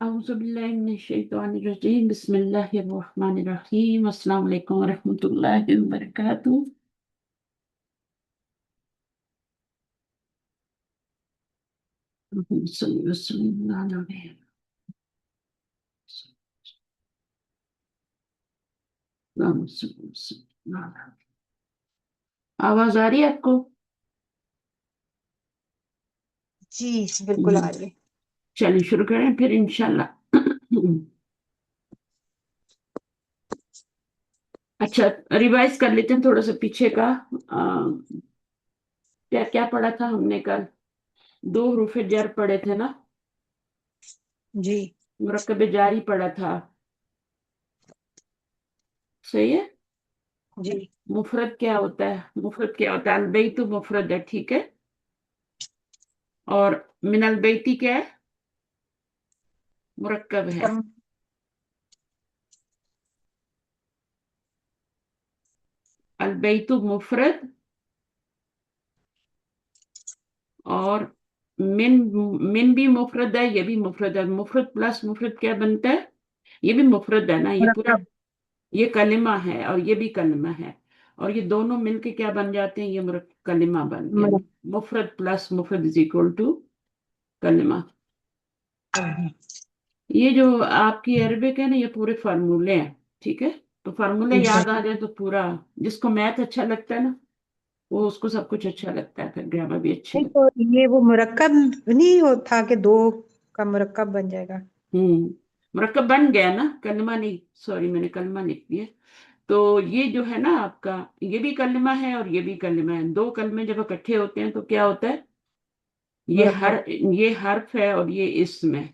औज़ुबिल्लाहिमिनश्शैतानिर्रजीम बिस्मिल्लाहिर्रहमानिर्रहीम अस्सलाम वालेकुम वरहमतुल्लाहि वबरकातुहू। सल्लल्लाहु अलैहि वसल्लम। आवाज आ रही है आपको? जी बिल्कुल आ रही है। चलिए शुरू करें फिर इंशाल्लाह। अच्छा, रिवाइज कर लेते हैं थोड़ा सा पीछे का। क्या क्या पढ़ा था हमने कल? दो हुरूफ़े जर पढ़े थे ना। जी मुरक्कब जारी पढ़ा था। सही है। जी मुफरद क्या होता है? मुफरद क्या होता है? अलबैतु मुफरद है, ठीक है। और मिनल बैती क्या है? मुरक्कब है। कम अलबैतु मुफरद और मिन। मिन भी मुफरद है, ये भी मुफरद है। मुफरद प्लस मुफरद क्या बनता है? ये भी मुफरद है ना, ये पूरा। मुरक्कब ये कलिमा है और ये भी कलिमा है। और ये दोनों मिलके क्या बन जाते हैं? ये कलिमा बन गया। मुरक्कब मुफरद प्लस मुफरद इज इक्वल टू कलिमा। है। ये जो आपकी अरबिक है ना, ये पूरे फार्मूले हैं, ठीक है। तो फार्मूले याद आ एग्जैक्ट जाए तो पूरा। जिसको मैथ अच्छा लगता है ना, वो उसको सब कुछ अच्छा लगता है, फिर ग्रामर भी अच्छी नहीं लगती तो ये वो मुरक्कब नहीं था कि दो का मुरक्कब बन जाएगा। है। मुरक्कब बन गया ना, कलमा नहीं। सॉरी, मैंने कलमा लिख दिया। तो ये जो है ना आपका, ये भी कलमा है और ये भी कलमा है। दो कलमे जब इकट्ठे होते हैं तो क्या होता है? ये हर मुरक्कब ये हर्फ है और ये इसम है।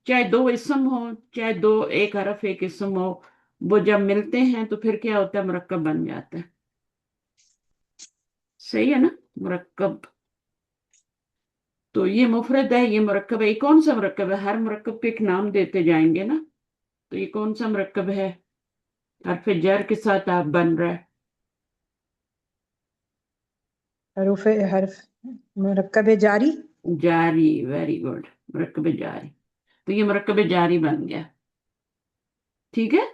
चाहे दो इसम हो, चाहे दो, एक हरफ एक इसम हो, वो जब मिलते हैं तो फिर क्या होता है? मुरक्कब बन जाता है। सही है ना? मुरक्कब। तो ये मुफरद है, ये मुरक्कब है। ये कौन सा मुरक्कब है? हर मुरक्कब को एक नाम देते जाएंगे ना। तो ये कौन सा मुरक्कब है? हरफ जर के साथ आप बन रहा है। हरूफ हर्फ मुरक्कब जारी। जारी, वेरी गुड। मुरक्कब जारी। तो ये मुरक्कब जारी बन गया, ठीक है।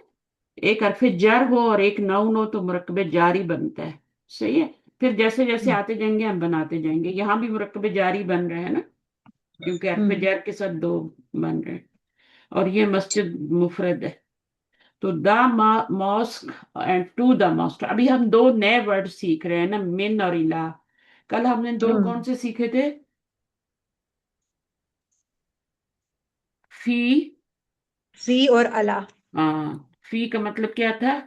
एक हरफ जर हो और एक नाउन हो तो मुरक्कब जारी बनता है। सही है। फिर जैसे जैसे आते जाएंगे हम बनाते जाएंगे। यहाँ भी मुरक्कब जारी बन रहे हैं ना, क्योंकि हरफ हम्म जर के साथ दो बन रहे हैं। और ये मस्जिद मुफरद है। तो the mosque and to the mosque. अभी हम दो नए वर्ड सीख रहे हैं ना, मिन और इला। कल हमने दो कौन हम्म से सीखे थे? फी। फी और अला। हाँ, फी का मतलब क्या था?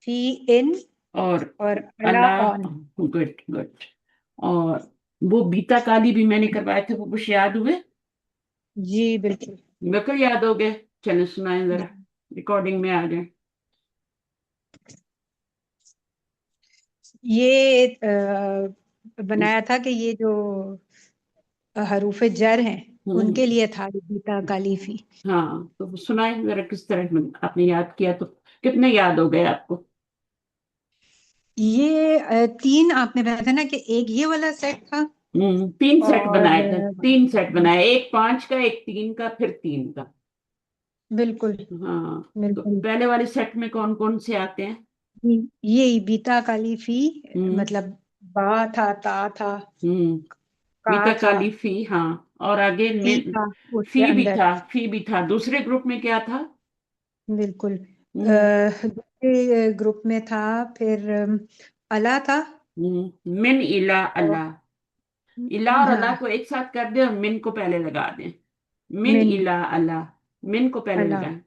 फी इन और और अला अला। ऑन। Good good. और वो बीता काली भी मैंने करवाए थे, वो कुछ याद हुए? जी बिल्कुल। बिल्कुल याद हो गए। चलो सुनाए जरा, रिकॉर्डिंग में आ जाए। ये बनाया था कि ये जो हरूफ जर हैं हम्म। उनके लिए था ये बीता कालीफी। हाँ, तो सुनाए जरा किस तरह आपने याद किया तो। कितने याद हो गए आपको? ये तीन आपने बताया था ना कि एक ये वाला सेट था। तीन सेट और बनाए थे, तीन सेट बनाए। एक पांच का, एक तीन का, फिर तीन का। बिल्कुल हाँ। तो बिल्कुल। पहले वाले सेट में कौन कौन से आते हैं? ये बीता कालीफी हम्म। मतलब बा था, ता था, हम्म। का बीता था, काली फी, हाँ। और आगे फी में था उसके फी भी अंदर। था, फी भी था। दूसरे ग्रुप में क्या था? बिल्कुल। हम्म। दूसरे ग्रुप में था फिर अला था। मिन इला और अल्लाह। इला और अल्लाह हाँ को एक साथ कर दे और मिन को पहले लगा दे। मिन मिन इला अल्लाह। मिन को पहले अला। लगा।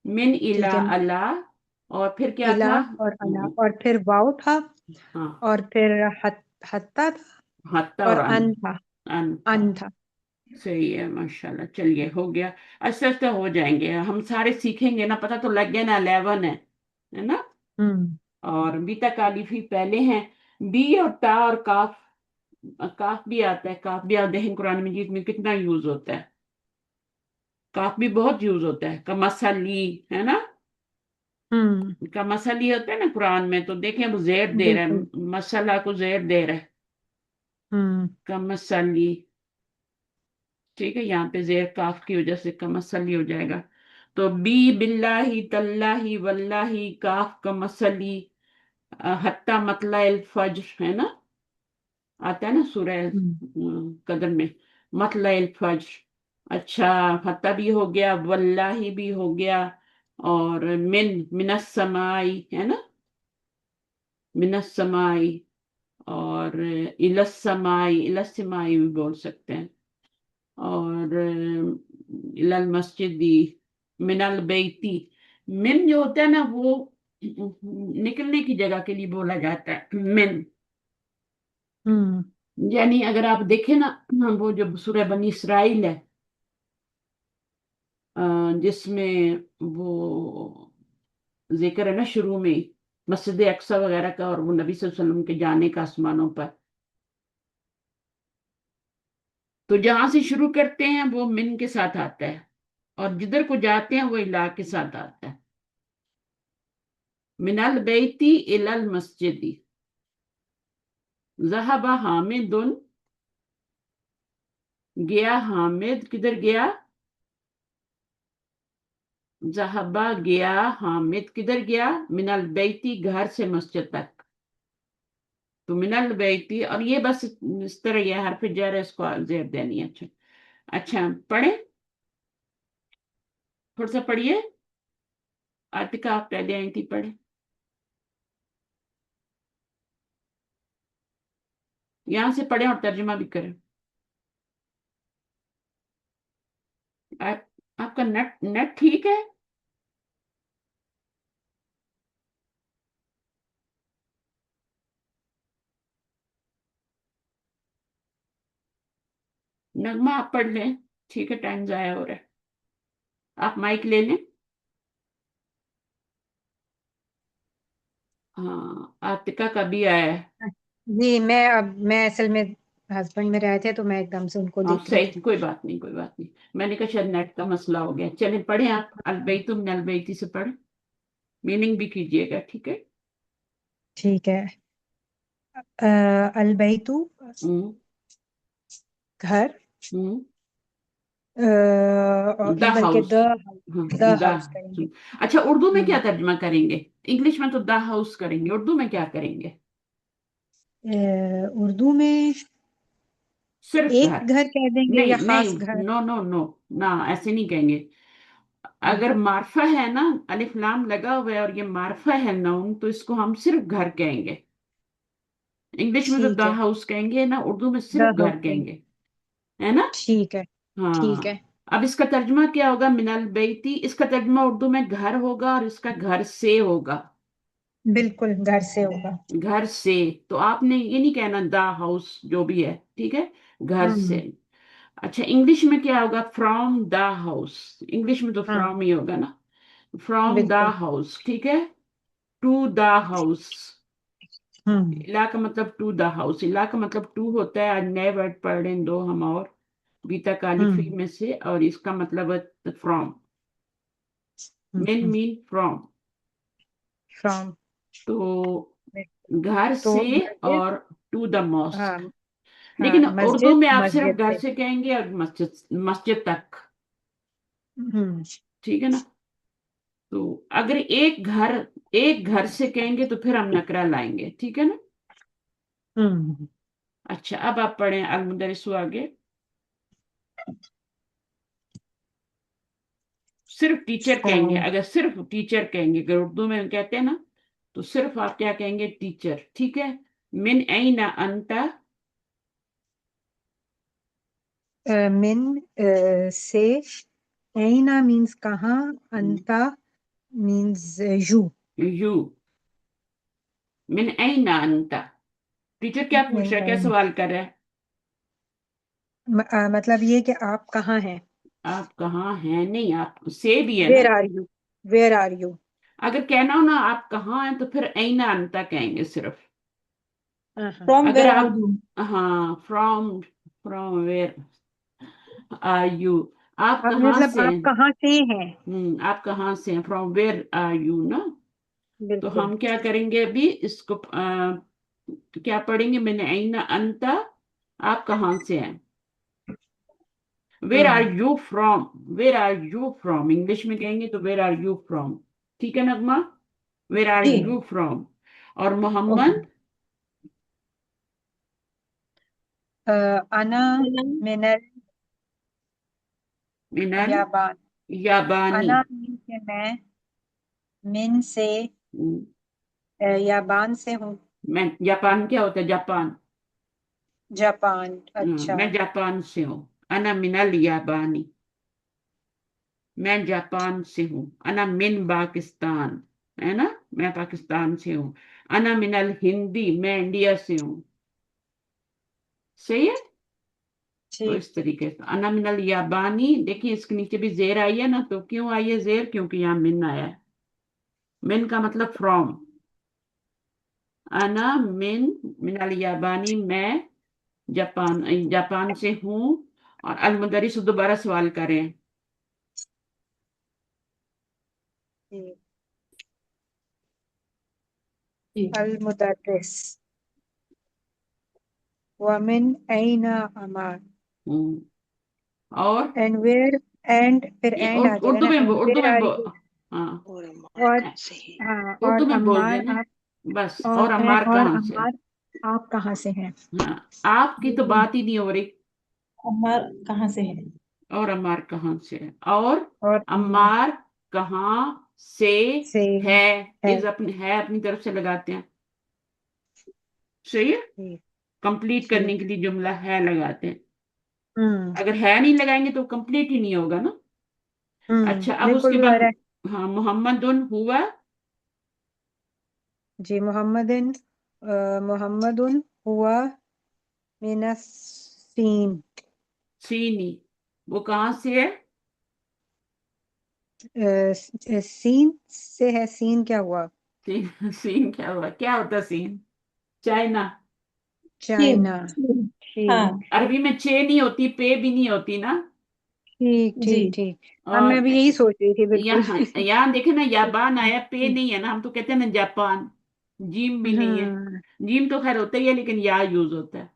मिन इला ठीक है। अल्लाह। और फिर क्या इला था? और अला और फिर वाव था। हाँ। और फिर हत्ता था। हत्ता और और अन था। अन था। अन था। सही है, माशाल्लाह। चलिए, हो गया। आस्ते आस्ते हो जाएंगे हम सारे, सीखेंगे ना। पता तो लग गया ना, 11 है ना। हम्म और बी तक अलिफ पहले हैं। बी और ता और काफ। काफ भी आता है, काफ भी आते हैं कुरान मजीद में। कितना यूज होता है? काफ भी बहुत यूज होता है, कमसली, है ना। हम्म कमसली होता है ना कुरान में। तो देखें, वो जेर दे रहा बिल्कुल। है, मसला को जेर दे रहा है। हम्म कमसली। ठीक है, यहाँ पे जेर काफ की वजह से कमसली हो जाएगा। तो बी बिल्लाही तल्लाही वल्लाही काफ कमसली, हत्ता मतला अल फज्र है ना, आता है ना सूरह हम्म कदर में, मतला अल फज्र। अच्छा, हत्ता भी हो गया, वल्लाही भी हो गया, और मिनस समाई है ना, मिनस समाई, और इलस समाई, इलस समाई भी बोल सकते हैं, और इलल मस्जिदी, मिनल बेती। मिन जो होता है ना वो निकलने की जगह के लिए बोला जाता है मिन। हम्म यानी अगर आप देखें ना, वो जो सूरह बनी इसराइल है, जिसमें वो जिक्र है ना शुरू में ही, मस्जिद अक्सा वगैरह का, और वो नबी सल्लल्लाहु अलैहि वसल्लम के जाने का आसमानों पर, तो जहां से शुरू करते हैं वो मिन के साथ आता है, और जिधर को जाते हैं वो इला के साथ आता है। मिनल बैती इलल मस्जिदी, जहबा हामिदुन, गया हामिद, किधर गया, जहबा गया हामिद, किधर गया, मिनल बैती घर से मस्जिद तक। तो मिनल बैती, और ये बस इस तरह ये हरफ जर है, इसको जेर देनी है। अच्छा, अच्छा पढ़े, थोड़ा सा पढ़िए। आतिका आप पहले आई थी, पढ़े, यहां से पढ़े और तर्जुमा भी करें। आप, आपका नेट नेट ठीक है? नगमा आप पढ़ लें, ठीक है, टाइम जाया हो रहा है। आप माइक ले लें। हाँ, आतिका का भी आया है। जी, मैं असल में हस्बैंड में रहे थे तो मैं एकदम से उनको हाँ देख रही सही, थी। कोई बात नहीं, कोई बात नहीं। मैंने कहा शायद नेट का मसला हो गया। चलिए पढ़े आप, अलबैतुम मिनल बैती से पढ़े, मीनिंग भी कीजिएगा, ठीक है। ठीक है। अलबैतु हम्म। घर, हम्म। और द नहीं बल्कि हाउस। हाँ, द द। हाउस करेंगे। अच्छा, उर्दू में क्या हम्म तर्जुमा करेंगे? इंग्लिश में तो द हाउस करेंगे, उर्दू में क्या करेंगे? उर्दू में सिर्फ घर। एक घर कह देंगे नहीं या नहीं, खास घर। नो नो नो, ना ऐसे नहीं कहेंगे। हम्म, अगर मार्फा है ना, अलिफ लाम लगा हुआ है और ये मार्फा है नाउन, तो इसको हम सिर्फ घर कहेंगे। इंग्लिश में तो द ठीक है। हाउस कहेंगे ना, उर्दू में द सिर्फ हाउस घर करेंगे। कहेंगे, है ना। ठीक है। ठीक है। हाँ। अब इसका तर्जुमा क्या होगा, मिनल बेती, इसका तर्जुमा उर्दू में घर होगा, और इसका घर से होगा। बिल्कुल घर से होगा। घर से। तो आपने ये नहीं कहना द हाउस जो भी है, ठीक है, घर से। हम्म अच्छा, इंग्लिश में क्या होगा, फ्रॉम द हाउस, इंग्लिश में तो हाँ फ्रॉम ही होगा ना, फ्रॉम द बिल्कुल। हाउस, ठीक है, टू द हाउस। हम्म इला का मतलब टू द हाउस, इला का मतलब टू होता है। आज नए वर्ड पढ़ रहे हैं दो हम, और बीता कालिफी हम्म में से, और इसका मतलब है from, main hmm mean from. From. तो घर तो से, मस्जिद। और टू द हाँ मॉस्क। हाँ, लेकिन उर्दू मस्जिद में आप सिर्फ मस्जिद घर से। से कहेंगे, और मस्जिद, मस्जिद तक, हम्म ठीक है ना। तो अगर एक घर से कहेंगे तो फिर हम नकरा लाएंगे, ठीक है ना। हम्म अच्छा, अब आप पढ़ें अल मुदरिसु आगे। सिर्फ टीचर कहेंगे, और अगर सिर्फ टीचर कहेंगे, अगर उर्दू में कहते हैं ना, तो सिर्फ आप क्या कहेंगे, टीचर, ठीक है। मिन ऐना अंता, मिन से। ऐना मीन्स कहाँ। अंता मीन्स यू। यू, मिन ऐना अंता। टीचर क्या पूछ मिन रहा है, क्या ऐना सवाल कर रहा है? मतलब ये कि आप कहाँ हैं। आप कहाँ हैं, नहीं, आप से भी है वेयर ना। Are you. Where are you. अगर कहना हो ना आप कहाँ हैं, तो फिर ऐना अंता कहेंगे सिर्फ। फ्रॉम अगर वेयर आर आप, यू। हाँ, from, from where are you, आप आप कहाँ मतलब से आप हैं। कहाँ से हैं। आप कहाँ से हैं, फ्रॉम वेयर आर यू ना। तो बिल्कुल। हम क्या करेंगे अभी इसको, क्या पढ़ेंगे, मैंने आईना अंता, आप कहाँ से हैं। Where are you from, where are you from English में कहेंगे तो वेर आर यू फ्रॉम। ठीक है नगमा, वेर आर जी। You from. और ओके। मोहम्मद, अना मिनल मिनल याबान। याबानी। अना मीन से मैं, मिन से हम्म, याबान से हूँ। मैं जापान, क्या होता है जापान? जापान, अच्छा। मैं जापान से हूँ। अना मिनल याबानी, मैं जापान से हूँ। अना मिन पाकिस्तान, है ना, मैं पाकिस्तान से हूँ। अना मिनल हिंदी, मैं इंडिया से हूँ। सही है। तो ठीक। इस तरीके से अना मिनल याबानी, देखिए इसके नीचे भी जेर आई है ना, तो क्यों आई है जेर? क्योंकि यहाँ मिन आया है। मिन का मतलब फ्रॉम। अना मिन मिनल याबानी, मैं जापान जापान से हूँ। और अल मुदरिस दोबारा सवाल करें। ठीक। जी। अल मुदर्रिस वमिन ऐना अमार। हम्म, और एंड वेयर, एंड फिर ये एंड आ जाएगा उर्दू ना, में एंड उर्दू वेयर में आर यू। हाँ, और हाँ, उर्दू और में बोल अम्मार देना आप। बस। और अम्मार और कहाँ से? अम्मार आप कहाँ से हैं? हाँ, आपकी तो बिल्कुल। बात ही नहीं हो रही। अम्मार कहाँ से है? और अम्मार कहाँ से है? और और अम्मार अम्मार कहाँ से से है? है। इज अपनी है अपनी तरफ से लगाते हैं। सही है। ठीक। कंप्लीट करने ठीक। के लिए जुमला है लगाते हैं। हम्म। अगर है नहीं लगाएंगे तो कंप्लीट ही नहीं होगा ना। अच्छा, अब बिल्कुल उसके भी बाद आ रहा है। हाँ, मोहम्मदुन हुआ जी, मोहम्मदुन हुआ मिनस्सीन। सीनी, वो कहाँ से है? सीन से है। सीन क्या हुआ? सीन, सीन क्या हुआ? क्या होता है सीन? चाइना। चीन। चाइना। हाँ। ठीक। अरबी में चे नहीं होती, पे भी नहीं होती ना। ठीक। जी। ठीक। ठीक। हाँ, मैं और भी यही सोच रही थी, बिल्कुल। यहाँ यहाँ देखे ना, याबान आया, पे नहीं है ना, हम तो कहते हैं ना जापान। जीम भी नहीं है। हाँ, जीम तो खैर होता ही है, लेकिन या यूज होता है।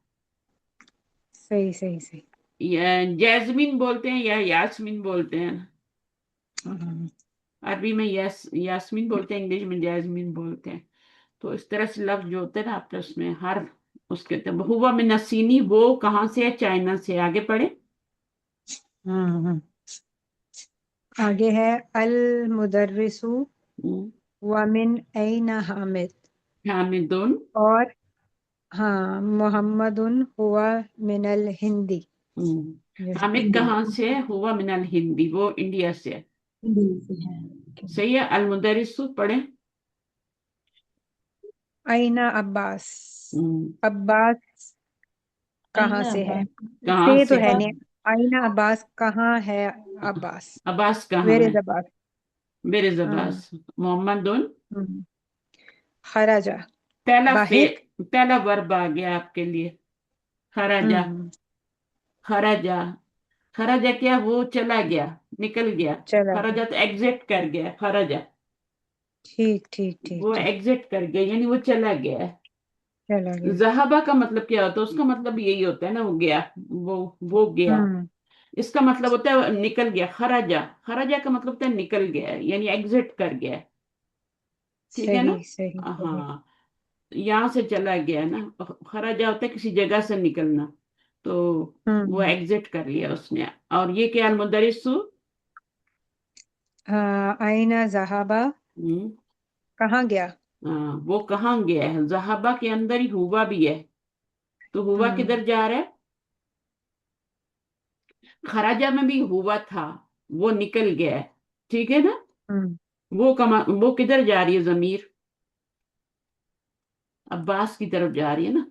सही सही सही। जैस्मिन बोलते हैं या यास्मीन बोलते हैं। हाँ। अरबी में यास्मीन बोलते हैं, इंग्लिश में जैस्मिन बोलते हैं। तो इस तरह से लफ्ज जो होते हैं ना आपस में हर उसके हुआ में नसीनी, वो कहाँ से है? चाइना से। आगे पढ़े। हाँ। आगे है अल मुदर्रिसु हम्म, वमिन ऐना हामिद। हामिदुन। और हाँ, मोहम्मदुन हुआ मिनल हिंदी। हामिद हिंदी। कहाँ से है? हुआ मिनल हिंदी, वो इंडिया से है। हिंदी से है। ओके। सही है। अल मुदरिसु पढ़े। ऐना अब्बास। हम्म, अब्बास कहाँ आईना से है? बात। कहाँ से तो से? है बात। नहीं। ऐना अब्बास कहाँ है? अब्बास। अब्बास कहाँ वेर है? इज अब्बास? मेरे हाँ। अब्बास। मोहम्मदुन। हम्म। खराजा पहला फे बाहिर। पहला वर्ब आ गया आपके लिए। खराजा। हम्म। खराजा। खराजा क्या? वो चला गया, निकल गया। चला गया। खराजा तो एग्जिट कर गया, खराजा। ठीक ठीक ठीक वो ठीक। एग्जिट कर गया यानी वो चला गया है। चला गया। जहाबा का मतलब क्या होता है? उसका मतलब यही होता है ना, वो गया। वो गया। हम्म। इसका मतलब होता है निकल गया। खराजा, खराजा का मतलब होता है निकल गया है, यानी एग्जिट कर गया है। ठीक है ना। सही सही सही। हाँ, यहाँ से चला गया ना। खराजा होता है किसी जगह से निकलना। तो वो हम्म। एग्जिट कर लिया उसने। और ये क्या? मुदरिसु। आईना जहाबा हम्म, कहाँ गया? हाँ, वो कहाँ गया है? जहाबा के अंदर ही हुआ भी है। तो हुआ हम्म। किधर जा रहा है? खराजा में भी हुआ था, वो निकल गया है। ठीक है ना। हम्म। वो किधर जा रही है जमीर? अब्बास की तरफ जा रही है ना।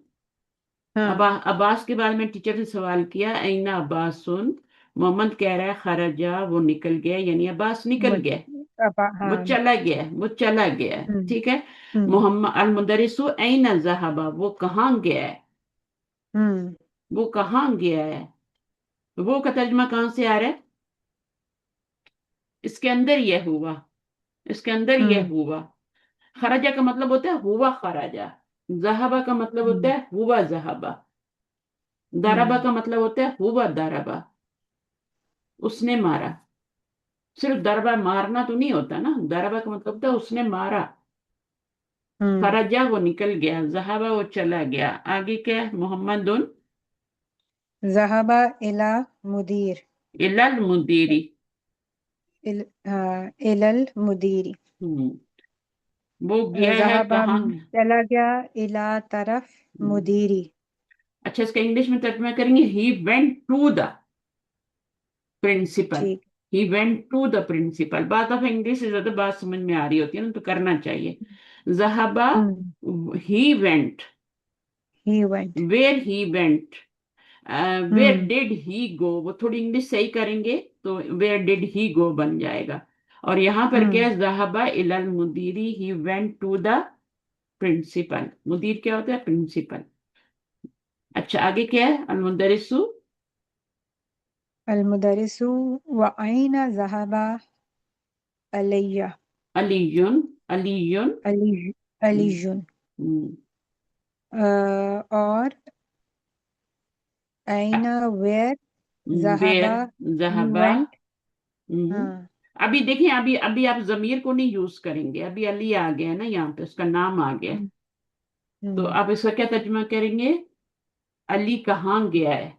हाँ। अब्बास के बारे में टीचर ने सवाल किया, ऐना अब्बास सुन। मोहम्मद कह रहा है खराजा, वो निकल गया, यानी अब्बास निकल वो गया। वो हाँ। चला गया, वो चला गया है। हम्म। ठीक है। हम्म। मोहम्मद अल मुदरिसु ऐना ज़हाबा, वो कहाँ गया है? हम्म। वो कहाँ गया है? वो का तर्जमा कहाँ से आ रहा है? इसके अंदर यह हुआ, इसके अंदर यह हम्म। हुआ। खराजा का मतलब होता है हुआ खराजा। जहाबा का मतलब होता हम्म। है हुआ जहाबा। दराबा हम्म। का मतलब होता है हुआ दराबा। उसने मारा। सिर्फ दरबा मारना तो नहीं होता ना, दरबा का मतलब था उसने मारा। हम्म खरजा वो निकल गया, जहाबा वो चला गया। आगे क्या है? मोहम्मदुन ज़हबा इला मुदीर। इलल मुदीरी। इलल मुदीरी। हम्म वो गया है ज़हबा कहाँ? चला गया, इला तरफ हम्म, मुदीरी। अच्छा, इसका इंग्लिश में तर्जुमा करेंगे, he went to the principal. ठीक। He went to the principal. बात ऑफ इंग्लिश से ज्यादा बात समझ में आ रही होती है ना, तो करना चाहिए। जहाबा, hmm he went. He went. Where he went. Where hmm did he go, वो थोड़ी इंग्लिश सही करेंगे तो वेयर डिड ही गो बन जाएगा। और यहाँ पर क्या हम्म है? जहाबा इलल मुदीरी, he went to the principal. मुदीर क्या होता है? प्रिंसिपल। अच्छा, आगे क्या है? अल मुदरिसु अल मुदरिसु व अयना ज़हबा अलैया। अलीयुन। अलीयुन। अली हम्म, अलीजुन। हम्म, और अयना वेयर ज़हबा वेयर ही जहबा। वेंट। हम्म। हाँ। अभी देखिए, अभी अभी आप जमीर को नहीं यूज करेंगे, अभी अली आ गया है ना, यहाँ पे उसका नाम आ गया है। हम्म तो हम्म आप इसका क्या तर्जुमा करेंगे? अली कहाँ गया है।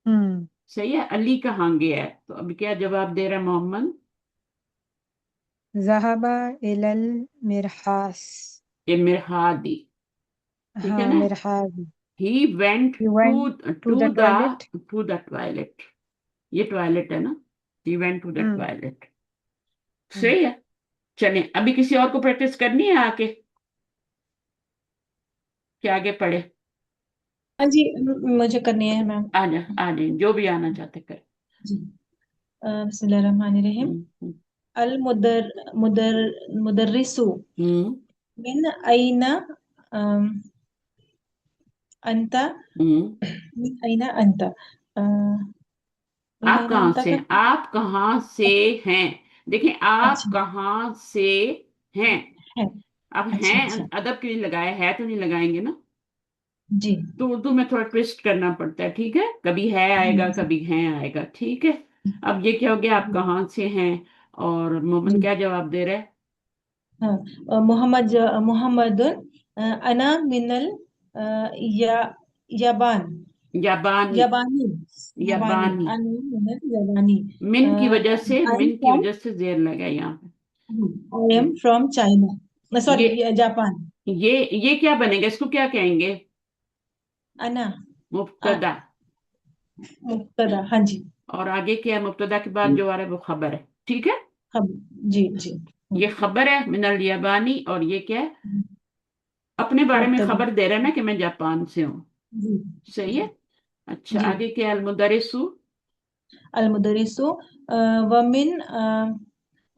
हम्म। सही है, अली कहाँ गया है। तो अभी क्या जवाब दे रहा है मोहम्मद? ज़हबा इलल मिरहास। ये मिरहादी। ठीक है हाँ, ना? मिरहास। He went he to went to to the the toilet. To the toilet. ये टॉयलेट है ना? He went to the hmm toilet. Hmm. सही है। चलिए, अभी किसी और को प्रैक्टिस करनी है आके, कि आगे पढ़े? हाँ जी, मुझे करनी है मैम। आ जा, आ जाए, जो भी आना चाहते कर। जी। बिस्मिल्लाहिर्रहमानिर्रहीम। हम्म, अल मुदर मुदर मुदर्रिसु हम्म, मिन अइना अंता। हम्म। मिन अइना अंता। मिन आप अइना कहाँ अंता से? का। आप कहाँ से हैं? देखिए, आप अच्छा। कहाँ से हैं। है। अब अच्छा हैं अच्छा। अदब के लिए लगाया है, तो नहीं लगाएंगे ना। जी तो उर्दू में थोड़ा ट्विस्ट करना पड़ता है, ठीक है? कभी है जी आएगा, जी कभी है आएगा, ठीक है। अब ये क्या हो गया? आप जी कहाँ से हैं? और मोमन जी। क्या जवाब दे रहा है? हाँ। मोहम्मदुन अना मिनल या यबान। याबानी। यबानी। यबानी। याबानी। अना मिनल यबानी। मिन की वजह से, आई एम मिन की फ्रॉम। वजह से जेर लगा यहाँ आई पे। एम फ्रॉम चाइना, ये सॉरी, जापान। ये क्या बनेगा? इसको क्या कहेंगे? अना। आ, मुब्तदा। मुक्तदा, हाँ जी। और आगे क्या है? मुब्तदा के बाद जो आ रहा है वो खबर है, ठीक है। हम। जी जी। ये खबर है मिनल याबानी, और ये क्या है? अपने बारे में मुक्तदा। खबर दे रहा है ना कि मैं जापान से हूँ। जी सही जी है। अच्छा, जी। आगे क्या है? अलमुदरिसु। अल मुदरिसु वमिन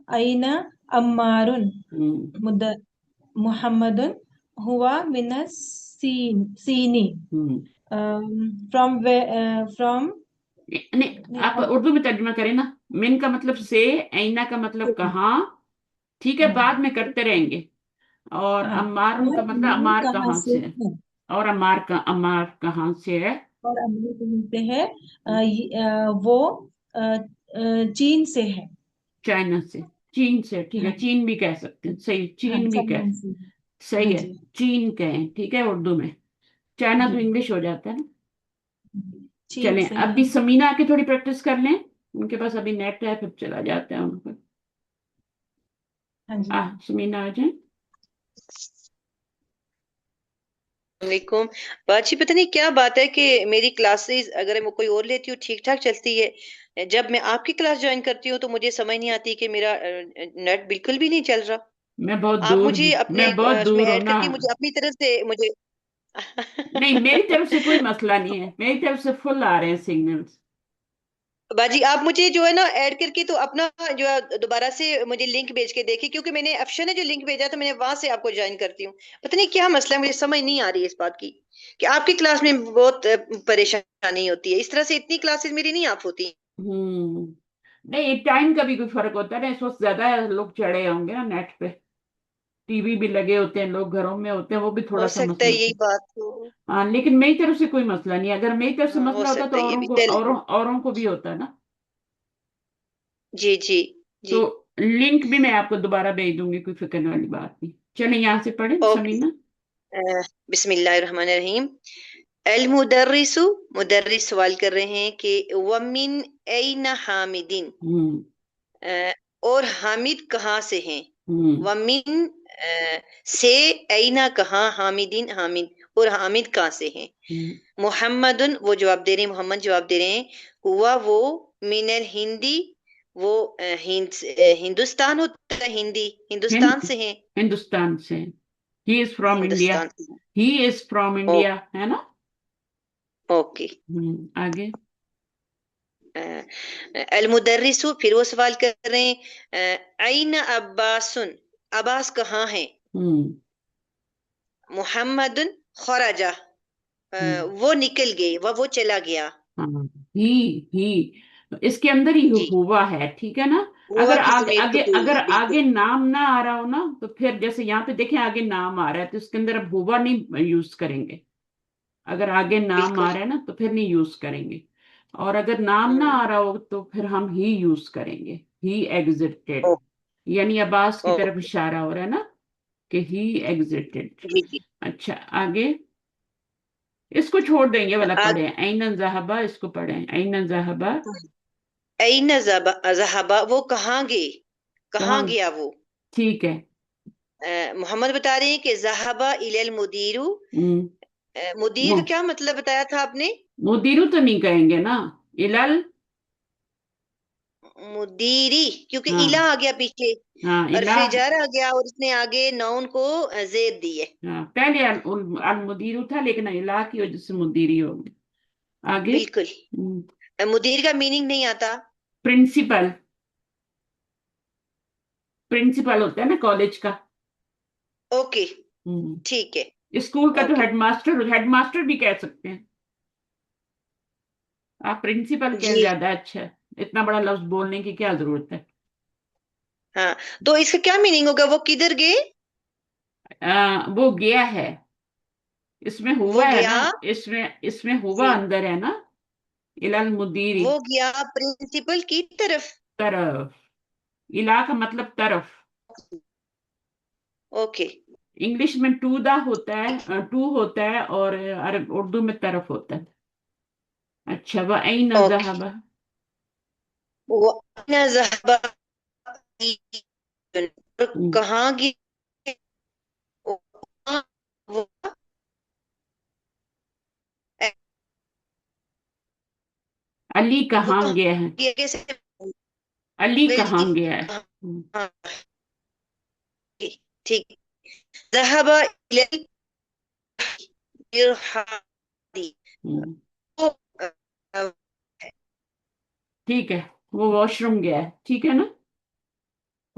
अइना अम्मारुन हम्म, मुद मुहम्मदुन हुआ minus Sini. Hmm. From from. नहीं, आप उर्दू में तर्जुमा करें ना। मिन का मतलब से, ऐना का मतलब कहाँ। ठीक है, बाद में करते रहेंगे। और हाँ। अम्मार और का मतलब अम्मार अम्मार कहाँ कहाँ से से है। है? और अम्मार कहाँ से है? और अम्मार कहाँ से है? वो चीन से है। चाइना से। चीन से, ठीक है, हाँ। चीन भी कह सकते हैं, सही, हाँ, चीन भी कह। चाइना से है। सही हाँ है। जी। चीन कहें, ठीक है, उर्दू में। चाइना जी। तो इंग्लिश हो जाता है ना। चीन चलें, से अभी है। समीना आके थोड़ी प्रैक्टिस कर लें। उनके पास अभी नेट है, फिर चला जाता है उनको। हाँ जी। समीना आ जाए। वालेकुम। बाजी, पता नहीं क्या बात है कि मेरी क्लासेस अगर मैं कोई और लेती हूँ ठीक ठाक चलती है, जब मैं आपकी क्लास ज्वाइन करती हूँ तो मुझे समझ नहीं आती कि मेरा नेट बिल्कुल भी नहीं चल रहा। मैं बहुत हाँ। आप दूर मुझे अपने मैं बहुत उसमें दूर हूं ऐड ना। करके मुझे अपनी तरफ से मुझे नहीं, मेरी तरफ से कोई मसला नहीं है, मेरी तरफ से फुल आ रहे हैं सिग्नल्स। बाजी, आप मुझे जो है ना ऐड करके तो अपना जो है दोबारा से मुझे लिंक भेज के देखिए, क्योंकि मैंने अफशन ने जो लिंक भेजा तो मैंने वहां से आपको ज्वाइन करती हूँ। पता नहीं क्या मसला है, मुझे समझ नहीं आ रही है इस बात की कि आपकी क्लास में बहुत परेशानी होती है। इस तरह से इतनी क्लासेस मेरी नहीं आप होती। हम्म। नहीं, टाइम का भी कोई फर्क होता है ना, इस वक्त ज्यादा लोग चढ़े होंगे ना नेट पे। टीवी भी लगे होते हैं, लोग घरों में होते हैं, वो भी थोड़ा हो सा सकता है मसला यही होता बात हो। है। हाँ, लेकिन मेरी तरफ से कोई मसला नहीं है। अगर मेरी तरफ से हाँ, हो मसला होता सकता तो है ये औरों भी को, टेल। औरों औरों को भी होता ना। जी जी जी। तो लिंक भी मैं आपको दोबारा भेज दूंगी, कोई फिक्र वाली बात नहीं। चले यहाँ से पढ़े ओके। समीना। बिस्मिल्लाहिर्रहमानिर्रहीम। अल मुदर्रिसु, मुदर्रिस सवाल कर रहे हैं कि वमिन ऐना हामिदिन, हम्म और हामिद कहाँ से हैं। हम्म वमिन से ऐना कहाँ, हामिदिन हामिद, और हामिद कहाँ से हैं। हम्म मोहम्मदुन वो जवाब दे रहे हैं, मोहम्मद जवाब दे रहे हैं। हुआ वो, मिनल हिंदी वो हिंदुस्तान होता है, हिंदी हिंदुस्तान हिंद से हैं। हिंदुस्तान से। He is from India. Hindustan से हैं। He is from oh, India, है ना। ओके। आगे। अल मुदर्रिसु फिर वो सवाल कर रहे हैं, अइन अब्बासुन, अब्बास कहाँ है। हम्म मोहम्मदुन खराजा, हम्म वो निकल गए, वो चला गया। हाँ। ही ही इसके अंदर ही जी, हुआ है, ठीक है ना। हुआ अगर की आगे जमीर आगे कबूल अगर है, आगे बिल्कुल। नाम ना आ रहा हो ना, तो फिर जैसे यहाँ पे देखें आगे नाम आ रहा है, तो इसके अंदर अब हुआ नहीं यूज करेंगे। अगर आगे नाम आ बिल्कुल। रहा है ना, तो फिर नहीं यूज करेंगे। और अगर नाम ना हम्म। आ रहा हो, तो फिर हम ही यूज करेंगे। ही ओ, एग्जिटेड, यानी अब्बास की ओ, तरफ इशारा हो रहा है ना, कि ही एग्जिटेड। जी जी। अच्छा, आगे। इसको छोड़ देंगे वाला, आग, पढ़े ऐन जहाबा, इसको पढ़े ऐन जहाबा। ऐन ज़हबा वो कहाँ गए, कहाँ कहाँ। गया वो। ठीक है। मोहम्मद बता रहे हैं कि ज़हबा इलल मुदीरु, हम्म मुदीर का मु- क्या मतलब बताया था आपने। मुदीरू तो नहीं कहेंगे ना। इलल। मुदीरी, क्योंकि इला हाँ आ गया पीछे, हाँ और इला। फिर जर आ गया, और इसने आगे नाउन को जेद दी है। हाँ, पहले अल मुदीरू था, लेकिन इला की वजह से मुदीरी होगी। आगे। बिल्कुल। मुदीर का मीनिंग नहीं आता। प्रिंसिपल। प्रिंसिपल होता है ना कॉलेज का। ओके, हम्म ठीक है। स्कूल का तो ओके। हेडमास्टर, हेडमास्टर भी कह सकते हैं। आप प्रिंसिपल कह, जी। ज्यादा अच्छा है। इतना बड़ा लफ्ज बोलने की क्या जरूरत है। हाँ, तो इसका क्या मीनिंग होगा, वो किधर गए। वो गया है। इसमें वो हुआ है गया। ना। इसमें इसमें हुआ जी, अंदर है ना। इलल मुदीरी, वो गया प्रिंसिपल की तरफ। तरफ। इला का मतलब तरफ। ओके। इंग्लिश में टू दा होता है, टू होता है, और अरब उर्दू में तरफ होता है। अच्छा, वह ऐन ओके। ज़हबा। वो अन ज़हबा, हम्म, कहाँ गए। वो अली वो कहाँ कहाँ गया है। गया, कैसे। अली गलती। कहाँ गया है। हाँ, हाँ, ठीक। ज़हबा इलल इरहादी, हम्म, वो अ, ठीक है। वो वॉशरूम गया है, ठीक है ना।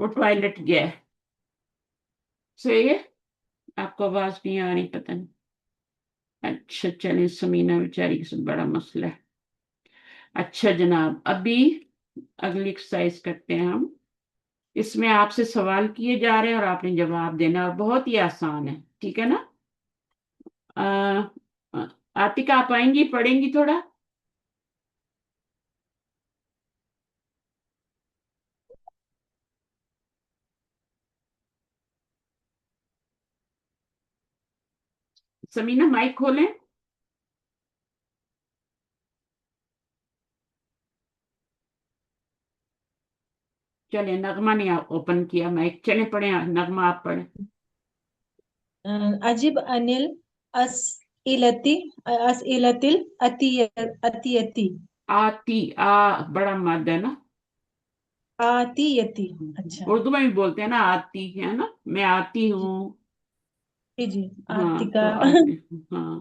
वो टॉयलेट गया है। सही है। आपको आवाज नहीं आ रही, पता नहीं। अच्छा, चलिए समीना बेचारी से बड़ा मसला है। अच्छा जनाब, अभी अगली एक्सरसाइज करते हैं हम। इसमें आपसे सवाल किए जा रहे हैं और आपने जवाब देना, और बहुत ही आसान है, ठीक है ना। आ, आतिका, आप आएंगी, पढ़ेंगी थोड़ा। समीना, माइक खोलें। चले, नगमा ने ओपन किया माइक, चले पढ़े, नगमा आप पढ़े। अजिब अनिल असइलती, असइलतिल अतियती, आती, बड़ा मद है ना। आतियती। अच्छा। उर्दू में भी बोलते हैं ना, आती है ना, मैं आती जी हूँ। जी जी, हाँ, आतिका। तो आती। हाँ,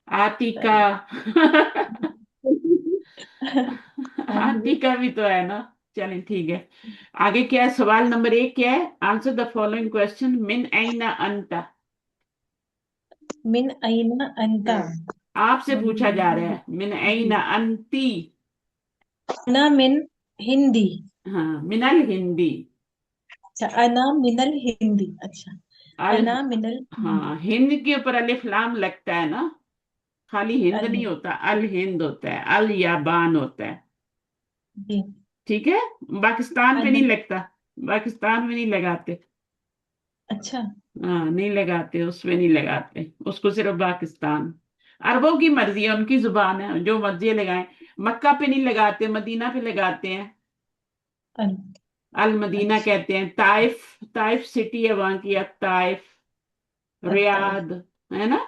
आतिका। चलिए। हाँ जी। आतिका भी तो है ना। चलें, ठीक है। आगे क्या है, सवाल नंबर 1 क्या है। आंसर द फॉलोइंग क्वेश्चन, मिन ऐना अंता। मिन अइना अंता। आपसे पूछा जा रहा है, मिन ऐना अंती। अना मिन हिंदी। हाँ, मिनल हिंदी। अच्छा, अना मिनल हिंदी। अच्छा, अल अना मिनल हिंदी। हाँ, हिंद के ऊपर अलिफ लाम लगता है ना। खाली हिंद अल नहीं होता, अल हिंद होता है, अल याबान होता है। जी ठीक है, पाकिस्तान पे नहीं अदन, लगता, पाकिस्तान में नहीं लगाते। अच्छा। हाँ, नहीं लगाते, उसमें नहीं लगाते उसको, सिर्फ पाकिस्तान। अरबों की मर्जी है, उनकी जुबान है, जो मर्जी लगाएं। मक्का पे नहीं लगाते, मदीना पे लगाते हैं। अल, अल मदीना अच्छा। कहते हैं। ताइफ, ताइफ सिटी है वहां की, अब ताइफ, अताइफ। रियाद, है ना।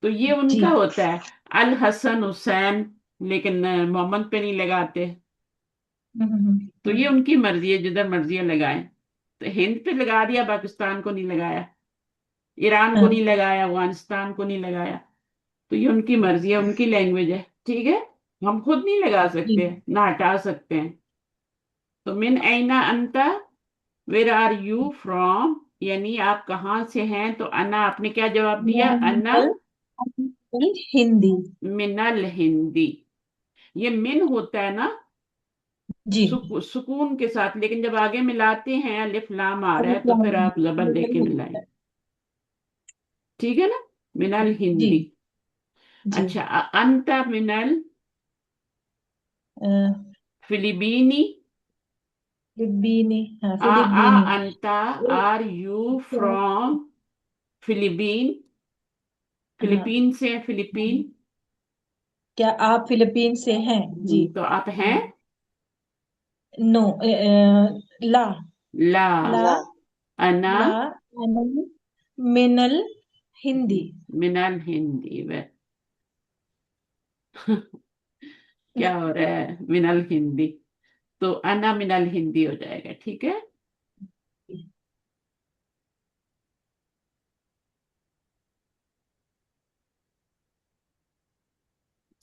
तो ये जी। उनका होता है। अल हसन हुसैन, लेकिन मोहम्मद पे नहीं लगाते। तो ये हम्म। उनकी मर्जी है, जिधर मर्जी लगाएं। तो हिंद पे लगा दिया, पाकिस्तान को नहीं लगाया, ईरान को हाँ, नहीं लगाया, अफगानिस्तान को नहीं लगाया। तो ये उनकी मर्जी है, उनकी लैंग्वेज है, ठीक है। हम खुद नहीं लगा जी। सकते, ना हटा सकते हैं। तो मिन ऐना अंता, वेर आर यू फ्रॉम, यानी आप कहाँ से हैं। तो अना, आपने क्या जवाब दिया? अना मिनल, हिंदी। मिनल हिंदी। ये मिन होता है ना, जी। सुकून के साथ, लेकिन जब आगे मिलाते हैं अलिफ लाम आ रहा अभी है, तो क्या फिर आप जबर दे के मिनल मिलाएं। ठीक है ना, मिनल जी। हिंदी। जी। अच्छा, अंता मिनल अ, फिलिपीनी। फिलिपीनी, हाँ, आ फिलिपीनी। अंता, आर यू फ्रॉम फिलीपीन, हाँ, फिलीपीन से है, फिलीपीन। क्या आप फिलीपीन से हैं? जी। तो आप हैं। नो, ला, ला, ला, अना ला, अनल, मिनल, हिंदी। मिनल हिंदी। वे क्या हो रहा है, मिनल हिंदी। तो अना मिनल हिंदी हो जाएगा, ठीक है।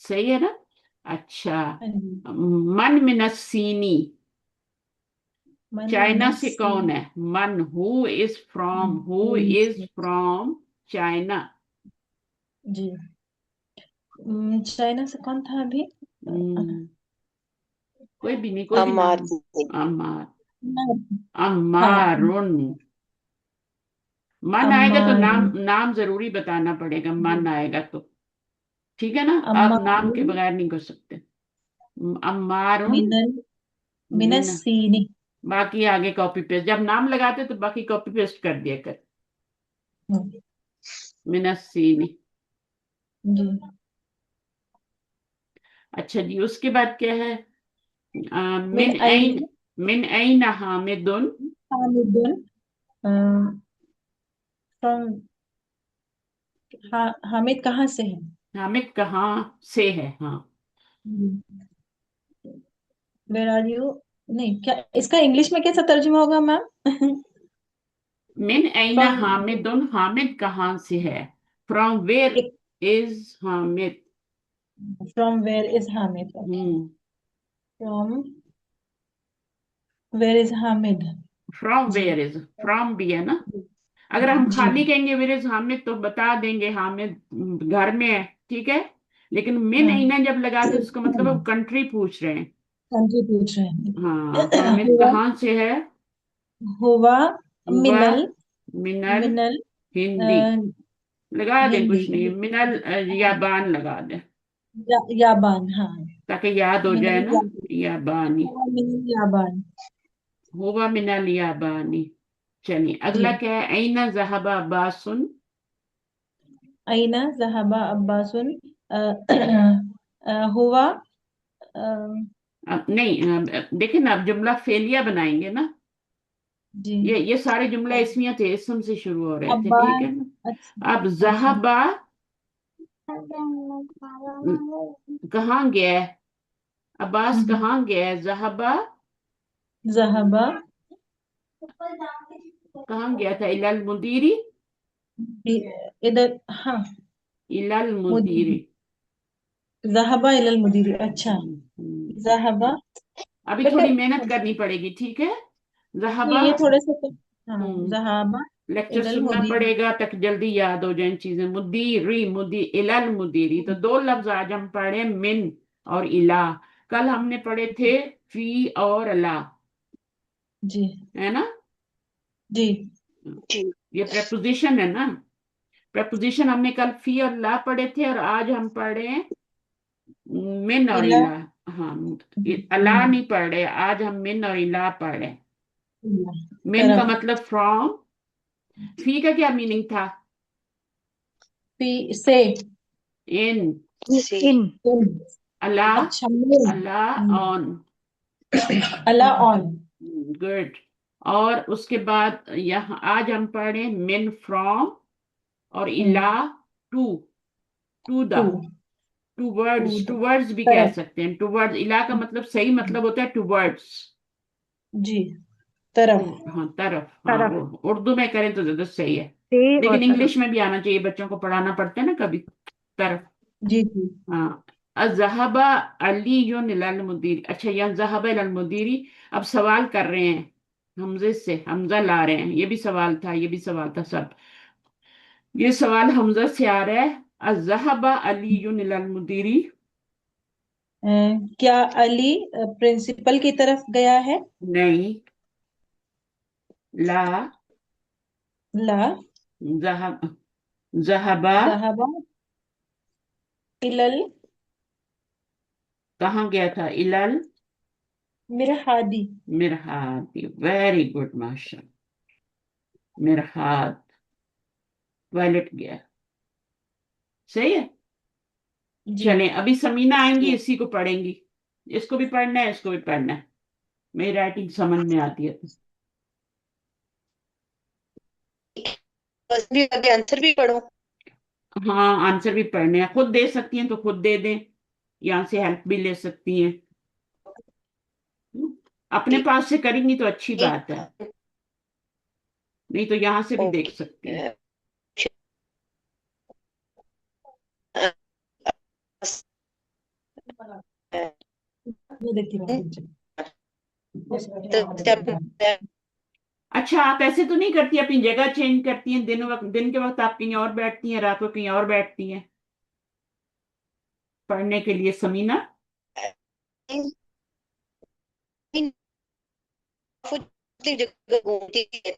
सही है ना। अच्छा, हाँ जी। मन मिनस्सीनी, मन चाइना से मिनसी। कौन है? मन, हु इज फ्रॉम चाइना। जी। चाइना से कौन था अभी? कोई भी नहीं, कोई भी अमार नाम। सिंह। अमार, हाँ, अमारुन। मन आएगा तो अम्मार, नाम, नाम जरूरी बताना पड़ेगा, मन आएगा तो। ठीक है ना, आप नाम अम्मार, के बगैर नहीं कर सकते। अम्मारुन मिनल, मिन। मिनसीनी। बाकी आगे कॉपी पेस्ट, जब नाम लगाते तो बाकी कॉपी पेस्ट कर दिया कर। हम्म, मिनस्सीनी। जी। अच्छा जी, उसके बाद क्या है? मिन मिन आइन, ऐन, मिन ऐन हामिदुन। हामिदुन, फ्रॉम, हामिद कहाँ से है? हामिद कहाँ से है, हाँ। वेर आर यू, नहीं, क्या इसका इंग्लिश में कैसा तर्जुमा होगा मैम? मिन ऐन फ्रॉम, हामिदुन, हामिद कहाँ से है। From where is Hamid. From where is Hamid? Okay. Hmm, from where is Hamid? From जी। वेयर इज, फ्रॉम भी है ना। अगर हम जी। खाली कहेंगे वेयर इज हामिद, तो बता देंगे हामिद घर में है, ठीक है। लेकिन मिन हाँ, ऐन जब लगाते तो उसका मतलब वो कंट्री पूछ रहे हैं। कंट्री पूछ रहे हैं। हाँ, हामिद हुआ, कहाँ से है। हुआ, हुआ मिनल, मिनल मिनल, अ, हिंदी। लगा दें, हिंदी, कुछ नहीं, मिनल याबान लगा दें, याबान, हाँ। ताकि याद हो जाए मिनल ना। याबान, याबानी, हुआ मिनल याबान। हुआ मिनल याबानी। चलिए, जी। अगला क्या है? ऐना ज़हबा अब्बासुन। अइना ज़हबा अब्बासुन, अ, हुआ, अ, नहीं, देखिए ना, अब जुमला फेलिया बनाएंगे ना। जी। ये सारे जुमले इसमिया थे, इसम से शुरू हो रहे थे, ठीक अब्बास, है ना। अब अच्छा, अच्छा। ज़हबा कहाँ गया है, अब्बास हम्म, कहाँ गया है, ज़हबा ज़हबा, कहाँ गया था? इलल मुदीरी, इधर, हाँ, इलल मुदीर, मुदीरी। ज़हबा इलल मुदीर, अच्छा। हम्म। ज़हबा, अभी बेटा, थोड़ी मेहनत करनी पड़ेगी, ठीक है। ज़हबा। ये थोड़े से तो, हाँ, हम्म, ज़हबा लेक्चर इलल सुनना मुदीर। पड़ेगा तक जल्दी याद हो जाए चीजें। मुदीरी, इलल मुदीरी, तो दो लफ्ज आज हम पढ़े, मिन और इला। कल हमने पढ़े थे फी और अला, जी। है ना। जी। जी। ये प्रपोजिशन है ना। प्रपोजिशन हमने कल फी और ला पढ़े थे, और आज हम पढ़े मिन और इला, इला। हाँ, अला नहीं पढ़ रहे आज हम, मिन और इला पढ़ रहे हैं। मिन का तरफ। मतलब फ्रॉम। फी का क्या मीनिंग था? से। इन। सी। इन अला। अच्छा, में। अला ऑन। Allah on. गुड। और उसके बाद यहाँ आज हम पढ़े मिन फ्रॉम और इला to. To the. To. Towards, to towards भी कह तरफ। सकते हैं। टूवर्ड्स, इला का मतलब सही मतलब होता है टूवर्ड्स। जी, तरफ। हाँ तरफ, हाँ तरफ वो उर्दू में करें तो ज्यादा सही है। से और लेकिन तरफ। इंग्लिश में भी आना चाहिए, बच्चों को पढ़ाना पड़ता है ना कभी। तरफ। जी जी। हाँ। अज़हबा अलीयुन इलल मुदीरी। अच्छा, यहाँ ज़हबा इलल मुदीरी। अब सवाल कर रहे हैं, हमजे से हमजा ला रहे हैं। ये भी सवाल था, ये भी सवाल था, सब ये सवाल हमजा से आ रहा है। अज़हबा अलीयुन इलल मुदीरी। क्या अली प्रिंसिपल की तरफ गया है? नहीं। ला। ला। ज़हब ज़हबा। ज़हबा इलल कहाँ गया था? इलल मिरहादी। मिरहाद। वेरी गुड, माशा। मिरहाद, टॉयलेट गया। सही है। जी। चलें, अभी समीना आएंगी, इसी को पढ़ेंगी। इसको भी पढ़ना है, इसको भी पढ़ना है। मेरी राइटिंग समझ में आती है तो। बस भी आगे आंसर भी पढ़ो। हाँ, आंसर भी पढ़ने हैं। खुद दे सकती हैं तो खुद दे दें, यहाँ से हेल्प भी ले सकती हैं। अपने पास से करेंगी तो अच्छी बात है, नहीं तो यहाँ से भी देख सकती हैं। ओके। ये देखती हूँ। अच्छा, आप ऐसे तो नहीं करती, अपनी जगह चेंज करती हैं? दिन के वक्त आप कहीं और बैठती हैं, रात को कहीं और बैठती हैं पढ़ने के लिए, समीना? जगह घूमती है।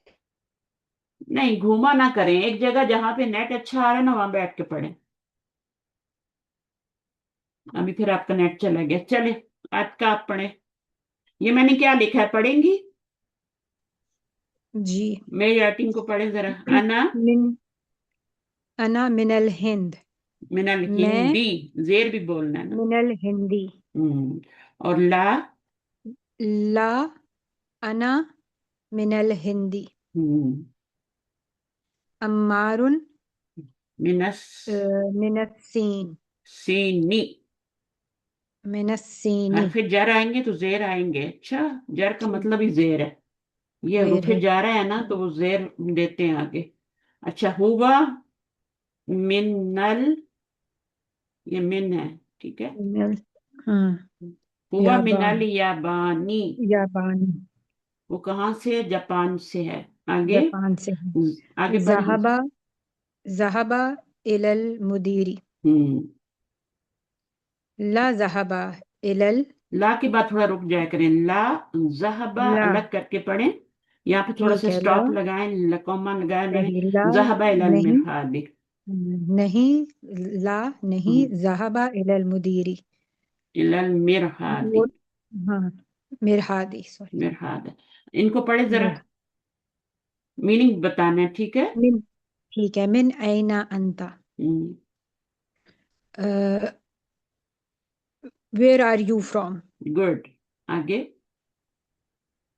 नहीं, घूमा ना करें, एक जगह जहां पे नेट अच्छा आ रहा है ना, वहां बैठ के पढ़ें। अभी फिर आपका नेट चला गया। चले, आज का आप पढ़े। ये मैंने क्या लिखा है, पढ़ेंगी? जी। मेरी राइटिंग को पढ़े जरा। अना मिन अना मिनल हिंद। मिनल मैं हिंदी। जेर भी बोलना है ना। मिनल हिंदी। और ला। ला अना मिनल हिंदी। हम्म, अम्मारुन मिनस मिनस्सीन। सीनी। मिनस्सीनी। हरफे जर आएंगे तो जेर आएंगे। अच्छा, जर का जी, मतलब ही जेर है। ये देर हरूफे है। जा रहा है ना, तो वो जेर देते हैं आगे। अच्छा, हुआ मिनल। ये मिन है, ठीक है। मिनल। हाँ। हुआ मिनल याबान। याबानी। याबानी। वो कहाँ से है? जापान से है। आगे। जापान से है। आगे पढ़िए। ज़हबा ज़हबा इलल मुदीरी। हम्म। ला ज़हबा इलल। ला के बाद थोड़ा रुक जाया करें। ला जहबा ला। अलग करके पढ़ें। यहाँ पे थोड़ा सा ठीक है। ला स्टॉप लगाएं, कॉमा लगाएं मैंने। सही। ला जहबा इलल नहीं। मिरहादी। नहीं। ला नहीं। ज़हबा इलल मुदीरी। इलल मिरहादी। वो। हाँ। मिरहादी, सॉरी। मिरहाद। इनको पढ़े जरा, मिर मीनिंग बताना है, ठीक है। मिन ठीक है। मिन ऐना अंता। हम्म। Where are you from? Good. आगे।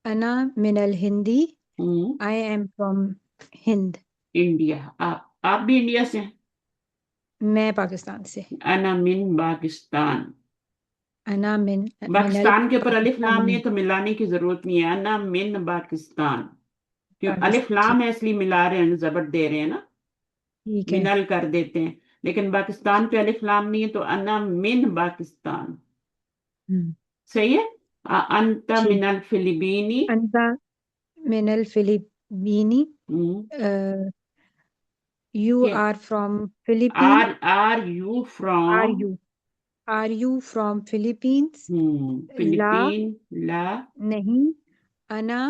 अना मिनल हिंदी। Hmm. I am from Hind. India. आप भी इंडिया से हैं? मैं पाकिस्तान से। अना मिन पाकिस्तान। अना मिनल पाकिस्तान के ऊपर अलिफ लाम नहीं पाकिस्तान। है तो मिलाने की जरूरत नहीं है। अना मिन पाकिस्तान। क्यों अलिफ पाकिस्तान। लाम ठीक। है इसलिए मिला रहे हैं, जबर दे रहे हैं ना, ठीक है। मिनल कर देते हैं। लेकिन पाकिस्तान पे अलिफ लाम नहीं है तो अना मिन पाकिस्तान। हम्म, सही है। अंत ठीक। मिनल फिलिपीनी। अंता मिनल फिलिपीनी। हम्म, यू के are from Philippine. Are you are from? You are you from Philippines? ला फिलिपीन। ला। नहीं। अना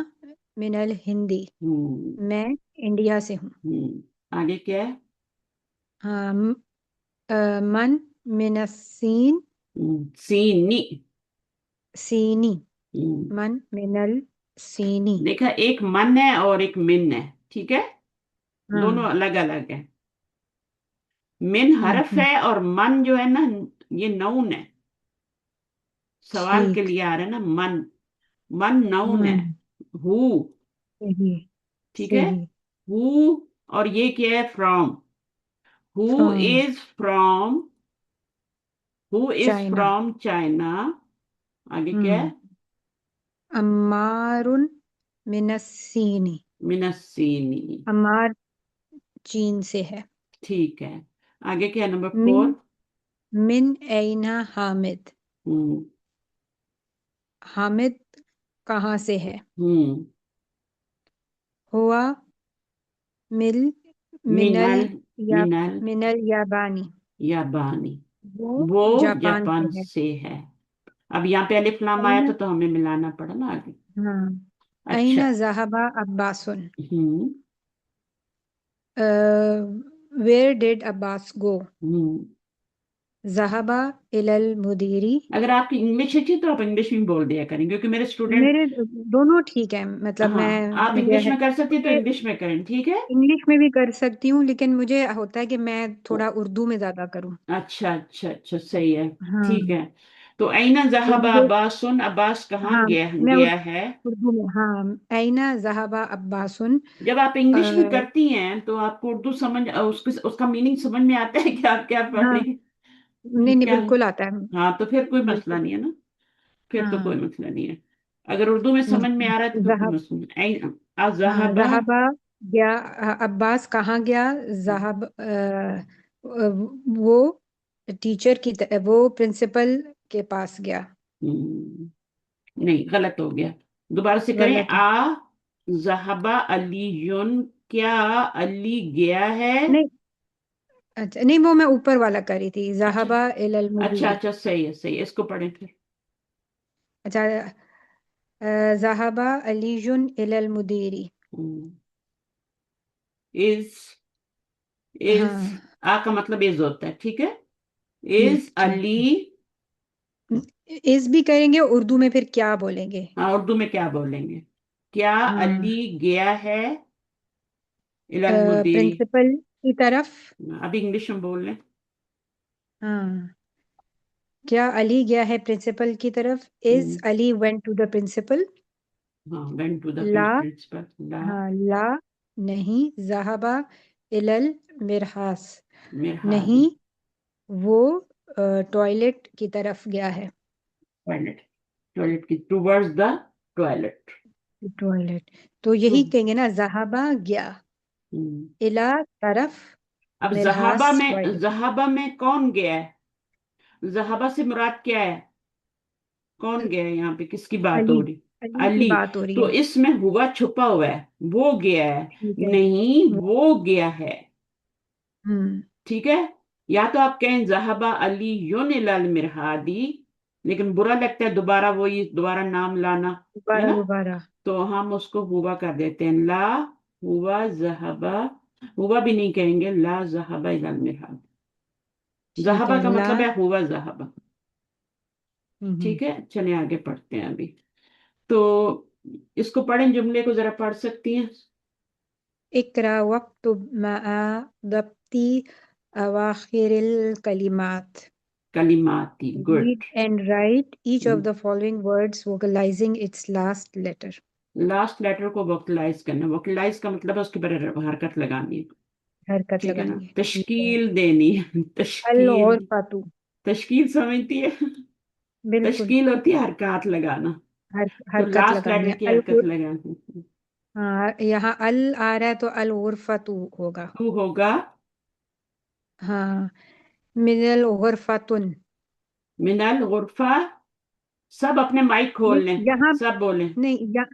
मिनल हिंदी। हम्म। मैं इंडिया से हूँ। आगे क्या है? हाँ। मन मिनस्सीन। सीनी। सीनी, हम्म, मन मिनल सीनी। देखा, एक मन है और एक मिन है, ठीक है, दोनों हाँ। अलग अलग है। मिन हरफ हम्म, है और मन जो है ना, ये नाउन है। सवाल के ठीक। लिए आ रहा है ना, मन, मन नाउन है। मन, हु, सही, ठीक है, सही। हु, और ये क्या है, from. Who from is from, who is China. From China. आगे क्या है, हम्म, अम्मारुन मिनस्सीनी। मिनस्सीनी, अम्मार चीन से है। ठीक है। आगे क्या है, नंबर मिन 4। मिन ऐना हामिद। हम्म, हामिद कहाँ से है? हम्म, हुआ मिल मिनल मिनल, या मिनल मिनल याबानी। याबानी, वो वो जापान जापान से है। से है। अब यहाँ पे अलिफ लाम आया ऐना, था तो हमें मिलाना पड़ा ना आगे। हाँ, अच्छा। ऐना ज़हाबा अब्बासुन। हम्म, वेयर डिड अब्बास गो? हम्म, ज़हाबा इलल मुदीरी। अगर आपकी इंग्लिश अच्छी तो आप इंग्लिश में बोल दिया करें, क्योंकि मेरे स्टूडेंट। मेरे दोनों ठीक है, मतलब हाँ, आप मैं इंग्लिश यह में कर सकती हैं तो मुझे इंग्लिश में करें, ठीक है। इंग्लिश में भी कर सकती हूँ, लेकिन मुझे होता है कि मैं थोड़ा उर्दू में ज्यादा करूँ। अच्छा, अच्छा, अच्छा, सही है। हाँ, ठीक है। तो ऐना तो ज़हाबा मुझे, अब्बासुन, अब्बास कहाँ हाँ, गया मैं गया है। उर्दू में, हाँ, ऐना ज़हाबा अब्बासुन। जब आप अ, इंग्लिश में करती हैं तो आपको उर्दू समझ, उसका मीनिंग समझ में आता है कि आप क्या पढ़ हाँ, रही हैं, नहीं नहीं, क्या। बिल्कुल आता है। हाँ, तो फिर कोई मसला बिल्कुल। नहीं है ना, फिर तो कोई हाँ। मसला नहीं है। अगर उर्दू में समझ में आ रहा है तो फिर कोई जहाब, मसला नहीं। हाँ, अज़हबा, जहाबा गया। अब्बास कहाँ गया? जहाब वो टीचर की वो प्रिंसिपल के पास गया। नहीं, गलत हो गया। दोबारा से करें। गलत है। ज़हबा अलीयुन, क्या अली गया है। नहीं, अच्छा, नहीं, वो मैं ऊपर वाला करी थी, अच्छा, जहाबा इलल अच्छा, मुदीरी। अच्छा, सही है, सही है, इसको पढ़ें फिर। अच्छा, जहाबा अलीजुन इलल मुदीरी। इज, इज, हाँ, आ का मतलब इज होता है, ठीक है। ठीक इज ठीक। अली। इस भी करेंगे, उर्दू में फिर क्या बोलेंगे? हाँ, उर्दू में क्या बोलेंगे, क्या हाँ, अली गया है इलल मुदीरी। प्रिंसिपल की तरफ। अभी इंग्लिश में बोल लें। हाँ, क्या अली गया है प्रिंसिपल की तरफ? इज हम्म, अली वेंट टू द प्रिंसिपल? हाँ, वेंट टू द ला, प्रिंसिपल, ला, हाँ, ला नहीं। जहाबा इलल मिरहास मिरहादी, नहीं, वो टॉयलेट की तरफ गया है। टॉयलेट, टॉयलेट की, टूवर्ड्स द टॉयलेट। टॉयलेट, तो तो यही कहेंगे ना, जहाबा गया, हम्म, इला तरफ, अब जहाबा मिरहास में, टॉयलेट। जहाबा में कौन गया है, जहाबा से मुराद क्या है, कौन गया है, यहाँ पे किसकी बात अली, हो रही। अली की अली, बात हो रही तो है। इसमें हुआ छुपा हुआ है, वो गया है, ठीक है। नहीं वो- वो गया है, हम्म, ठीक है। या तो आप कहें जहाबा अली युन इलल मिरहादी, लेकिन बुरा लगता है दोबारा वही दोबारा नाम लाना, है दोबारा ना। दोबारा। तो हम उसको हुआ कर देते हैं, ला हुआ जहाबा, हुआ भी नहीं कहेंगे, ला जहाबा इलल मिरहाद। ठीक जहाबा है, का ला। मतलब है हुआ जहाबा, हम्म, ठीक है। चलिए आगे पढ़ते हैं अभी। तो इसको पढ़ें, जुमले को जरा पढ़ सकती हैं। इकरा वक्त मआ दप्ती अवाखिरिल कलिमात। कलिमाती, good. Read and write each of the following words vocalizing its last letter. Last letter को वोकलाइज करना, वोकलाइज का मतलब है उसके ऊपर हरकत लगानी है, हरकत ठीक है ना, लगानी है, ठीक है। तश्कील देनी है, अल तश्कील। और फातू। तश्कील समझती है, बिल्कुल। तश्कील होती है हरकत लगाना। तो हरकत लास्ट लगानी लेटर है, की हरकत लगानी। हाँ, यहाँ अल आ रहा है तो अल गुरफतू होगा। तू होगा, हाँ, मिनल गुरफतुन। मिनल गुरफा। सब अपने माइक खोल नहीं, लें, यहाँ सब बोलें। नहीं,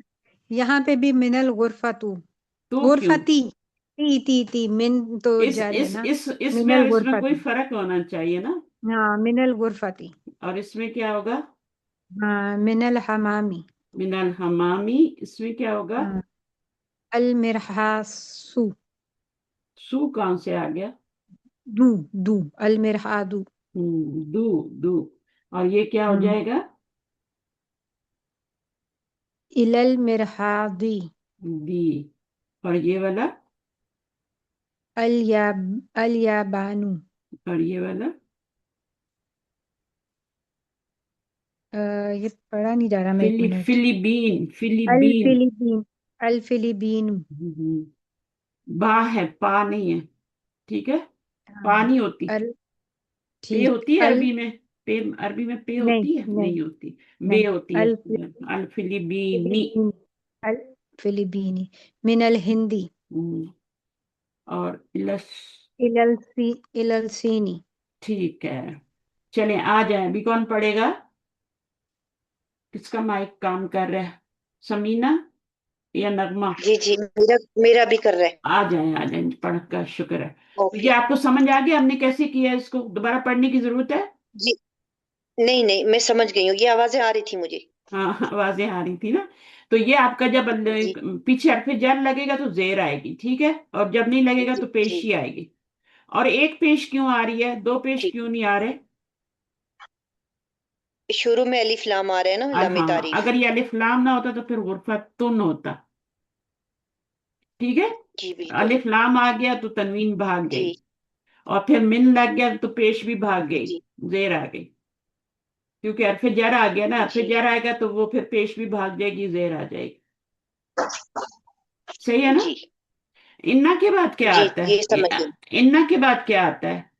यहाँ पे भी मिनल गुरफतू। तो क्यों, गुरफती, ती मिन तो इस जर है इस ना। इस इसमें मिनल और इसमें कोई गुरफती। फर्क होना चाहिए ना। हाँ, मिनल गुरफती। और इसमें क्या होगा, हाँ, मिनल हमामी। मिनल हमामी, इसमें क्या होगा। हाँ, अल मिरहासू। सू कहाँ से आ गया। दू, दू, अल मिरहादू। दू, दू, और ये क्या हो हम्म, जाएगा। इलल मिरहादी बी। और ये वाला? अल या अल याबानु और ये वाला? ये पढ़ा नहीं जा रहा, मैं एक मिनट। फिलीबीन, अल फिलीबीन। फिलीबीन अल फिलीबीनु। बा है, पा नहीं है। ठीक है, पा हाँ, नहीं होती। अल पे ठीक होती है अल, अरबी में? पे अरबी में पे नहीं होती है? नहीं नहीं होती। बे नहीं, होती है। अल अल फिलीबीनी। फिलीबीनी अल फिलीबीनी मिनल हिंदी हम्म, और लस। इलल सीनी। ठीक है, चलें आ जाए। अभी कौन पढ़ेगा? किसका माइक काम कर रहा है? समीना या नगमा? जी जी, मेरा मेरा भी कर रहा है। आ जाए आ जाए, पढ़ का शुक्र है। तो ये ओके। आपको समझ आ गया हमने कैसे किया है? इसको दोबारा पढ़ने की जरूरत है? जी, नहीं नहीं, मैं समझ गई हूँ, ये आवाजें आ रही थी मुझे। हाँ हाँ, आवाजें आ रही थी ना। तो ये आपका जब जी पीछे हरफ जर लगेगा तो जेर आएगी, ठीक है, और जब नहीं लगेगा जी तो जी। पेशी आएगी। और एक पेश क्यों आ रही है, दो पेश ठीक, क्यों नहीं आ रहे? शुरू में अलिफ लाम आ रहे हैं ना, लामे हाँ, तारीफ। अगर ये अलिफ लाम ना होता तो फिर गुरफतुन होता। ठीक है, जी बिल्कुल। अलिफ लाम आ गया तो तनवीन भाग गई, जी और फिर मिन लग गया तो पेश भी भाग गई, जी जेर आ गई। क्योंकि हरफ जर आ गया ना, हरफ जी जर आएगा तो वो फिर पेश भी भाग जाएगी, जेर आ जाएगी। सही है ना? जी इन्ना के बाद क्या जी, आता ये है? समझ गई। इन्ना के बाद क्या आता है?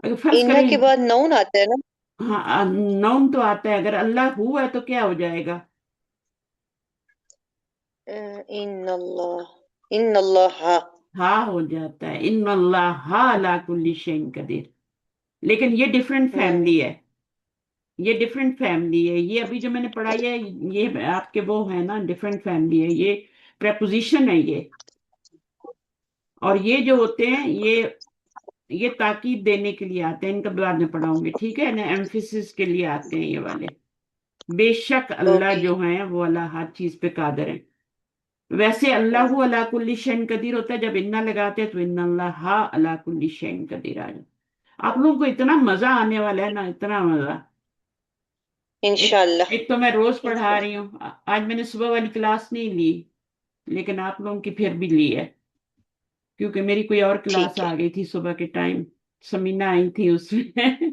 अगर फर्ज इन्ना के करें, बाद नौन आता है ना। हाँ नौन तो आता है, अगर अल्लाह हुआ है तो क्या हो जाएगा? इन्नल्लाह हाँ। हा हो जाता है, इन अल्लाह अला कुल्ली शैइन कदीर। लेकिन ये डिफरेंट हम्म। फैमिली है, ये डिफरेंट फैमिली है। ये अभी जो मैंने पढ़ाई है, ये आपके वो है ना, डिफरेंट फैमिली है। ये प्रेपोजिशन है ये। और ये जो होते हैं, ये ताकीद देने के लिए आते हैं, इनका बाद में पढ़ाऊंगी, ठीक है ना, एम्फिसिस के लिए आते हैं ये वाले। बेशक अल्लाह ओके। जो है वो अल्लाह हर चीज पे कादिर है। वैसे अल्लाह अला कुल्ली शैइन कदीर होता है, जब इन्ना लगाते हैं तो इन्ना अल्लाह अला कुल्ली शैइन कदीर आ जाए। आप लोगों को इतना मजा आने वाला है ना, इतना मजा। एक इंशाल्लाह। एक तो मैं रोज पढ़ा रही हूँ, आज मैंने सुबह वाली क्लास नहीं ली, लेकिन आप लोगों की फिर भी ली है, क्योंकि मेरी कोई और क्लास ठीक है। आ गई थी सुबह के टाइम। समीना आई थी उसमें।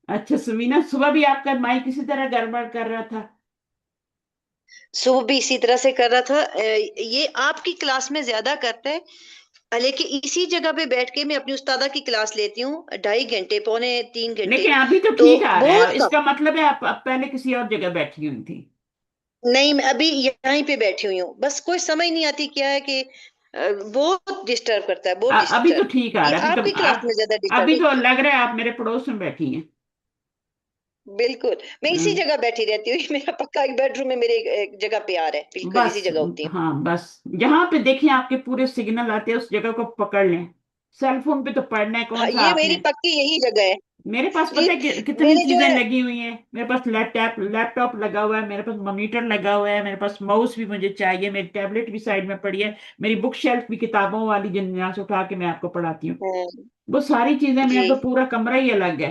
अच्छा समीना, सुबह भी आपका माइक किसी तरह गड़बड़ कर रहा था। सुबह भी इसी तरह से कर रहा था। ये आपकी क्लास में ज्यादा करता है। लेकिन इसी जगह पे बैठ के मैं अपनी उस्तादा की क्लास लेती हूँ, 2.5 घंटे, पौने 3 घंटे। लेकिन अभी तो तो ठीक आ रहा बहुत है, कम। इसका मतलब है आप पहले किसी और जगह बैठी हुई थी। नहीं, मैं अभी यहीं पे बैठी हुई हूँ, बस कोई समझ नहीं आती क्या है कि बहुत डिस्टर्ब करता है, बहुत अभी तो डिस्टर्ब। ठीक आ ये रहा है, अभी तो आपकी क्लास आप, में ज्यादा डिस्टर्ब अभी तो होती है। लग रहा है आप मेरे पड़ोस में बैठी हैं। बिल्कुल, मैं इसी हाँ, जगह बैठी रहती हूँ। मेरा पक्का एक बेडरूम है, मेरे एक जगह पे आ रहा है, बिल्कुल इसी बस। जगह होती हूँ। हाँ बस, जहां पे देखिए आपके पूरे सिग्नल आते हैं उस जगह को पकड़ लें। सेल फोन पे तो पढ़ना है कौन हाँ, सा ये मेरी आपने? पक्की यही जगह है। मेरे पास ये पता है कितनी मैंने जो चीजें है। लगी हुई हैं। मेरे पास लैपटॉप लगा हुआ है, मेरे पास मॉनिटर लगा हुआ है, मेरे पास माउस भी मुझे चाहिए, मेरी टैबलेट भी साइड में पड़ी है, मेरी बुक शेल्फ भी किताबों वाली जिन यहाँ से उठा के मैं आपको पढ़ाती हूँ। हम्म, वो सारी चीजें, जी मेरा तो पूरा कमरा ही अलग है,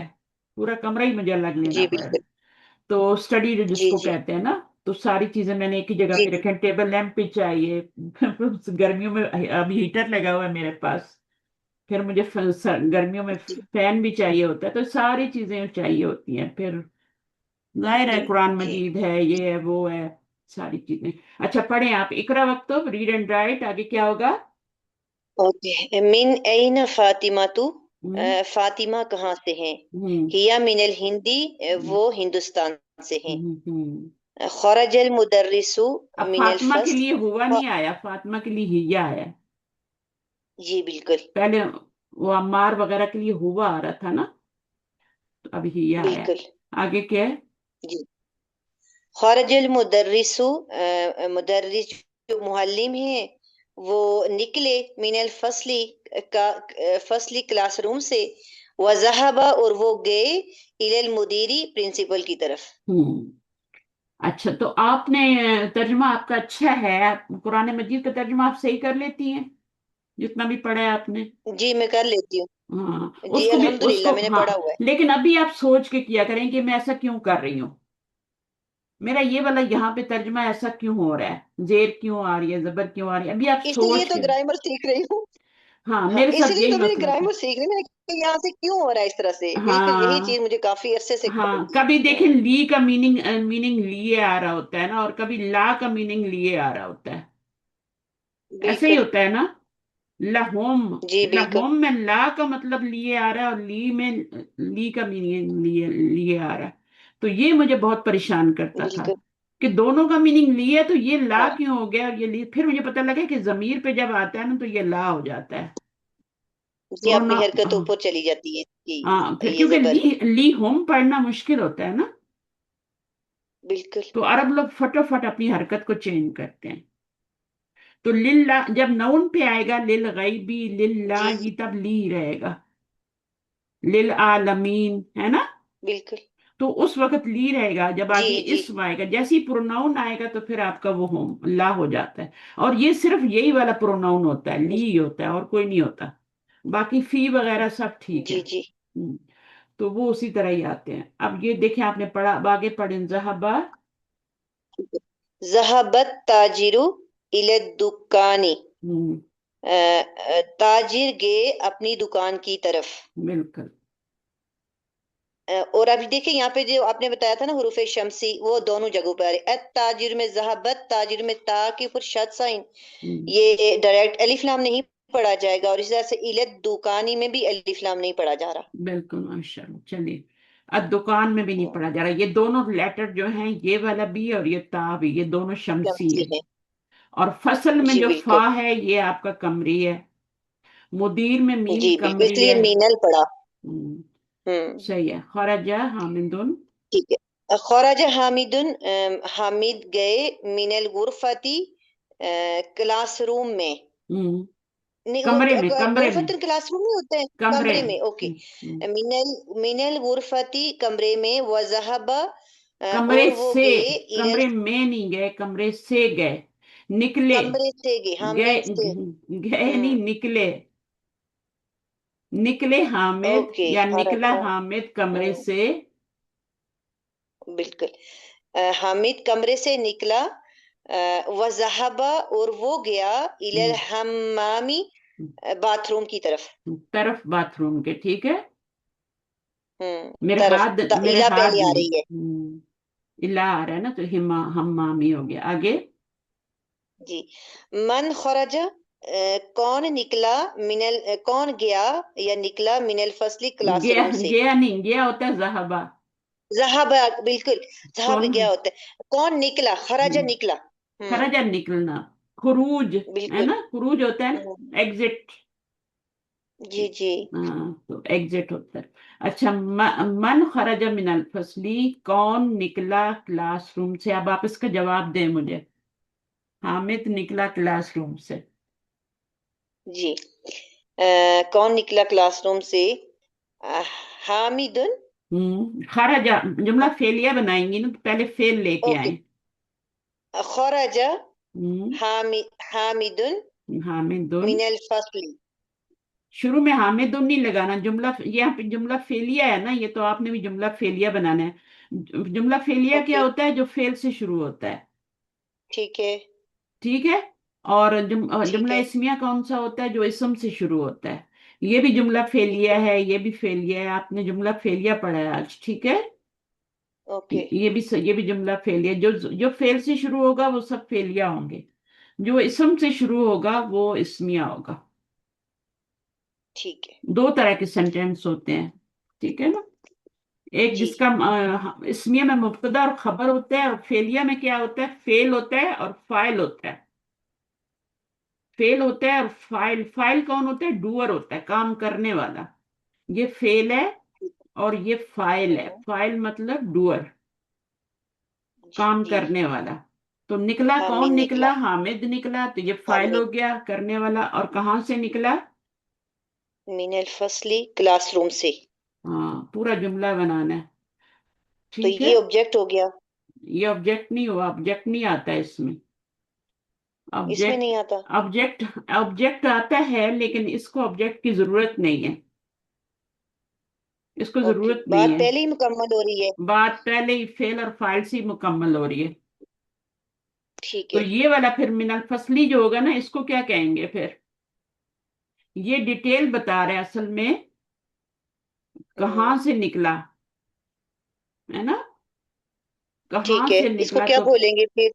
पूरा कमरा ही मुझे अलग लेना जी पड़ा है। बिल्कुल। तो स्टडी जी जिसको जी कहते हैं ना, तो सारी चीजें मैंने एक ही जगह जी पे जी रखी हैं। टेबल लैंप भी चाहिए। गर्मियों में अभी हीटर लगा हुआ है मेरे पास, फिर मुझे गर्मियों में जी फैन भी चाहिए होता है, तो सारी चीजें चाहिए होती हैं। फिर जाहिर है जी कुरान जी। मजीद है, ये है वो है, सारी चीजें। अच्छा पढ़ें आप, इकरा वक्तुब, रीड एंड राइट, आगे क्या होगा? ओके। मिन ऐन फातिमा तू। हम्म फातिमा कहाँ से हैं? हम्म हिया मिनल हिंदी। हम्म वो हिंदुस्तान से हैं। हम्म। खरजल मुदर्रिसु अब मिनल फातिमा के लिए हुआ फस्ल। नहीं आया, फातिमा के लिए हिया आया। जी बिल्कुल। पहले वो अम्मार वगैरह के लिए हुआ आ रहा था ना, तो अब हिया आया। बिल्कुल। आगे क्या है? जी। खरजल मुदर्रिसु। मुदर्रिस जो मुअल्लिम है, वो निकले मिनल फसली का फसली क्लासरूम से। वजहबा और वो गए इलल मुदीरी प्रिंसिपल की तरफ। हम्म। अच्छा, तो आपने तर्जुमा आपका अच्छा है, आप कुरान मजीद का तर्जुमा आप सही कर लेती हैं, जितना भी पढ़ा है आपने? जी मैं कर लेती हूँ। हाँ, जी उसको भी, अल्हम्दुलिल्लाह उसको, मैंने हाँ, पढ़ा हुआ है। लेकिन अभी आप सोच के किया करें कि मैं ऐसा क्यों कर रही हूँ, मेरा ये वाला यहाँ पे तर्जमा ऐसा क्यों हो रहा है, जेर क्यों आ रही है, जबर क्यों आ रही है, अभी आप इसीलिए सोच तो के। ग्रामर सीख रही हूँ। हाँ, हाँ मेरे साथ इसलिए यही तो मैं मसला था। ग्रामर सीख रही हूँ कि यहाँ से क्यों हो रहा है इस तरह से, बिल्कुल यही चीज हाँ, मुझे काफी अरसे से कर रही हाँ, थी। कभी देखें ली का मीनिंग मीनिंग लिए आ रहा होता है ना, और कभी ला का मीनिंग लिए आ रहा होता है, ऐसे ही बिल्कुल। होता है ना। लहोम, जी बिल्कुल। लहोम में ला का मतलब लिए आ रहा है, और ली में ली का मीनिंग लिए लिए आ रहा है। तो ये मुझे बहुत परेशान करता था बिल्कुल। कि दोनों का मीनिंग ली है, तो ये ला हाँ क्यों हो गया, और ये ली, फिर मुझे पता लगा कि जमीर पे जब आता है ना तो ये ला हो जाता है। जी प्रोना अपनी हरकत ऊपर चली जाती है हाँ, कि फिर ये क्योंकि जबर है। ली होम पढ़ना मुश्किल होता है ना, बिल्कुल। तो अरब लोग फटाफट अपनी हरकत को चेंज करते हैं। तो लिल्ला जब नऊन पे आएगा, लिल गैबी जी लिल्लाही, जी तब ली रहेगा, लिल आलमीन, है ना। बिल्कुल। तो उस वक्त ली रहेगा, जब जी आगे जी इस्म आएगा, जैसे ही प्रोनाउन आएगा तो फिर आपका वो होम ला हो जाता है। और ये सिर्फ यही वाला प्रोनाउन होता है, ली ही होता है, और कोई नहीं होता। बाकी फी वगैरह सब ठीक है। जी जी। तो वो उसी तरह ही आते हैं। अब ये देखें, आपने पढ़ा, अब आगे पढ़ें, जहाबा। ज़हबत ताजिरु इले दुकानी। हम्म, ताजिर गए अपनी दुकान की तरफ। बिल्कुल। और अभी देखिए यहाँ पे जो आपने बताया था ना हुरूफे शमसी, वो दोनों जगहों पे आ रही है। ताजिर में ज़हबत, ताजिर में ता के ऊपर शद साइन, हम्म, ये डायरेक्ट अलिफ लाम नहीं पढ़ा जाएगा, और इसी तरह से इलत दुकानी में भी अलिफ लाम नहीं पढ़ा जा रहा। बिल्कुल, माशाल्लाह। चलिए, अब दुकान में भी नहीं पढ़ा जा रहा, ये दोनों लेटर जो हैं, ये वाला भी और ये ता भी, ये दोनों शमसी शमसी है। में। और फसल में जी जो बिल्कुल। फा है, ये आपका कमरी है। मुदीर में मीम जी बिल्कुल कमरी इसलिए है। मीनल पढ़ा। हम्म, हम्म। सही है। खरजा हामिदुन। ठीक है। खराज हामिदुन, हामिद गए मिनल गुरफती, क्लासरूम में। हम्म, नहीं वो कमरे में, कमरे में, गुरफतन क्लासरूम में होता है, कमरे कमरे में। में, ओके। मिनल मिनल गुरफती कमरे में, वजहबा कमरे और वो से, गए इलल, कमरे में नहीं गए, कमरे से गए, निकले। कमरे से गए, हाँ गए, में से। गए नहीं, हम्म। निकले। निकले हामिद, ओके या निकला हरकत। हामिद कमरे हम्म, से। बिल्कुल। हामिद कमरे से निकला, वजहबा और वो गया, इलल हम्म, हम्मामी बाथरूम की तरफ। तरफ बाथरूम के, ठीक है। मेरे तरफ हाथ, मेरे इला हाथ पहले आ नहीं। रही है। इला आ रहा है ना, तो हिमा हम्मामी हो गया आगे। जी। मन खरज, कौन निकला, मिनल कौन गया या निकला मिनल फसली गया, क्लासरूम से। गया नहीं, गया होता है जहाबा। जहाब, बिल्कुल। जहाब सोन, गया होता है, कौन निकला, खराजा निकला। खराजा निकलना, खुरूज, है बिल्कुल। ना, खुरूज होता है हम्म, ना, एग्जिट। जी जी। हाँ, तो एग्जिट होता है। अच्छा, मन खराजा मिनल फसली, कौन निकला क्लासरूम से। अब आप इसका जवाब दें मुझे। हामिद निकला क्लासरूम से। जी। कौन निकला क्लासरूम से, अ, हामिदुन। खराजा, जुमला फेलिया बनाएंगी ना, तो पहले फेल लेके ओके। आए। खराजा हम्म, हामिदुन हामिदुन। मिनल फसली। शुरू में हामिदुन नहीं लगाना, जुमला, ये यहाँ पे जुमला फेलिया है ना, ये तो आपने भी जुमला फेलिया बनाना है। जुमला फेलिया क्या ओके। होता है, जो फेल से शुरू होता है, ठीक है। ठीक है। और ठीक जुमला है। इस्मिया कौन सा होता है, जो इसम से शुरू होता है। ये भी जुमला ठीक फेलिया है। है, ये भी फेलिया है, आपने जुमला फेलिया पढ़ा है आज, ठीक है। ओके। ये भी जुमला फेलिया, जो जो फेल से शुरू होगा वो सब फेलिया होंगे। जो इसम से शुरू होगा वो इसमिया होगा। ठीक है। दो तरह के सेंटेंस होते हैं, ठीक है ना। एक जी जिसका इसमिया में मुब्तदा और खबर होता है, और फेलिया में क्या होता है, फेल होता है और फाइल होता है। फेल होता है और फाइल, फाइल कौन होता है, डूअर होता है, काम करने वाला। ये फेल है, और ये फाइल है, हम्म, फाइल मतलब डूअर, काम जी। करने वाला। तो निकला, कौन हामिद निकला, निकला। हामिद निकला, तो ये फाइल हो हामिद गया, करने वाला। और कहाँ से निकला। मिनल फसली क्लासरूम से। हाँ, पूरा जुमला बनाना है, तो ठीक है। ये ऑब्जेक्ट हो गया। ये ऑब्जेक्ट नहीं हुआ, ऑब्जेक्ट नहीं आता है इसमें। इसमें ऑब्जेक्ट, नहीं आता। ऑब्जेक्ट, ऑब्जेक्ट आता है, लेकिन इसको ऑब्जेक्ट की जरूरत नहीं है। इसको ओके, जरूरत नहीं बात है। पहले ही मुकम्मल हो रही है। बात पहले ही फेल और फाइल से ही मुकम्मल हो रही है। ठीक तो है। ये वाला फिर मिनल फसली जो होगा ना, इसको क्या कहेंगे फिर? ये डिटेल बता रहे हैं असल में हम्म, कहाँ से निकला, है ना? कहाँ ठीक है, से इसको निकला क्या तो बोलेंगे फिर?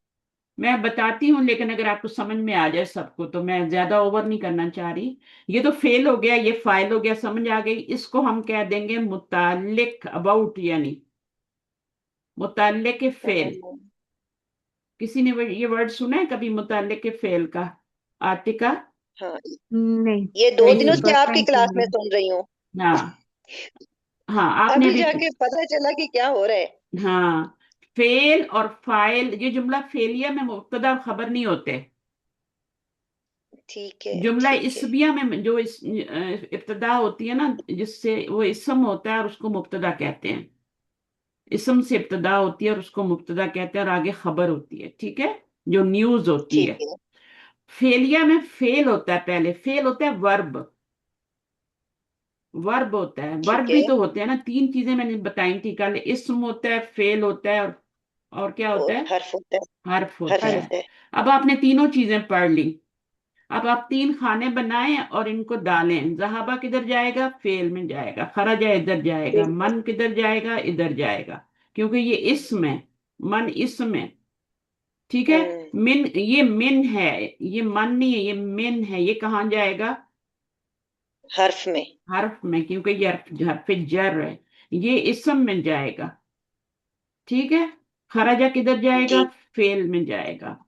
मैं बताती हूँ, लेकिन अगर आपको समझ में आ जाए सबको तो मैं ज्यादा ओवर नहीं करना चाह रही। ये तो फेल हो गया, ये फाइल हो गया, समझ आ गई। इसको हम कह देंगे मुतालिक, अबाउट, यानी मुतालिक फेल। हम्म, किसी ने ये वर्ड सुना है कभी, मुतालिक फेल का? आतिका? हाँ, नहीं, ये दो पहली दिनों नहीं। से फर्स्ट आपकी टाइम क्लास सुन रही में हूँ। सुन रही हूँ। हाँ, हाँ, आपने अभी अभी जाके पता चला कि क्या हो रहा है। हाँ, फेल और फाइल, ये जुमला फेलिया में मुब्तदा और खबर नहीं होते। ठीक है, जुमला ठीक है। इस्मिया में जो इब्तदा होती है ना, जिससे वो इसम होता है और उसको मुब्तदा कहते हैं। इसम से इब्तदा होती है और उसको मुब्तदा कहते हैं, और आगे खबर होती है, ठीक है, जो न्यूज होती ठीक है। है, फेलिया में फेल होता है, पहले फेल होता है वर्ब। वर्ब होता है, वर्ब ठीक भी है। तो होते हैं ना, तीन चीजें मैंने बताई थी कल, इस्म होता है, फेल होता है, और क्या होता और है? हर्फ होता है। हर्फ होता हर्फ हर है। होता है। अब आपने तीनों चीजें पढ़ ली। अब आप तीन खाने बनाएं और इनको डालें। जहाबा किधर जाएगा? फेल में जाएगा। खराजा इधर जाएगा। ठीक है। मन किधर जाएगा? इधर जाएगा, क्योंकि ये इसम है। मन इसम है, ठीक है। हम्म, मिन, ये मिन है, ये मन नहीं है, ये मिन है। ये कहाँ जाएगा? हर्फ में। हर्फ में, क्योंकि ये हर्फ जर है। ये इसम में जाएगा, ठीक है। खराजा किधर जाएगा? जी। फेल में जाएगा।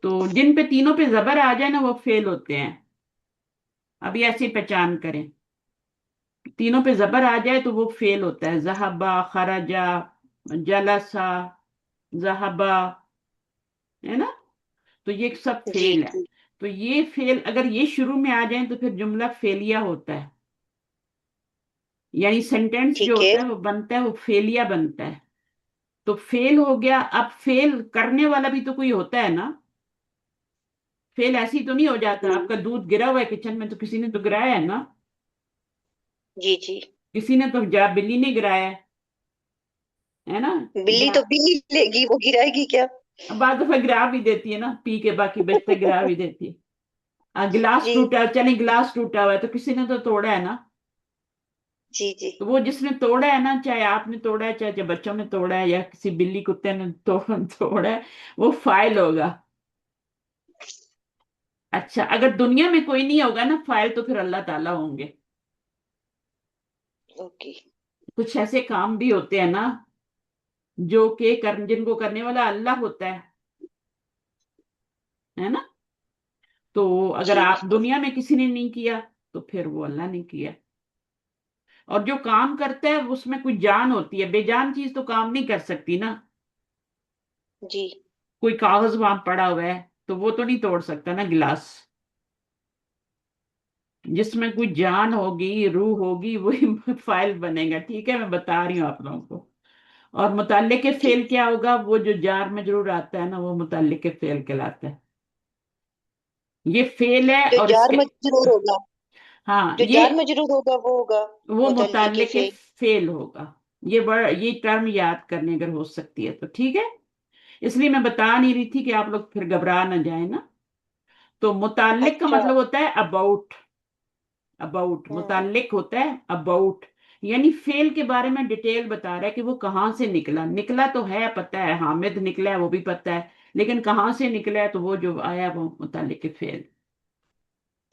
तो जिन पे तीनों पे जबर आ जाए ना, वो फेल होते हैं। अभी ऐसे ही पहचान करें, तीनों पे जबर आ जाए तो वो फेल होता है। जहबा, खराजा, जलसा, जहबा, है ना? तो ये सब जी। फेल है। जी। तो ये फेल अगर ये शुरू में आ जाए तो फिर जुमला फेलिया होता है, यानी सेंटेंस जो ठीक है। होता है वो बनता है, वो फेलिया बनता है। तो फेल हो गया। अब फेल करने वाला भी तो कोई होता है ना। फेल ऐसे ही तो नहीं हो जाता। जी। आपका दूध गिरा हुआ है किचन में, तो किसी ने तो गिराया है ना। जी। जी। किसी ने तो, जा बिल्ली ने गिराया है ना? बिल्ली या तो पी ही लेगी, वो गिराएगी क्या? अब बाद दफा गिरा भी देती है ना, पी के बाकी बचते गिरा भी देती है। गिलास जी। टूटा, चले गिलास टूटा हुआ है तो किसी ने तो तोड़ा है ना। जी। जी। तो वो जिसने तोड़ा है ना, चाहे आपने तोड़ा है, चाहे बच्चों ने तोड़ा है, या किसी बिल्ली कुत्ते ने तोड़ा है, वो फाइल होगा। अच्छा, अगर दुनिया में कोई नहीं होगा ना फाइल, तो फिर अल्लाह ताला होंगे। ओके। कुछ ऐसे काम भी होते हैं ना जो कि जिनको करने वाला अल्लाह होता है ना? तो अगर जी, आप बिल्कुल। दुनिया में किसी ने नहीं किया तो फिर वो अल्लाह ने किया। और जो काम करता है उसमें कोई जान होती है, बेजान चीज तो काम नहीं कर सकती ना। जी। कोई कागज वहां पड़ा हुआ है तो वो तो नहीं तोड़ सकता ना गिलास। जिसमें कोई जान होगी, रूह होगी, वही फाइल बनेगा, ठीक है। मैं बता रही हूँ आप लोगों को। और मुतल्लिक के ठीक। फेल क्या होगा? वो जो जार मजरूर आता है ना, वो मुतल्लिक के फेल कहलाता है। ये फेल है जो और जार इसके, मजरूर होगा, हाँ, जो ये जार मजरूर होगा वो होगा वो मुतल्लिक मुतल्लिक के फेल। फेल होगा। ये वर्ड, ये टर्म याद करने अगर हो सकती है तो ठीक है। इसलिए मैं बता नहीं रही थी कि आप लोग फिर घबरा ना जाए ना। तो मुताल्लिक का अच्छा। मतलब होता है अबाउट। अबाउट हम्म। मुताल्लिक होता है अबाउट, यानी फेल के बारे में डिटेल बता रहा है कि वो कहाँ से निकला। निकला तो है, पता है, हामिद निकला है वो भी पता है, लेकिन कहाँ से निकला है, तो वो जो आया वो मुताल्लिक के फेल,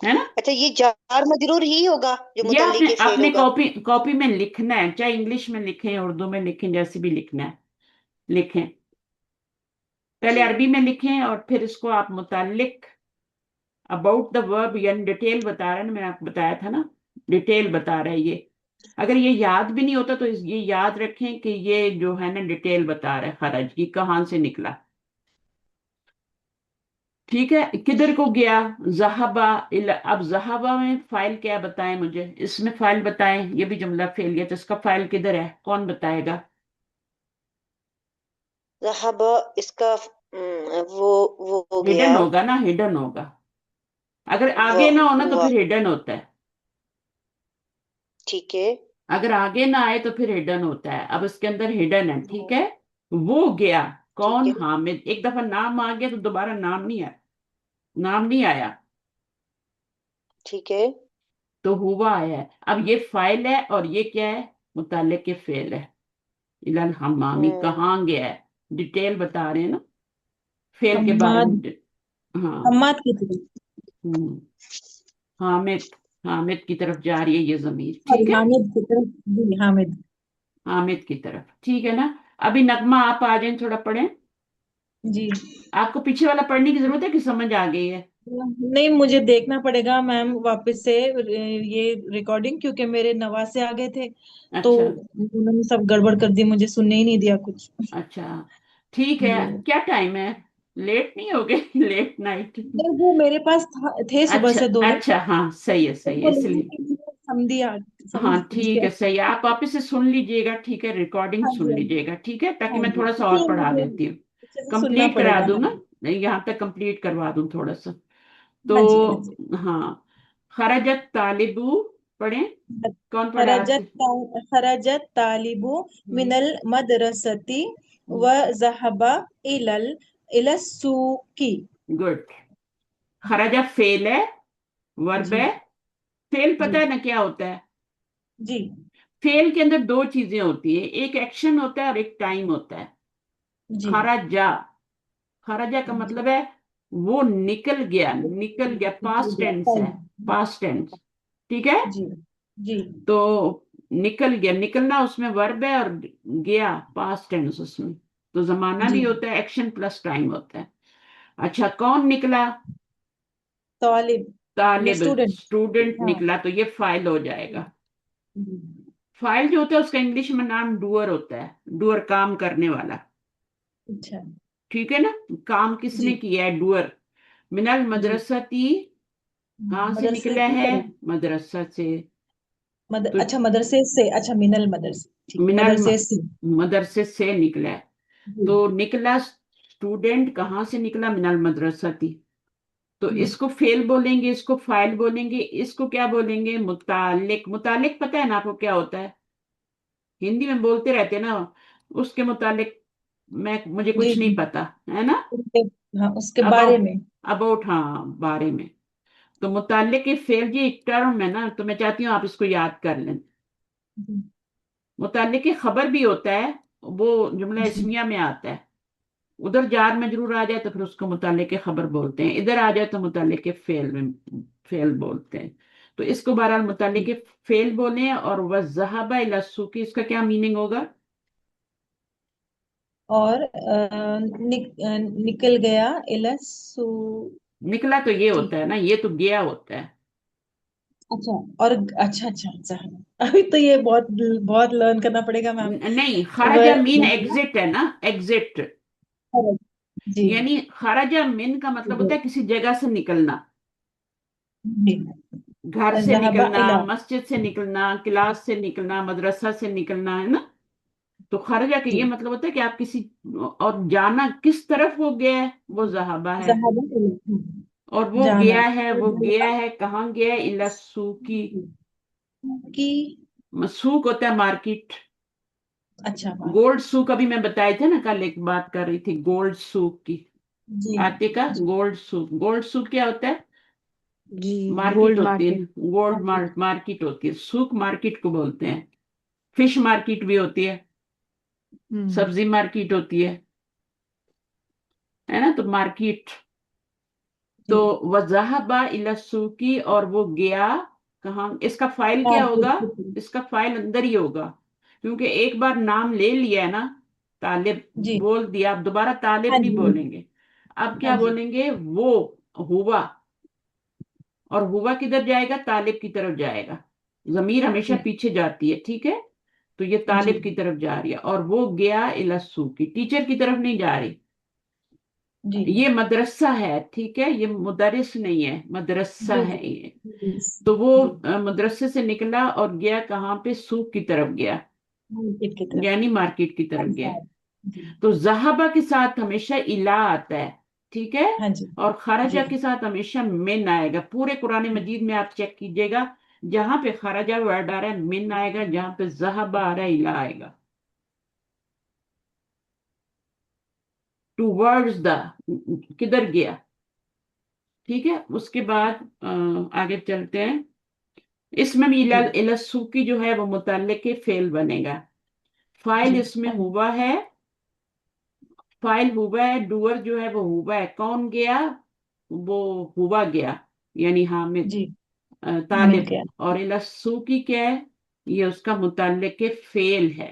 है ना? अच्छा, ये जार मजरूर ही होगा जो ये आपने मुतल्लिक फेल अपने होगा? कॉपी कॉपी में लिखना है, चाहे इंग्लिश में लिखें, उर्दू में लिखें, जैसे भी लिखना है लिखें। पहले जी। अरबी में लिखें और फिर इसको आप मुताल्लिक, अबाउट द वर्ब, यानी डिटेल बता रहा है ना, मैंने आपको बताया था ना, डिटेल बता रहा है ये। अगर ये याद भी नहीं होता तो ये याद रखें कि ये जो है ना डिटेल बता रहा है, खरज ये कहाँ से निकला, ठीक है। किधर को गया? जहाबा अब जहाबा में फाइल क्या बताएं मुझे, इसमें फाइल बताएं। ये भी जुमला फेल गया, तो इसका फाइल किधर है, कौन बताएगा? ज़हाबा, इसका वो हो हिडन गया। होगा ना, हिडन होगा। अगर वो आगे ना हो ना तो हुआ। फिर हिडन होता है। ठीक है। अगर आगे ना आए तो फिर हिडन होता है। अब इसके अंदर हिडन है, ठीक है। वो गया, ठीक कौन? है। हामिद। एक दफा नाम आ गया तो दोबारा नाम नहीं आया, नाम नहीं आया, ठीक है। तो हुआ आया है। अब ये फाइल है और ये क्या है? मुताल्लिक के फेल है। इलल हमामी हम्म। कहाँ गया है? डिटेल बता रहे हैं ना, फेल के बारे हम्माद, में हाँ। हम्माद की तरफ। हम्म, हामिद, हामिद की तरफ जा रही है ये जमीर, सॉरी, ठीक है। हामिद की तरफ। जी, हामिद। हामिद की तरफ, ठीक है ना। अभी नगमा आप आ जाए, थोड़ा पढ़ें। जी। आपको पीछे वाला पढ़ने की जरूरत है कि समझ आ गई है? नहीं, मुझे देखना पड़ेगा मैम वापस से ये रिकॉर्डिंग, क्योंकि मेरे नवासे आ गए थे तो अच्छा, उन्होंने सब गड़बड़ कर दी, मुझे सुनने ही नहीं दिया कुछ। अच्छा, ठीक है। जी। क्या टाइम है? लेट नहीं हो गई? Late night? नहीं, वो मेरे पास थे सुबह अच्छा, से दोनों। अच्छा, हाँ, सही है उनको लेने इसलिए। के लिए समझी हाँ, ठीक समझ। है, सही है। आप वापस से सुन लीजिएगा, ठीक है, रिकॉर्डिंग हाँ सुन जी, हाँ जी। लीजिएगा, ठीक है, ताकि हाँ मैं जी, थोड़ा सा और इसलिए पढ़ा मुझे देती हूँ। अच्छे से सुनना कंप्लीट करा पड़ेगा। दूँ हाँ ना? जी। नहीं, यहाँ तक कंप्लीट करवा दूँ थोड़ा सा। हाँ जी, हाँ तो जी। हाँ, खरजत तालिबू, पढ़ें। कौन पढ़े खरजत आपसे? खरजत तालिबु मिनल मदरसती व ज़हबा इलल इलस्सूकी। गुड। खराजा फेल है, वर्ब जी। है। फेल जी। पता है ना क्या होता है? जी। फेल के अंदर दो चीजें होती है, एक एक्शन होता है और एक टाइम होता है। जी। खराजा, खराजा का जी। मतलब है वो निकल गया, निकल गया, पास्ट टेंस है, पास्ट टेंस, ठीक है। जी। जी। तो निकल गया, निकलना उसमें वर्ब है, और गया पास्ट टेंस उसमें। तो जमाना जी। भी होता है, एक्शन प्लस टाइम होता है। अच्छा, कौन निकला? तालिब, तालिब, स्टूडेंट। स्टूडेंट हाँ। निकला, तो ये फाइल हो जाएगा। जी। फाइल जो होता है उसका इंग्लिश में नाम डूअर होता है, डूअर काम करने वाला, अच्छा। ठीक है ना। काम किसने जी। किया है? डूअर। मिनल जी। मदरसती, कहाँ से मदरसे निकला की है? तरफ। मदरसा से। तो अच्छा, मदरसे से। अच्छा, मिनल मदरसे, ठीक है, मिनल मदरसे से। मदरसे से निकला है। जी। तो निकला स्टूडेंट कहाँ से निकला? मिनल मदरसती। तो जी। इसको फेल बोलेंगे, इसको फाइल बोलेंगे, इसको क्या बोलेंगे? मुतालिक। मुतालिक पता है ना आपको क्या होता है? हिंदी में बोलते रहते हैं ना, उसके मुतालिक। मुझे जी। कुछ नहीं जी। पता है ना। हाँ, उसके बारे अबाउट, में। अबाउट, हाँ, बारे में। तो मुताल्लिक की फेल ये एक टर्म है ना, तो मैं चाहती हूँ आप इसको याद कर लें। जी। मुताल्लिक की खबर भी होता है, वो जुमला जी। इस्मिया में आता है। उधर जार मजरूर आ जाए तो फिर उसको मुताल्लिक की खबर बोलते हैं, इधर आ जाए तो मुताल्लिक के फेल में फेल बोलते हैं। तो इसको बहरहाल मुताल्लिक के फेल बोले। और वह ज़हाबा इला सूकी, इसका क्या मीनिंग होगा? और निकल गया इलसू। निकला तो ये ठीक। होता है ना, ये तो गया होता है। अच्छा। और अच्छा, अच्छा, अच्छा। अभी तो ये बहुत बहुत लर्न करना पड़ेगा मैम। नहीं, वह खराजा मीन वह- एग्जिट है ना, एग्जिट। जी। यानी खराजा मिन का मतलब होता जी। है किसी जगह से निकलना। जी। घर से ज़हबा निकलना, इला। मस्जिद से निकलना, क्लास से निकलना, मदरसा से निकलना, है ना। तो खराजा का ये जी। मतलब होता है कि आप किसी, और जाना किस तरफ हो गया है? वो जहाबा है। ज़हबा इला। और वो जाना गया है, और वो गया गया है कहाँ गया है? इला सूकी। की। सूक होता है मार्केट। अच्छा, बात। गोल्ड सूक अभी मैं बताए थे ना, कल एक बात कर रही थी गोल्ड सूक की। जी। आतिका, जी। गोल्ड सूक, गोल्ड सूक क्या होता है? जी। मार्केट गोल्ड होती मार्केट। है, गोल्ड मार्केट होती है, सूक मार्केट को बोलते हैं। फिश मार्केट भी होती है, हम्म। सब्जी मार्केट होती है ना। तो मार्केट। तो जी। वज़हबा इला सूकी, और वो गया कहाँ? इसका फाइल क्या मार्केट होगा? की तरफ। इसका फाइल अंदर ही होगा, क्योंकि एक बार नाम ले लिया है ना, तालिब जी। बोल दिया, अब दोबारा तालिब हाँ नहीं जी। बोलेंगे। अब हाँ क्या जी। बोलेंगे? वो हुआ। और हुआ किधर जाएगा? तालिब की तरफ जाएगा। जमीर हमेशा जी। पीछे जाती है, ठीक है। तो ये जी। तालिब की तरफ जा रही है, और वो गया इला सूकी, टीचर की तरफ नहीं जा रही। जी। ये मदरसा है, ठीक है, ये मुदरिस नहीं है, मदरसा जी। है ये। जी। तो वो जी। मदरसे से निकला और गया कहाँ पे? सूक की तरफ गया, मार्केट की तरफ। यानी मार्केट की तरफ गया। अंसार। जी। तो जहाबा के साथ हमेशा इला आता है, ठीक है। हाँ जी। और खराजा जी। के साथ हमेशा मिन आएगा। पूरे कुरान मजीद में आप चेक कीजिएगा, जहां पे खराजा वर्ड आ रहा है मिन आएगा, जहां पे ज़हब आ रहा है इला आएगा। टूवर्ड्स द, किधर गया। ठीक है, उसके बाद आगे चलते हैं। इसमें भी जी इलसूकी जो है वो मुतल्लिक के फेल बनेगा। फाइल जी। इसमें हाँ जी। हुआ है, फाइल हुआ है, डूअर जो है वो हुआ है, कौन गया, वो हुआ गया, यानी हामिद, जी मिल तालिब। गया। और इलसूकी क्या है, ये उसका मुतल्लिक के फेल है।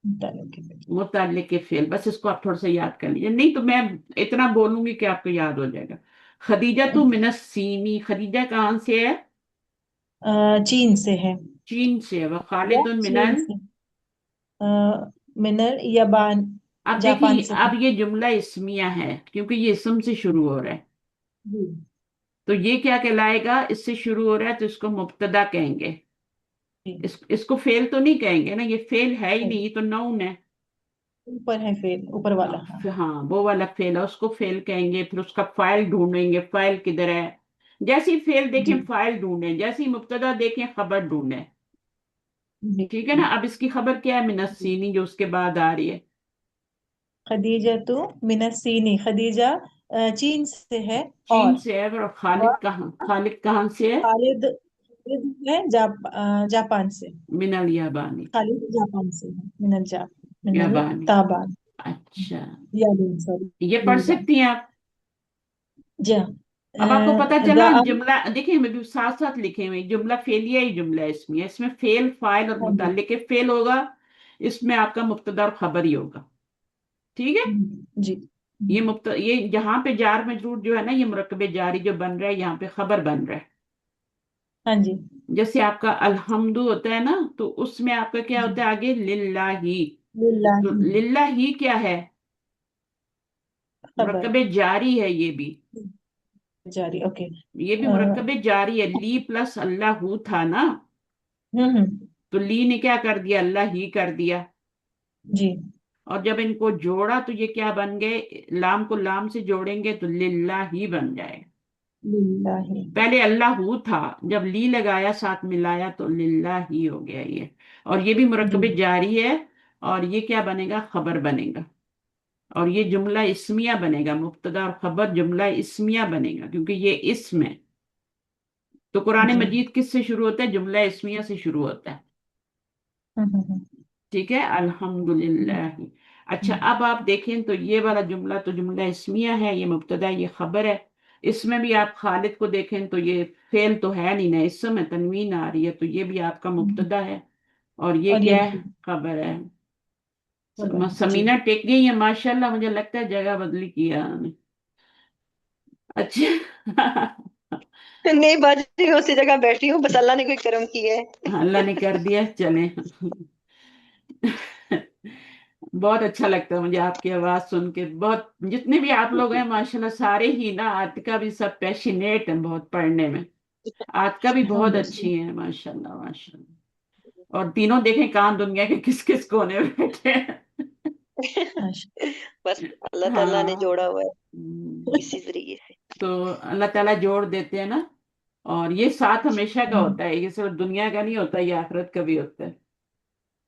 डालो के लिए। मुतल्लिक के फेल, बस इसको आप थोड़ा सा याद कर लीजिए, नहीं तो मैं इतना बोलूंगी कि आपको याद हो जाएगा। खदीजा तो मिनस सीनी, खदीजा कहाँ से है, चीन से है। चीन से है। वह या खालिद चीन मिनल, से। अ, मिनल याबान, अब जापान देखिए से है। अब ये जुमला इस्मिया है क्योंकि ये इसम से शुरू हो रहा है, जी तो ये क्या कहलाएगा, इससे शुरू हो रहा है तो इसको मुब्तदा कहेंगे। जी। इसको फेल तो नहीं कहेंगे ना, ये फेल है ही नहीं, नहीं, ये तो नाउन है। ऊपर है फेल, ऊपर वाला। हाँ। हाँ वो वाला फेल है, उसको फेल कहेंगे। फिर उसका फाइल ढूंढेंगे, फाइल किधर है। जैसे ही फेल जी देखें फाइल ढूंढें, जैसे ही मुब्तदा देखें खबर ढूंढें। जी। ठीक है ना। अब इसकी खबर क्या है, मिनस्सीनी जो उसके बाद आ रही है। खदीजा तो मिनसीनी, खदीजा चीन से है। चीन और से है, और और खालिद कहाँ से है, खालिद, खालिद है जापान से। मिनल याबानी। खालिद जापान से है। मिनल मिनल याबानी, ताबान, अच्छा। याबान सॉरी। ये पढ़ याबान। सकती हैं आप। जी हाँ। अब आपको पता द चला जुमला, देखिए मैं भी साथ साथ लिखे हुए हैं। जुमला फेलिया ही जुमला है, इसमें फेल फाइल और हाँ जी। मुतल्लिक फेल होगा। इसमें आपका मुब्तदा और खबर ही होगा। ठीक है। जी। ये जहां पे जार मजरूर जो है ना, ये मुरक्कबे जारी जो बन रहा है, यहाँ पे खबर बन रहा है। हाँ जी। जैसे आपका अल्हम्दु होता है ना, तो उसमें आपका क्या जी होता है आगे, लिल्लाही। तो लिल्लाही। लिल्लाही क्या है, खबर मुरक्कबे जारी है ये भी। जारी। ओके। ये भी मुरक्कबे जारी है, ली प्लस अल्लाह था ना, हम्म। तो ली ने क्या कर दिया, अल्लाह ही कर दिया। जी और जब इनको जोड़ा तो ये क्या बन गए, लाम को लाम से जोड़ेंगे तो लिल्लाही बन जाए। लिल्लाही। पहले अल्लाह था, जब ली लगाया साथ मिलाया तो लिल्लाही हो गया ये। और ये भी जी मुरक्कबे जारी है। और ये क्या बनेगा, खबर बनेगा। और ये जुमला इस्मिया बनेगा, मुब्तदा और खबर जुमला इस्मिया बनेगा, क्योंकि ये इसम है। तो कुरान जी। मजीद किस से शुरू होता है, जुमला इस्मिया से शुरू होता है। हम्म। ठीक है, अल्हम्दुलिल्लाह। अच्छा, अब आप देखें तो ये वाला जुमला तो जुमला इस्मिया है, ये मुब्तदा ये खबर है। इसमें भी आप खालिद को देखें तो ये फेल तो है नहीं ना, इसम है, तनवीन आ रही है, तो ये भी आपका मुब्तदा है। और ये और ये क्या है, भी खबर है। खबर है। जी। समीना टेक गई है माशाल्लाह, मुझे लगता है जगह बदली किया हमने। अच्छा। नहीं बाजी, मैं उसी जगह बैठी हूँ, बस अल्लाह ने कोई करम किया है। अल्लाह ने कर दिया, चले। बहुत अच्छा लगता है मुझे आपकी आवाज सुन के। बहुत जितने भी आप लोग हैं माशाल्लाह सारे ही ना, आतिका भी सब पैशनेट हैं बहुत पढ़ने में। आतिका भी बहुत अल्हम्दुलिल्लाह। अच्छी है माशाल्लाह माशाल्लाह। और तीनों देखें कहाँ दुनिया के किस किस कोने में बैठे हैं। माशा- बस अल्लाह ताला ने हाँ। जोड़ा हुआ है हम्म, इसी तरीके से। तो अल्लाह ताला जोड़ देते हैं ना। और ये साथ हमेशा का होता है, ये सिर्फ दुनिया का नहीं होता, ये आखिरत का भी होता है।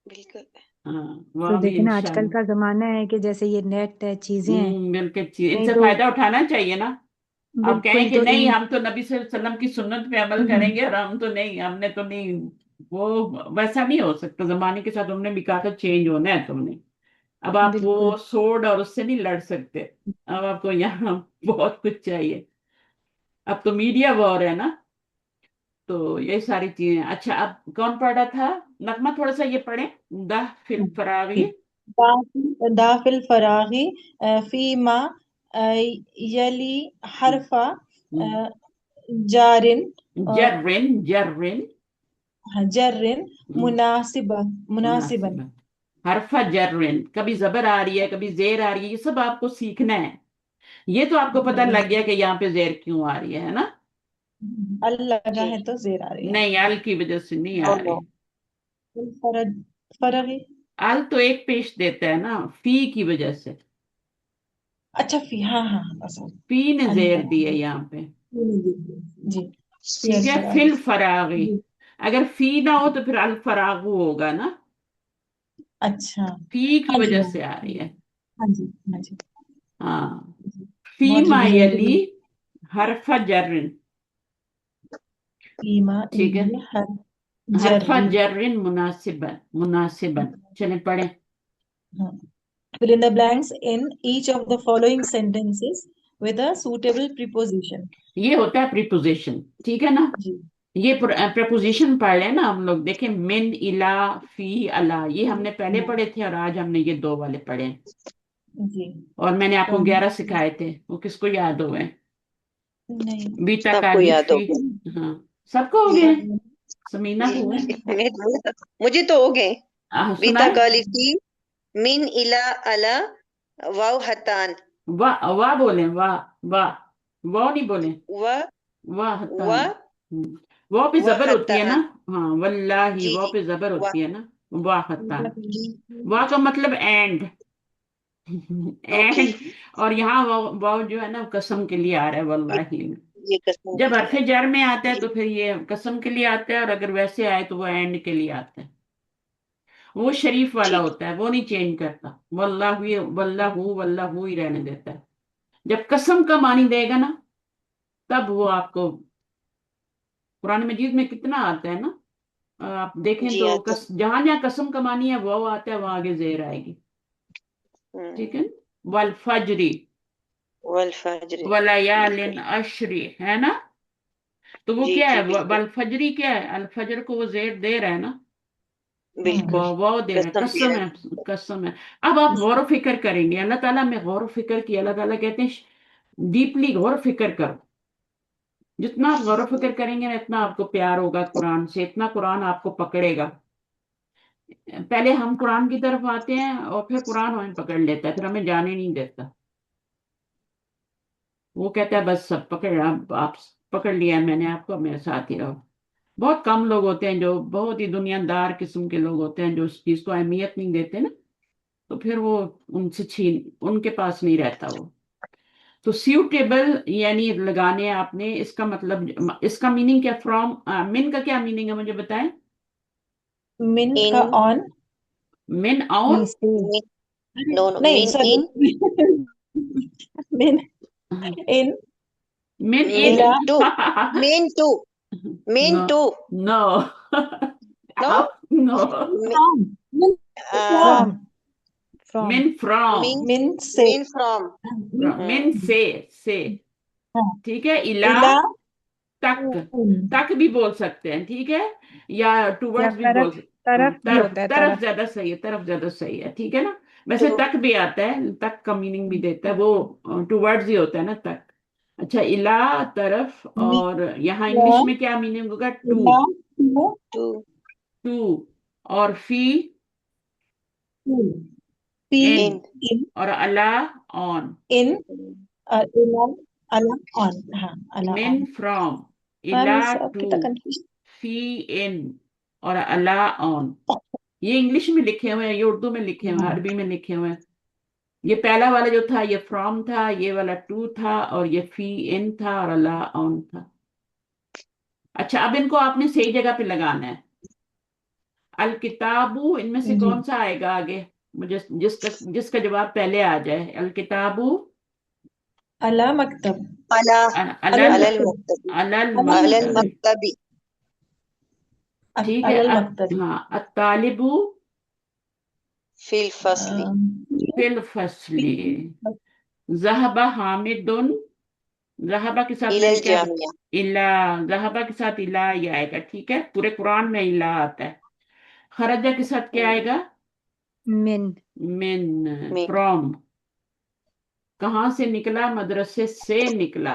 बिल्कुल। हाँ, तो वह भी देखे ना, आजकल इंशाल्लाह। का जमाना है कि जैसे ये नेट है, चीजें हैं। बिल्कुल चीज, नहीं इनसे तो फायदा उठाना चाहिए ना। आप कहें बिल्कुल, कि तो नहीं इन हम तो नबी सल्लल्लाहु अलैहि वसल्लम की सुन्नत पे अमल करेंगे, और हम तो नहीं, हमने तो नहीं। वो वैसा नहीं हो सकता, जमाने के साथ हमने भी कहा था चेंज होना है तुमने। अब आप बिल्कुल। वो सोर्ड और उससे नहीं लड़ सकते। अब आपको यहाँ बहुत कुछ चाहिए। अब तो मीडिया वॉर है ना, तो ये सारी चीजें। अच्छा, अब कौन पढ़ रहा था, नगमा थोड़ा सा ये पढ़े, दा फिल फरागी। ठीक। दाफिल फरागी फीमा यली हरफा अ, जारिन जर्रिन जर्रिन, जर्रिन मुनासिबा मुनासिबन। मुनासिबत, हरफा जर्रिन, कभी जबर आ रही है कभी जेर आ रही है, ये सब आपको सीखना है। ये तो आपको पता लग गया कि यहाँ पे जेर क्यों आ रही है ना। अल लगा जी। है तो जेर आ रही है। नहीं, अल की वजह से नहीं नो आ नो। रही। फरज फरगी। अल तो एक पेश देता है ना, फी की वजह से। अच्छा फी, हाँ हाँ हाँ, बस। फी ने अल जेर दी है लगा। यहाँ पे। जी। ठीक है, फराग। फिल फरागी। जी। अगर फी ना हो तो फिर अल फरागु होगा ना, अच्छा। फी की हाँ जी वजह मैम। से आ रही है। हाँ जी। हाँ जी। हाँ, जी। फी बहुत मा रिवीजन के यली लिए। हरफा जर्रिन। ईमा ठीक है, इली हर हरफा जर्री। जर्रिन मुनासिबन, मुनासिबन चले पढ़े। हाँ। Fill in the blanks in each of the following sentences with a suitable preposition. ये होता है प्रीपोजिशन, ठीक है ना। जी। ये प्रपोजिशन पढ़ लें ना हम लोग, देखें मिन इला फी अला, ये हमने पहले हाँ। पढ़े थे और आज हमने ये दो वाले पढ़े हैं। जी। और मैंने तो आपको 11 सिखाए थे, वो किसको याद हुए? नहीं। बीता सबको काली याद हो फी। गया। हाँ, सबको हो गए। जी समीना को हुए। जी मुझे तो हो गए। बीता सुनाए। कालिफी मिन इला अला वाव हतान वाह वाह बोले, वाह वाह, वाह नहीं बोले, व वाह व हतान। वाह पे व जबर होती है ना। हतान। हाँ, वल्लाही जी वाह जी पे जबर वाह। होती है ना। वाह हतान। वाह जी। का मतलब एंड। ओके। एंड। और यहाँ वाव वाव जो है ना कसम के लिए आ रहा है, ये वल्लाही में। ये कसम जब की हरफे है। जर में आता है जी तो फिर ये कसम के लिए आता है, और अगर वैसे आए तो वो एंड के लिए आता है। वो शरीफ वाला ठीक। होता है, वो नहीं चेंज करता। वल्लाहु वल्लाहु वल्लाहु ही रहने देता है। जब कसम का मानी देगा ना, तब वो आपको कुरान मजीद में कितना आता है ना। आप देखें जी तो आता है। जहां जहां कसम का मानी है वो आता है, वहां आगे जेर आएगी। ठीक है। हम्म। वल फजरी, वल फज्र। वलयालिन बिल्कुल। अशरी, है ना। तो वो जी क्या है, जी बिल्कुल वल फजरी क्या है, अल फजर को वो जेर दे रहा है ना। बिल्कुल। वो दे रहा है, कसम दे कसम रहा है। है। कसम है। अब आप गौर फिक्र करेंगे, अल्लाह ताला में गौर फिक्र की, अल्लाह ताला कहते हैं डीपली गौर फिक्र करो। जितना आप गौर फिक्र करेंगे ना, इतना आपको प्यार होगा कुरान से, इतना कुरान आपको पकड़ेगा। पहले हम कुरान की तरफ आते हैं और फिर कुरान हमें पकड़ लेता है, फिर हमें जाने नहीं देता। वो कहता है बस सब पकड़, आप पकड़ लिया है मैंने आपको, मेरे साथ ही रहो। बहुत कम लोग होते हैं जो बहुत ही दुनियादार किस्म के लोग होते हैं, जो उस चीज को अहमियत नहीं देते ना, तो फिर वो उनसे छीन, उनके पास नहीं रहता वो। तो सूटेबल यानी लगाने आपने, इसका मतलब, इसका मीनिंग क्या, फ्रॉम, मिन का क्या मीनिंग है मुझे बताएं। मिन इन का ऑन। मिन ऑन। नहीं से। मिन नो नो नहीं मिन सॉरी। इन मिन इन मिन इन। मिन इला टू मेन टू मेन नो, टू नो। नो आप नो। फ्रॉम। मिन फ्रॉम। फ्रॉम। फ्रॉम। मिन फ्रॉम। मीन मिन से। Mean from. मिन से। हाँ। ठीक है, इला, इला तक। उन। तक भी बोल सकते हैं, ठीक है। या या टूवर्ड्स भी बोल तरफ, सकते। तरफ भी तरफ, होता है, तरफ तरफ। ज्यादा सही है, तरफ ज्यादा सही है, ठीक है ना। टू वैसे तक भी आता है, तक का मीनिंग भी देता है वो, टूवर्ड्स ही होता है ना तक। अच्छा, इला, तरफ, मी और यहाँ इंग्लिश फ्रॉम में क्या मीनिंग होगा, टू। इला टू टू टू। और फी, टू पी इन। इन इन और अला, ऑन। इन इला अला ऑन। हाँ अला मिन ऑन। फ्रॉम, मैम इला इस सब टू, कितना कंफ्यूज। फी इन, और अला ऑन। ये इंग्लिश में लिखे हुए हैं, ये उर्दू में लिखे हुए हैं, हाँ। अरबी में लिखे हुए हैं। ये पहला वाला जो था ये फ्रॉम था, ये वाला टू था, और ये फी इन था, और अला ऑन था। अच्छा, अब इनको आपने सही जगह पे लगाना है। अल किताबू, इनमें से जी। कौन सा आएगा आगे? मुझे जिसका जिसका जवाब पहले आ जाए, अल किताबू। अला मकतब। अला अलल, अलल अलल मकतब। मुक्तबी अलल अलल अलल मकतबी। मकतब। मक्तबी ठीक है, अलल मकतब। हाँ, अत्तालिबू फिल फसली फिल फसली। जहबा हामिदुन, जहबा के साथ मैंने इलल क्या जामिया इला, जहबा के साथ इला ये आएगा, ठीक है, पूरे कुरान में इला आता है। खरजा के साथ क्या आएगा, मिन। मिन, में फ्रॉम। कहाँ से निकला, मदरसे से निकला।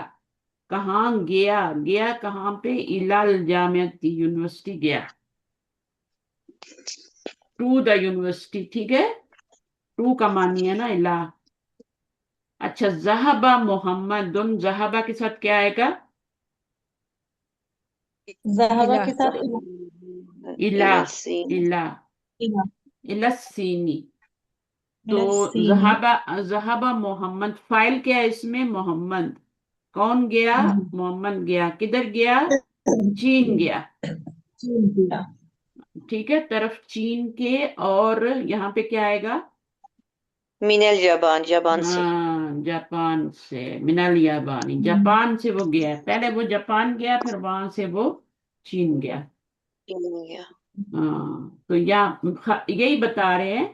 कहाँ गया, गया कहाँ पे, इलाल जामियती, यूनिवर्सिटी गया। टू द यूनिवर्सिटी, ठीक है। टू का मानी है ना इला। अच्छा, जहाबा मोहम्मद, जहाबा के साथ क्या आएगा, जहबा इला। के साथ इला। इला। इलल सीन इला, इला इलस्सीनी। तो इला सीनी। जहाबा, जहाबा मोहम्मद, फाइल क्या है इसमें, मोहम्मद। कौन गया, जी। मोहम्मद गया, किधर गया, चीन गया। चीन किया। ठीक है, तरफ चीन के, और यहाँ पे क्या आएगा? मिनल जबान, जबान से। हाँ, जापान से, मिनाल याबानी, हम्म, जापान से वो गया है। पहले वो जापान गया, फिर वहां से वो चीन गया। चीन। हाँ, तो यही बता रहे हैं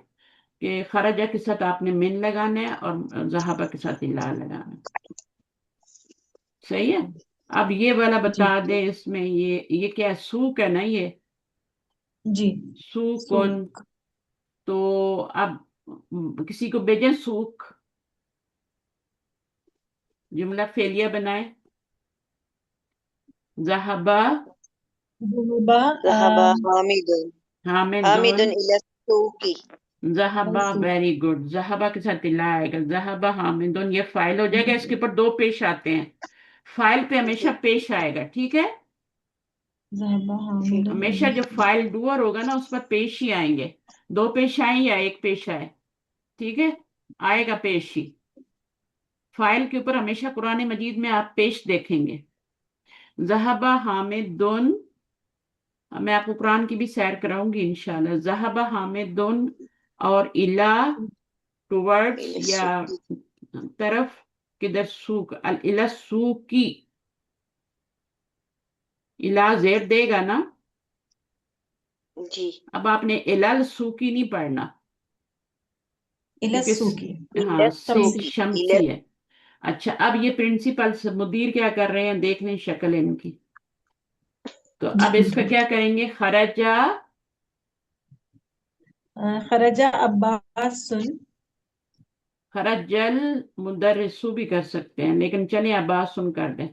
कि खराजा के साथ आपने मिन लगाना है और जहाबा के साथ इला लगाना है। सही है। अब ये वाला जी बता दे, इसमें ये क्या है? सूक है ना ये? जी। सूकन। सूख। तो अब किसी को भेजें सूक, जुमला फेलिया बनाए। जहाबा जुनुबा। ज़हबा हामिदुन, हामिदुन। हामिदुन इला सूकी। जहाबा, वेरी गुड। जहाबा के साथ इला आएगा। जहाबा हामिदुन, ये फाइल हो जाएगा। इसके ऊपर दो पेश आते हैं। फाइल पे हमेशा जी पेश आएगा, ठीक है? ज़हबा ठीक। हामिदुन हमेशा इला जब फाइल डूअर होगा ना, उस पर पेश ही आएंगे। दो पेश आए या एक पेश आए, ठीक है, आएगा पेश ही। फाइल के ऊपर हमेशा कुरान मजीद में आप पेश देखेंगे। जहाबा हामिदुन, मैं आपको कुरान की भी सैर कराऊंगी इंशाल्लाह। जहाबा हामिदुन, और इला, टुवर्ड्स इला या सूकी। तरफ, किधर? सूक, अल इला सूकी। इला जेर देगा ना। जी। अब आपने इलाल सूकी नहीं पढ़ना, इला क्योंकि सूकी। इला हाँ, सूक शमसी। सूकी। इला। शमसी है। अच्छा, अब ये प्रिंसिपल से मुदीर क्या कर रहे हैं, देख लें शक्ल इनकी। तो अब जी। इसका क्या करेंगे? खरजा। खरजा अब्बास सुन। खरजल मुदर्रिसु भी कर सकते हैं, लेकिन चलिए अब्बास सुन कर दें।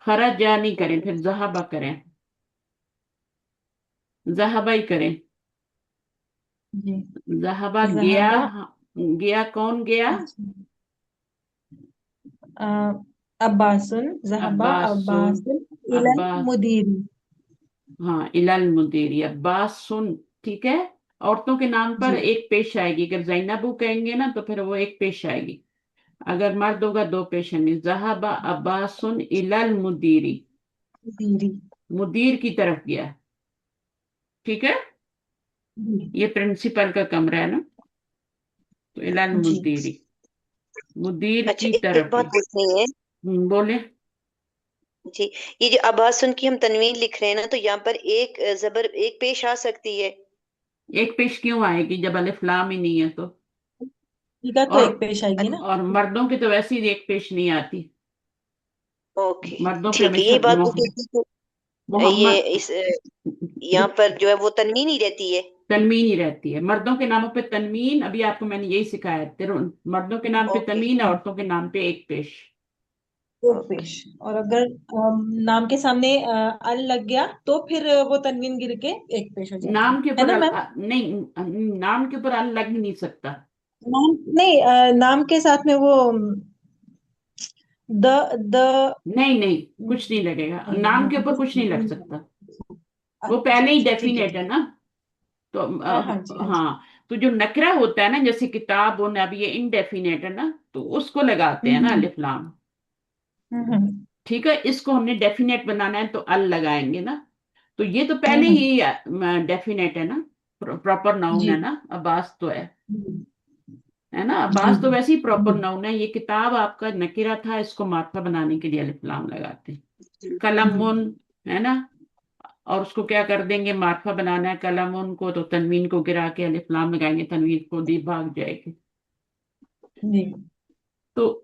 खरजा नहीं करें, फिर जहाबा करें। जहाबा ही करें। जी। जहाबा गया। ज़हबा। गया, कौन गया? अ, अब्बासुन। ज़हबा अब्बास सुन। अब्बासुन इलल अब्बास, मुदीरी। हाँ, इलाल मुदीरी, अब्बास सुन। ठीक है। औरतों के नाम पर जी। एक पेश आएगी। अगर जैनबू कहेंगे ना तो फिर वो एक पेश आएगी। अगर मर्द होगा दो पेश आएंगे। जहाबा अब्बासुन इलाल मुदीरी, मुदीरी। मुदीर की तरफ गया। ठीक है। जी। ये प्रिंसिपल का कमरा है ना, तो इलाल जी। मुदीरी, मुदीर अच्छा, की एक तरफ बात गया। पूछनी है। बोले। जी, ये जो अबासुन की हम तनवीन लिख रहे हैं ना, तो यहाँ पर एक जबर एक पेश आ सकती है। एक पेश क्यों आएगी जब अलिफ लाम ही नहीं है तो? ठीक है, तो और एक पेश आएगी ना। और मर्दों की तो वैसे ही एक पेश नहीं आती। ओके। मर्दों पे ठीक है, हमेशा ये बात पूछनी थी तो ये मोहम्मद, इस यहाँ पर जो है वो तनवीन ही रहती है। तनवीन ही रहती है। मर्दों के नामों पे तनवीन, अभी आपको मैंने यही सिखाया है। मर्दों के नाम पे ओके। तनवीन, औरतों के नाम पे एक पेश। एक ओके। पेश। और अगर नाम के सामने अल लग गया तो फिर वो तनवीन गिर के एक पेश हो जाएगी, नाम के है ऊपर ना मैम? नहीं, नाम के ऊपर अल लग ही नहीं सकता। नाम नहीं, नाम के साथ में वो द द नहीं नहीं, कुछ नहीं लगेगा, नाम के ऊपर कुछ नहीं लग सकता। वो अच्छा पहले ही अच्छा, ठीक है डेफिनेट ठीक है ना। तो है। हाँ जी हाँ जी। हाँ, तो जो नकरा होता है ना, जैसे किताब और अब ये इनडेफिनेट है ना, तो उसको लगाते हैं ना हम्म अलिफ लाम। हम्म ठीक है, इसको हमने डेफिनेट बनाना है तो अल लगाएंगे ना। तो ये तो हम्म पहले हम्म, ही डेफिनेट है ना, प्रॉपर नाउन है जी ना, अब्बास तो जी है ना। जी अब्बास तो वैसे ही जी प्रॉपर नाउन है। ये किताब आपका नकीरा था, इसको मार्फा बनाने के लिए अलिफ लाम लगाते हैं। जी कलमुन, है ना, और उसको क्या कर देंगे? मार्फा बनाना है कलमुन को, तो तनवीन को गिरा के अलिफ लाम लगाएंगे, तनवीन को दी भाग जाएगी। जी तो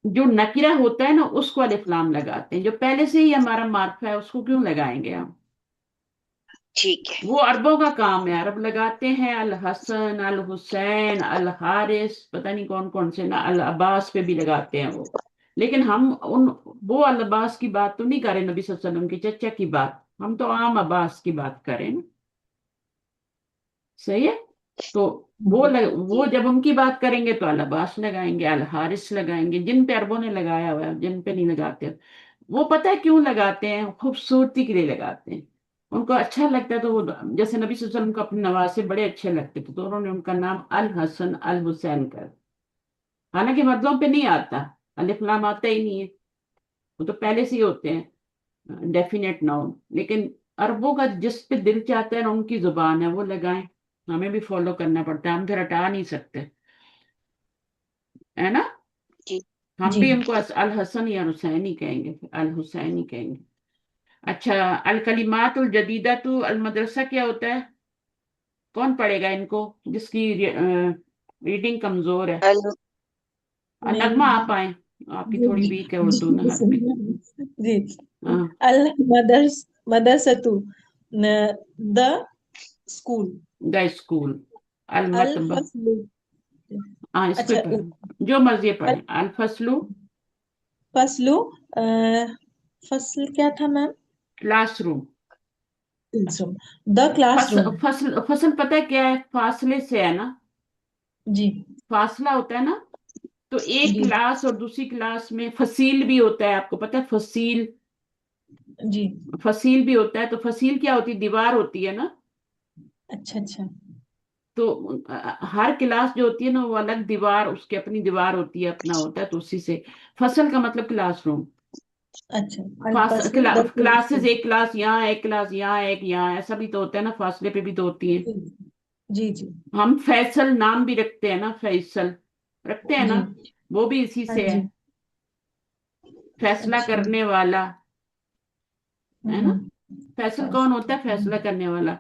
जो नकीरा होता है ना, उसको अलिफ लाम लगाते हैं। जो पहले से ही हमारा मार्फा है, उसको क्यों लगाएंगे हम? ठीक है। वो अरबों का काम है, अरब लगाते हैं। अल हसन, अल हुसैन, अल हारिस, पता नहीं कौन कौन से ना, अल अब्बास पे भी लगाते हैं वो। लेकिन हम उन वो अल अब्बास की बात तो नहीं कर रहे, नबी सल्लल्लाहु अलैहि वसल्लम के चचा की बात। हम तो आम अब्बास की बात करें ना। सही है। तो वो जी जब उनकी बात करेंगे तो अल अब्बास लगाएंगे, अल हारिस लगाएंगे, जिन पे अरबों ने लगाया हुआ है, जिन पे नहीं लगाते। वो पता है क्यों लगाते हैं? खूबसूरती के लिए लगाते हैं। उनको अच्छा लगता है तो वो, जैसे नबी सल्लल्लाहु अलैहि वसल्लम को अपने नवासे बड़े अच्छे लगते थे, तो उन्होंने उनका नाम अल हसन अल हुसैन कर। हालांकि मर्दों पे नहीं आता, अलिफ लाम आता ही नहीं है। वो तो पहले से ही होते हैं। डेफिनेट नाउन, लेकिन अरबों का जिस पे दिल चाहता है ना, उनकी जुबान है वो लगाएं। हमें भी फॉलो करना पड़ता है, हम फिर हटा नहीं सकते, है ना। जी हम जी भी उनको अल हसन या हुसैन ही कहेंगे, अल हुसैन ही कहेंगे। अच्छा, अल कलिमातुल जदीदातु अल मदरसा क्या होता है? कौन पढ़ेगा इनको, जिसकी रीडिंग कमजोर है? अल मैं नगमा आप आए, आपकी थोड़ी जी वीक है जी उर्दू ना अरबी। जी हाँ, अल मदरसतु द स्कूल। The school. अल अल मतबा, फस्लु। हाँ इसको ही अच्छा, पढ़ो, जो मर्जी अल पढ़े। अल फसलु, फस्लु। अ, फसल क्या था ma'am? Classroom. Classroom. The classroom. फसल पता है क्या है? फासले से है ना, जी फासला होता है ना। तो एक जी क्लास और दूसरी क्लास में फसील भी होता है, आपको पता है फसील? जी। फसील भी होता है, तो फसील क्या होती है? दीवार होती है ना। अच्छा अच्छा तो हर क्लास जो होती है ना, वो अलग दीवार, उसकी अपनी दीवार होती है, अपना होता है, तो उसी से फसल का मतलब क्लासरूम। अच्छा। अल फस्ल द क्लासेस, क्लासरूम। एक क्लास यहाँ, एक क्लास यहाँ, एक यहाँ, ऐसा भी तो होता है ना, फासले पे भी तो होती है। जी जी जी हम फैसल नाम भी रखते हैं ना, फैसल रखते हैं ना, जी। वो भी इसी हाँ से है, जी। फैसला अच्छा। करने वाला, है ना। हम्म। फैसल कौन होता है? फस्ल। फैसला करने वाला।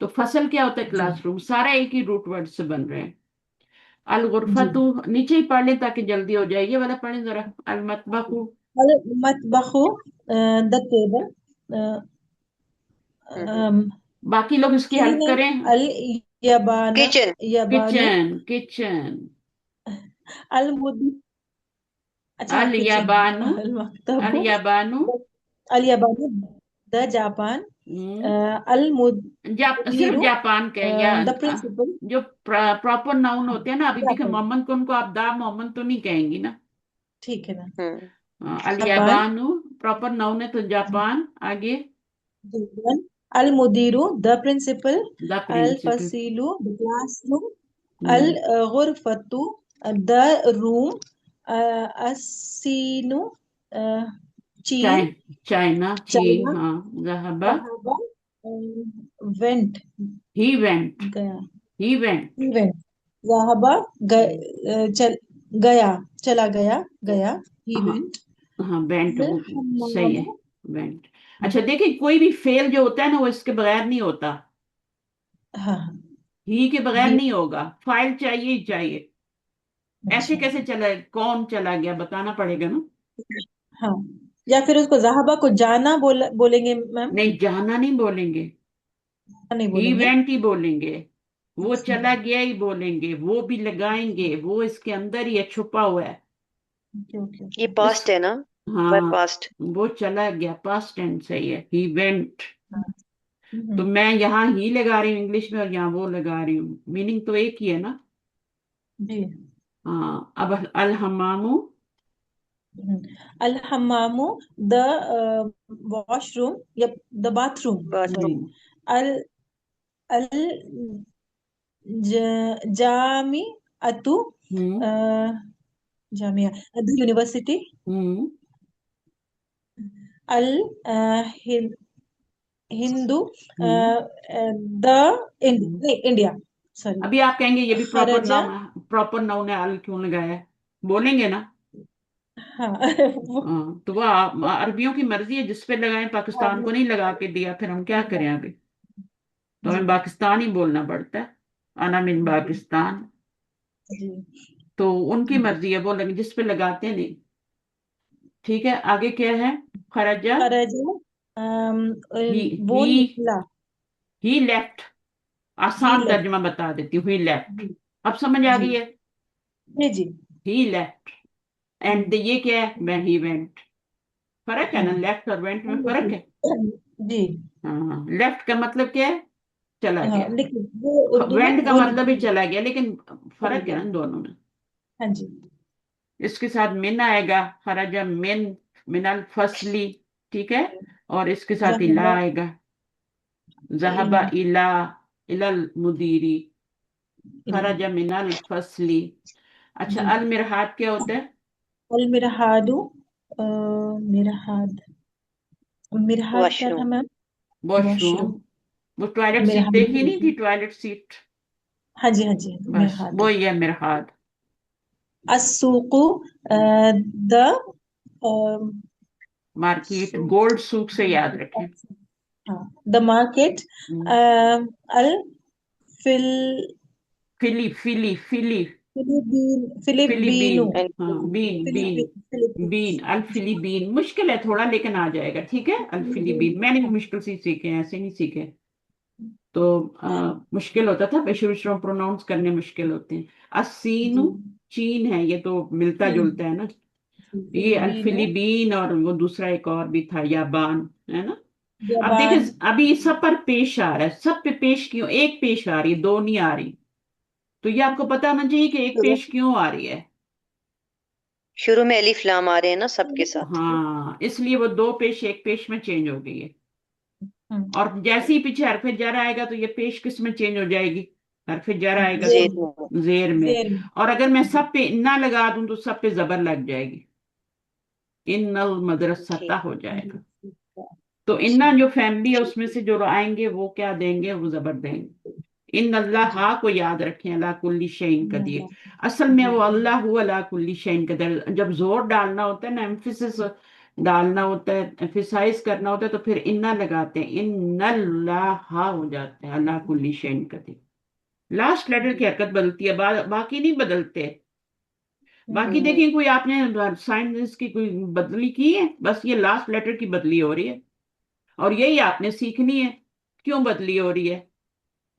तो फसल क्या होता है? जी क्लासरूम। सारा एक ही रूट वर्ड से बन रहे हैं। अल जी। गुरफतु नीचे ही पढ़ ले ताकि जल्दी हो जाए, ये वाला पढ़े जरा। अल मतबखु, अल मतबखु द टेबल। बाकी लोग इसकी हेल्प क्लीनिंग। करें। अल यबाना। किचन यबानु। Kitchen, kitchen. अल मुदी। अच्छा, अल किचन। याबानु, अल अल मकतबु। याबानु। अल यबानु द जापान। हम्म, अल सिर्फ मुदीरु जापान के या द प्रिंसिपल। जो प्रॉपर नाउन होते हैं ना, अभी देखो जापान। मोहम्मद को, उनको आप दा मोहम्मद तो नहीं कहेंगी ना। ठीक है ना। हम्म अल जापान। याबानु प्रॉपर नाउन है, तो जापान। आगे जापान। अल मुदीरु द प्रिंसिपल। द अल प्रिंसिपल। फसीलु द क्लासरूम। अल हम्म, गुरफतु द रूम। असीनु चीन। चाइ चाइना, चीन, चाइना। हाँ। जहाबा, सहाबा वेंट ही वेंट, गया। He went. इवेंट। जहाबा चल गया। चला गया। गया। हाँ, इवेंट। हाँ वेंट, वो सही है, हम्मामु। वेंट। अच्छा देखिए, कोई भी फेल जो होता है ना, वो इसके बगैर नहीं होता। हाँ। ही के बगैर ही। नहीं होगा, फाइल चाहिए ही चाहिए। ऐसे अच्छा। कैसे चला, कौन चला गया, बताना पड़ेगा ना। हाँ, या फिर उसको जहाबा को जाना बोलेंगे मैम? नहीं, जाना नहीं बोलेंगे, नहीं ही बोलेंगे। वेंट ही बोलेंगे। वो अच्छा। चला गया ही बोलेंगे, वो भी लगाएंगे, वो इसके अंदर ही है, छुपा हुआ है। ओके ओके ये ओके। इस, पास्ट है ना वर्ब हाँ, पास्ट वो चला गया, पास्ट टेंस सही है, ही वेंट। तो हम्म, मैं यहाँ ही लगा रही हूँ इंग्लिश में, और यहाँ वो लगा रही हूँ, मीनिंग तो एक ही है ना। जी। हाँ, अब अल हमामू। अल हमामू द वॉशरूम या द बाथरूम। सॉरी। हम्म, अल अल जामी अतु हम्म, जामिया द यूनिवर्सिटी। हम्म, अल हिंदू hmm, the hmm. India. Sorry. अभी आप कहेंगे ये भी प्रॉपर खरजा। नाम है, प्रॉपर नाउन है, अल क्यों लगाया है, बोलेंगे ना। हाँ वो हाँ, तो वो अरबियों की मर्जी है, जिस पे लगाएं, पाकिस्तान को नहीं लगा के दिया, फिर हम क्या करें अभी। तो जी हमें पाकिस्तान ही बोलना पड़ता है, अना मिन जी पाकिस्तान। जी तो उनकी मर्जी है, वो लगे जिस पे लगाते नहीं। ठीक है, आगे क्या है? खरजा, खरजा। ही वो ही निकला। ही लेफ्ट। ही आसान लेफ्ट। तर्जमा बता देती हूँ, ही लेफ्ट। जी अब समझ आ जी गई है। जी जी। ही लेफ्ट। एंड ये क्या है? मैं ही वेंट। फर्क है ना, हम्म। लेफ्ट और वेंट में फर्क है। जी। हाँ, लेफ्ट का मतलब क्या है? चला हाँ, गया। लेकिन वो उर्दू में वेंट का वो मतलब भी निकला। चला गया, लेकिन चला फर्क है गया। ना इन दोनों में। हाँ जी इसके साथ मिन आएगा, खराजा मिन, मिनल फसली। ठीक है, और इसके साथ इला जहाबा आएगा, जहाबा इला। इला, इलल मुदीरी, इला। खराजा मिनल फसली। अच्छा, जी। अल मिरहाद क्या होता है? अल मिरहादु मिरहाद। मिरहाद क्या था वॉशरूम। मैम? वॉशरूम। वॉशरूम। वो टॉयलेट सीट मिरहाद। देखी नहीं थी, टॉयलेट सीट? हाँ जी, हाँ जी, हाँ जी, बस मिरहाद वो है। ही है मिरहाद। अस्सूकु, द मार्केट, गोल्ड सूक से याद रखें। हाँ, द मार्केट। हम्म, अल फिल फिली फिली फिली फिलिपीनो। फिलीबीन। हाँ, बीन बीन। बीन, फिलीपींस। अल्फिलीबीन मुश्किल है थोड़ा, लेकिन आ जाएगा, ठीक है। अल्फिलीबीन मैंने भी मुश्किल से सीखे हैं, ऐसे नहीं सीखे। तो मुश्किल होता था, शुरू शुरू प्रोनाउंस करने मुश्किल होते हैं। जी असीनु चीन है, ये तो मिलता जी जुलता है ना। जी, ये फिलिपीनो। अल्फिलीबीन, और वो दूसरा एक और भी था, याबान, है ना। अब देखिए, जापान। अभी सब पर पेश आ रहा है, सब पे पेश क्यों, एक पेश आ रही है, दो नहीं आ रही। तो ये आपको पता होना चाहिए कि एक शुरू पेश क्यों आ रही है। शुरू में अलिफ लाम आ रहे हैं ना सबके साथ। हाँ, इसलिए वो दो पेश एक पेश में चेंज हो गई है। हम्म, और जैसे ही पीछे हरफ जर आएगा तो ये पेश किस में चेंज हो जाएगी? हरफ जर आएगा तो जेर। जेर में। जेर में। जेर में। और अगर मैं जी सब पे ना लगा दूं तो सब पे जबर लग जाएगी, इन्नल मदरसता ठीक। हो जाएगा। तो अच्छा। इन्ना जो फैमिली है उसमें से जो आएंगे वो क्या देंगे, वो जबर देंगे। इन जी। अल्लाह को याद रखें, अला कुल्ली शैइन कदीर। जी असल में जी। वो अल्लाह हु अला कुल्ली शैइन कदीर, जब जोर डालना होता है ना, एम्फिसिस डालना होता है, एम्फिसाइज करना होता है, तो फिर इन्ना लगाते हैं, इन अल्लाह हो जाते हैं, अला कुल्ली शैइन कदीर। लास्ट लेटर की हरकत बदलती है, बाकी नहीं बदलते। बाकी हम्म, देखिए, कोई आपने साइंस की कोई बदली की है? बस ये लास्ट लेटर की बदली हो रही है, और यही आपने सीखनी है। क्यों बदली हो रही है,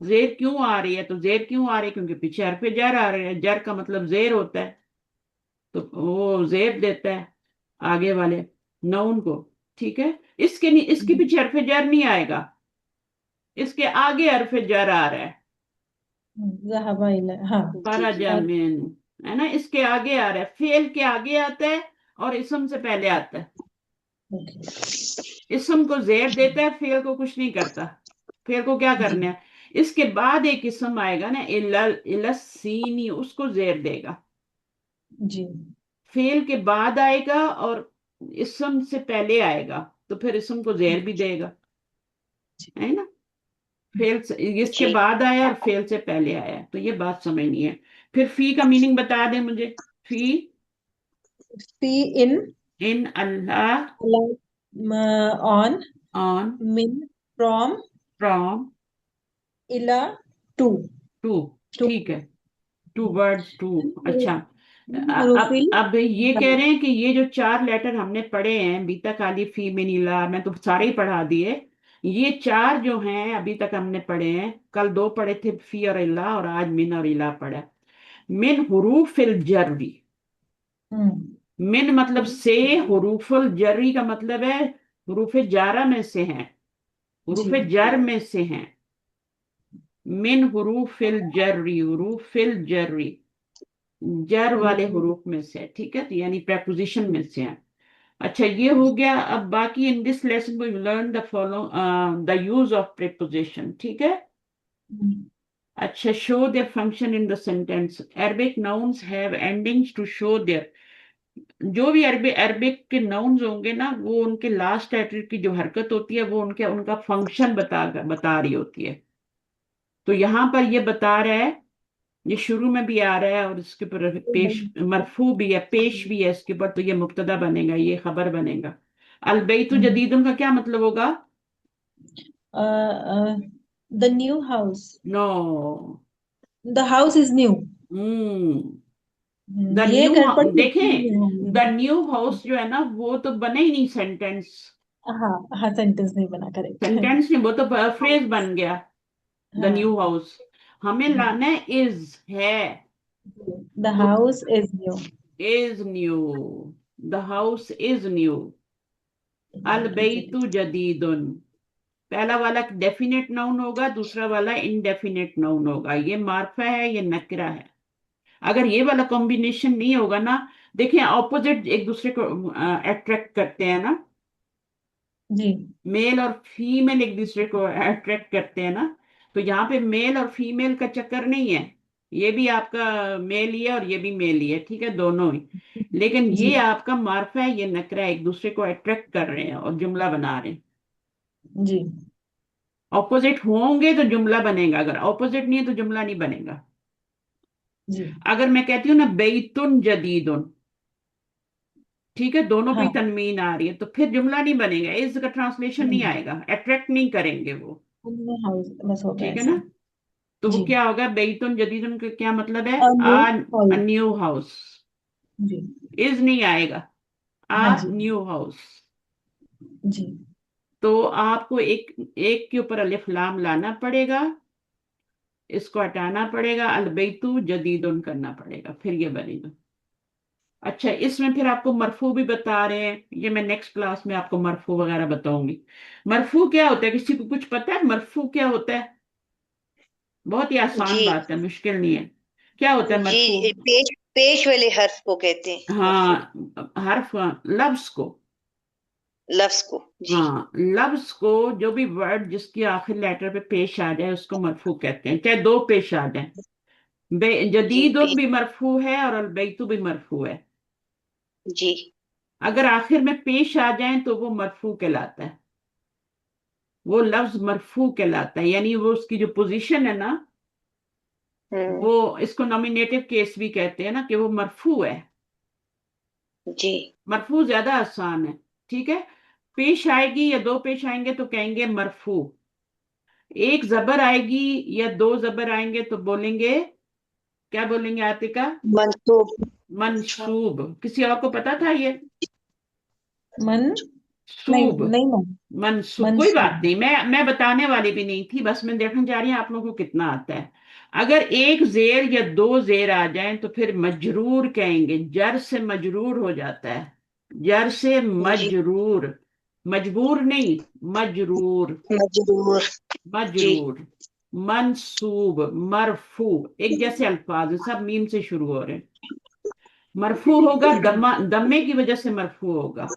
जेर क्यों आ रही है? तो जेर क्यों आ रही है, क्योंकि पीछे हरफ जर आ रहे हैं, जर का मतलब जेर होता है, तो वो जेर देता है आगे वाले नाउन को, ठीक है। इसके नहीं, इसके पीछे हरफ जर नहीं आएगा, इसके आगे हरफ जर आ रहा है, ज़हाबा इला, हाँ। जी जी। और फरजमिन, है ना, इसके आगे आ रहा है, फेल के आगे आता है और इसम से पहले आता है। ओके। इसम को जेर देता है, फेल को कुछ नहीं करता। फेल को क्या जी करना है? इसके बाद एक इसम आएगा ना, इलसीनी, उसको जेर देगा। जी फेल के बाद आएगा और इसम से पहले आएगा, तो फिर इसम को जेर भी देगा, है ना। फेल से, इसके जी बाद आया और फेल से पहले आया, तो ये बात समझनी है। फिर फी का मीनिंग बता दें मुझे। फी, पी इन, इन अल्लाह, ऑन, ऑन, मिन, फ्रॉम, फ्रॉम, इला, टू। To, to. ठीक है, टू वर्ड्स, टू। अच्छा, अब हुरूफिल ये कह रहे हैं कि ये जो चार लेटर हमने पढ़े हैं, बीता काली फी मिनीला, मैं तो सारे ही पढ़ा दिए। ये चार जो हैं अभी तक हमने पढ़े हैं, कल दो पढ़े थे, फी और इल्ला, और आज मिन और इला पढ़ा। मिन हुरूफिल जर्री, हम्म। मिन मतलब से, हुरूफुल जर्री का मतलब है हुरूफ जारा में से हैं, जी हुरूफ जर में से हैं। मिन हुरूफिल जर्री, हुरूफिल जर्री, जर वाले हुरूफिल। हरूफ में से, ठीक है, तो यानी प्रेपोजिशन में से है। अच्छा, ये हो गया। अब बाकी in this lesson we learn the follow the use of preposition, ठीक है। अच्छा, show their function in the sentence. Arabic nouns have endings to show their, जो भी अरबिक अरबिक के नाउन्स होंगे ना, वो उनके लास्ट लेटर की जो हरकत होती है, वो उनके उनका फंक्शन बता रही होती है। तो यहाँ पर ये बता रहा है, ये शुरू में भी आ रहा है और इसके ऊपर पेश मरफू भी है, पेश भी है इसके ऊपर, तो ये मुब्तदा बनेगा, ये खबर बनेगा। अलबैतु जदीदुन का क्या मतलब होगा? The new house. No. The house is new. The ये न्यू, गड़बड़ देखें, द न्यू हाउस जो है ना, वो तो बने ही नहीं सेंटेंस। हाँ हाँ, सेंटेंस नहीं बना, करेक्ट। सेंटेंस नहीं, वो तो फ्रेज बन गया, द हाँ। New house. हमें लाना है इज, है। द तो house is new. Is new, the house is new. अलबैतु जदीदुन, पहला वाला डेफिनेट नाउन होगा, दूसरा वाला इनडेफिनेट नाउन होगा। ये मार्फा है, ये नकरा है। अगर ये वाला कॉम्बिनेशन नहीं होगा ना, देखिए ऑपोजिट एक दूसरे को अट्रैक्ट करते हैं ना, जी मेल और फीमेल एक दूसरे को अट्रैक्ट करते हैं ना। तो यहाँ पे मेल और फीमेल का चक्कर नहीं है, ये भी आपका मेल ही है और ये भी मेल ही है, ठीक है, दोनों ही। लेकिन जी ये आपका मार्फा है, ये नकरा है, एक दूसरे को अट्रैक्ट कर रहे हैं और जुमला बना रहे हैं। जी ऑपोजिट होंगे तो जुमला बनेगा, अगर ऑपोजिट नहीं है तो जुमला नहीं बनेगा। जी। अगर मैं कहती हूँ ना बेतुन जदीदुन, ठीक है, दोनों पे हाँ, ही तनवीन आ रही है, तो फिर जुमला नहीं बनेगा, इस का ट्रांसलेशन नहीं नहीं, आएगा, अट्रैक्ट नहीं करेंगे वो। उनमें हाउस बस होगा ठीक है ऐसे। ना? तो वो जी। क्या होगा, बेतुन जदीदुन का क्या मतलब है? और न्यू आ हाउस। New house. जी। इज नहीं आएगा, हाँ आ जी। New house. जी तो आपको एक एक के ऊपर अलिफ लाम लाना पड़ेगा, इसको हटाना पड़ेगा, अलबैतु जदीदुन करना पड़ेगा, फिर ये बनेगा। अच्छा, इसमें फिर आपको मरफू भी बता रहे हैं, ये मैं नेक्स्ट क्लास में आपको मरफू वगैरह बताऊंगी। मरफू क्या होता है, किसी को कुछ पता है मरफू क्या होता है? बहुत ही आसान जी बात है, मुश्किल नहीं है। क्या होता है मरफू? जी, पेश पेश वाले हर्फ को कहते हैं मरफू। हाँ, हर्फ, लफ्ज को। लफ्ज को। जी हाँ, लफ्ज को, जो भी वर्ड जिसकी आखिर लेटर पे पेश आ जाए उसको मरफू कहते हैं, चाहे दो पेश आ जाए। जी जदीदुन भी मरफू है और अलबैतु भी मरफू है। जी। अगर आखिर में पेश आ जाए तो वो मरफू कहलाता है, वो लफ्ज मरफू कहलाता है, यानी वो उसकी जो पोजीशन है ना, हम्म। वो, इसको नॉमिनेटिव केस भी कहते हैं ना, कि वो मरफू है। जी मरफू ज्यादा आसान है। ठीक है, पेश आएगी या दो पेश आएंगे तो कहेंगे मरफू। एक जबर आएगी या दो जबर आएंगे तो बोलेंगे, क्या बोलेंगे आतिका? मंसूब। मंसूब। किसी और को पता था ये? मन। नहीं, सूब, नहीं मन। मंसूब, कोई बात मंसूब। नहीं, मैं बताने वाली भी नहीं थी, बस मैं देखने जा रही हूँ आप लोगों को कितना आता है। अगर एक जेर या दो जेर आ जाएं तो फिर मजरूर कहेंगे, जर से मजरूर हो जाता है, जर से जी मजरूर, मजबूर नहीं, मजरूर, मजरूर। जी मजरूर, मंसूब, मरफू, एक जैसे अल्फाज हैं, सब मीम से शुरू हो रहे हैं। मरफू होगा दमा, दमे की वजह से मरफू होगा।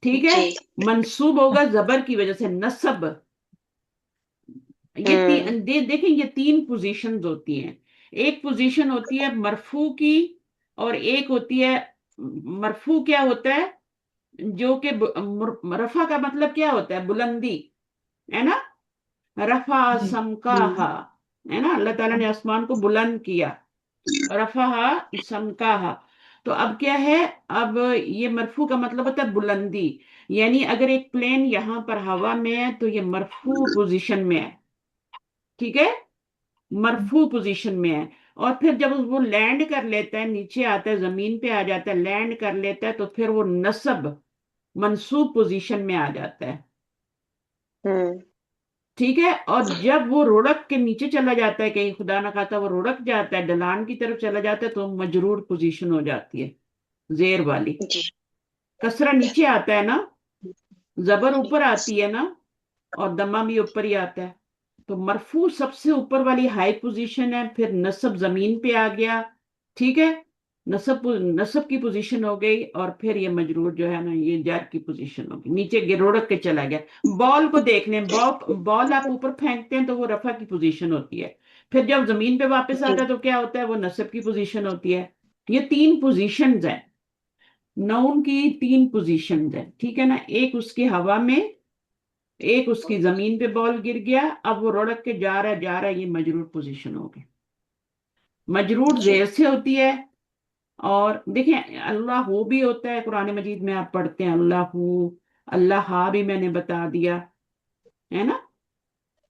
ठीक है। जी। मंसूब होगा जबर की वजह से, नसब। ये हम्म। देखें, ये तीन पोजीशंस होती हैं। एक पोजीशन होती है मरफू की, और एक होती है, मरफू क्या होता है, जो कि रफा का मतलब क्या होता है, बुलंदी, है ना? रफा जी समकाहा, है ना, अल्लाह ताला ने आसमान को बुलंद किया, रफा समकाहा। तो अब क्या है, अब ये मरफू का मतलब होता है बुलंदी, यानी अगर एक प्लेन यहां पर हवा में है तो ये मरफू पोजीशन में है। ठीक है, मरफू पोजीशन में है। और फिर जब वो लैंड कर लेता है, नीचे आता है, जमीन पे आ जाता है, लैंड कर लेता है, तो फिर वो नसब, मंसूब पोजीशन में आ जाता है। हम्म। ठीक है, और जब वो रोड़क के नीचे चला जाता है, कहीं खुदा ना खाता वो रोड़क जाता है, ढलान की तरफ चला जाता है, तो मजरूर पोजीशन हो जाती है, जेर वाली। जी कसरा नीचे आता है ना, जबर जी ऊपर आती है ना, और दमा भी ऊपर ही आता है। तो मरफू सबसे ऊपर वाली हाई पोजीशन है, फिर नसब जमीन पे आ गया। ठीक है, नसब नसब की पोजीशन हो गई, और फिर ये मजरूर जो है ना, ये जर की पोजीशन हो गई, नीचे गिरोड़क के चला गया। बॉल को देख लें, बॉल बॉल आप ऊपर फेंकते हैं तो वो रफा की पोजीशन होती है, फिर जब जमीन पे वापस जी। आता है तो क्या होता है, वो नसब की पोजीशन होती है। ये तीन पोजीशंस हैं, नाउन की तीन पोजीशंस हैं। ठीक है ना, एक उसकी हवा में, एक उसकी जमीन पे बॉल गिर गया, अब वो लुढ़क के जा रहा है, ये मजरूर पोजीशन हो गई। मजरूर जी जेर से होती है। और देखें, अल्लाह हो भी होता है, कुरान मजीद में आप पढ़ते हैं अल्लाह हू, अल्लाह हा भी मैंने बता दिया, है ना?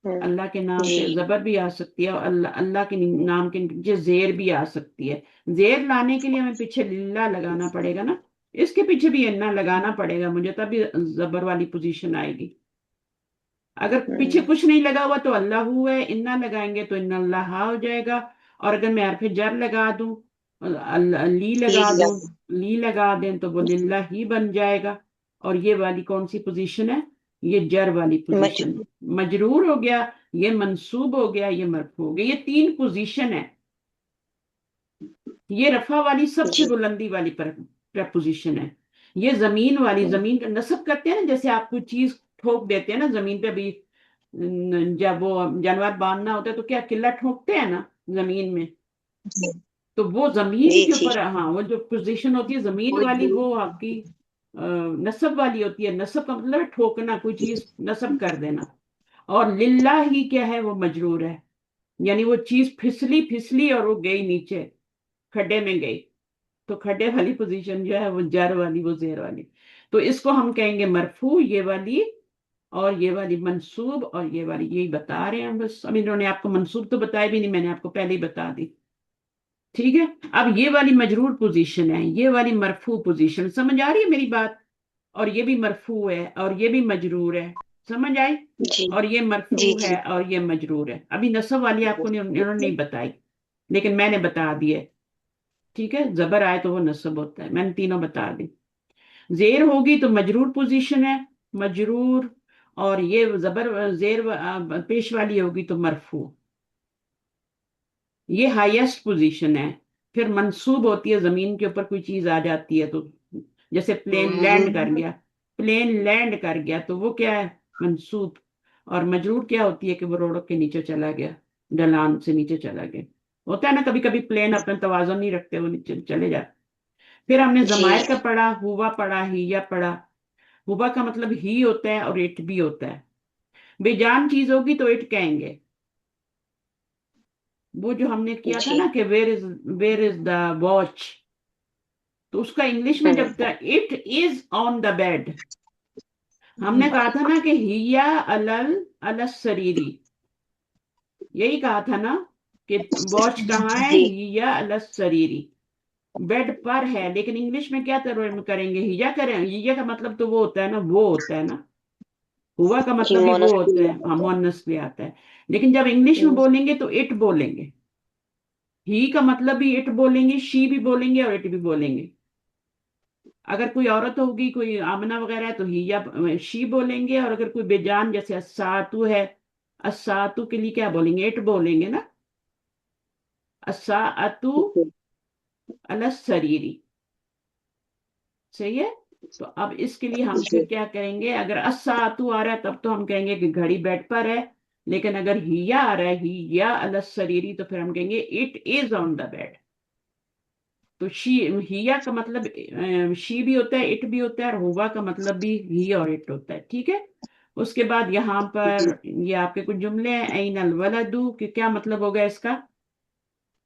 हम्म। अल्लाह के नाम जी पे जबर भी आ सकती है, और अल्लाह अल्लाह के नाम के नीचे जेर भी आ सकती है। जेर लाने के लिए हमें पीछे लिल्ला लगाना पड़ेगा ना, इसके पीछे भी इन्ना लगाना पड़ेगा मुझे, तभी जबर वाली पोजीशन आएगी। अगर पीछे हम्म। कुछ नहीं लगा हुआ तो अल्लाह है, इन्ना लगाएंगे तो इन्ना अल्लाह हो जाएगा। और अगर मैं हरफ जर लगा दूं, ली लगा दूं, लीला। ली लगा दें, तो वो लिल्ला ही बन जाएगा। और ये वाली कौन सी पोजीशन है? ये जर वाली पोजीशन। मजरूर। मजरूर हो गया, ये मंसूब हो गया, ये मरफू हो गया, ये तीन पोजीशन है। ये रफा वाली सबसे जी बुलंदी वाली प्रपोजिशन है। ये जमीन वाली, जमीन का नसब करते हैं ना, जैसे आप कोई चीज ठोक देते हैं ना जमीन पे भी, जब वो जानवर बांधना होता है तो क्या किला ठोकते हैं ना जमीन में, जी तो वो जमीन जी के जी ऊपर, हाँ, वो जो पोजीशन होती है जमीन वाली वो आपकी नसब वाली होती है। नसब का मतलब है ठोकना, कोई चीज नसब कर देना। और लिल्ला ही क्या है, वो मजरूर है, यानी वो चीज फिसली फिसली और वो गई नीचे, खड्डे में गई। तो खड्डे वाली पोजीशन जो है वो जर वाली, वो जेर वाली। तो इसको हम कहेंगे मरफू, ये वाली, और ये वाली मंसूब, और ये वाली, यही बता रहे हैं बस। अब इन्होंने आपको मंसूब तो बताया भी नहीं, मैंने आपको पहले ही बता दी। ठीक है। अब ये वाली मजरूर पोजीशन है, ये वाली मरफू पोजीशन, समझ आ रही है मेरी बात? और ये भी मरफू है और ये भी मजरूर है, समझ आई? जी और ये जी मरफू जी है और ये मजरूर है। अभी नसब वाली आपको इन्होंने नहीं बताई, लेकिन मैंने बता दी है। ठीक है, जबर आए तो वो नसब होता है, मैंने तीनों बता दी। जेर होगी तो मजरूर पोजीशन है, मजरूर। और ये जबर जेर पेश वाली होगी तो मरफू, ये हाईएस्ट पोजीशन है। फिर मंसूब होती है, जमीन के ऊपर कोई चीज आ जाती है तो, जैसे प्लेन लैंड कर गया, प्लेन लैंड कर गया तो वो क्या है, मंसूब। और मजरूर क्या होती है कि वो रोड के नीचे चला गया, ढलान से नीचे चला गया। होता है ना कभी कभी प्लेन अपना तवाज़ुन नहीं रखते, वो नीचे चले जाते। फिर हमने जी जमायर का पढ़ा, हुआ पढ़ा, हिया पढ़ा। हुआ का मतलब ही होता है और इट भी होता है। बेजान चीज होगी तो इट कहेंगे। वो जो हमने किया था जी ना कि वेयर इज द वॉच, तो उसका इंग्लिश में हम्म जब था it is on the bed. हमने हम्म, कहा था ना कि हिया अलल अलस शरीरी, यही कहा था ना कि वॉच कहाँ है, जी हिया अलस शरीरी, बेड पर है। लेकिन इंग्लिश में क्या करेंगे, हिया करें। हिया का मतलब तो वो होता है ना, वो होता है ना। हुआ का जी मतलब भी वो मोनस होता है, हाँ, मुअन्नस भी आता है। लेकिन जब इंग्लिश में बोलेंगे तो इट बोलेंगे। ही का मतलब भी इट बोलेंगे, शी भी बोलेंगे और इट भी बोलेंगे। अगर कोई औरत होगी, कोई आमना वगैरह है तो ही या शी बोलेंगे। और अगर कोई बेजान जैसे अस्सातु है, अस्सातु के लिए क्या बोलेंगे, इट बोलेंगे ना, अस्सातु अलस शरीरी। सही है। तो अब इसके लिए हम फिर जी क्या करेंगे, अगर अस्सातु आ रहा है तब तो हम कहेंगे कि घड़ी बेड पर है। लेकिन अगर हिया आ रहा है, हिया अलस शरीरी, तो फिर हम कहेंगे it is on the bed. तो शी, हिया का मतलब शी भी होता है, इट भी होता है, और हुआ का मतलब भी ही और इट होता है। ठीक है। उसके बाद यहाँ जी पर ये आपके कुछ जुमले हैं, ऐन अल वलदू, कि क्या मतलब होगा इसका?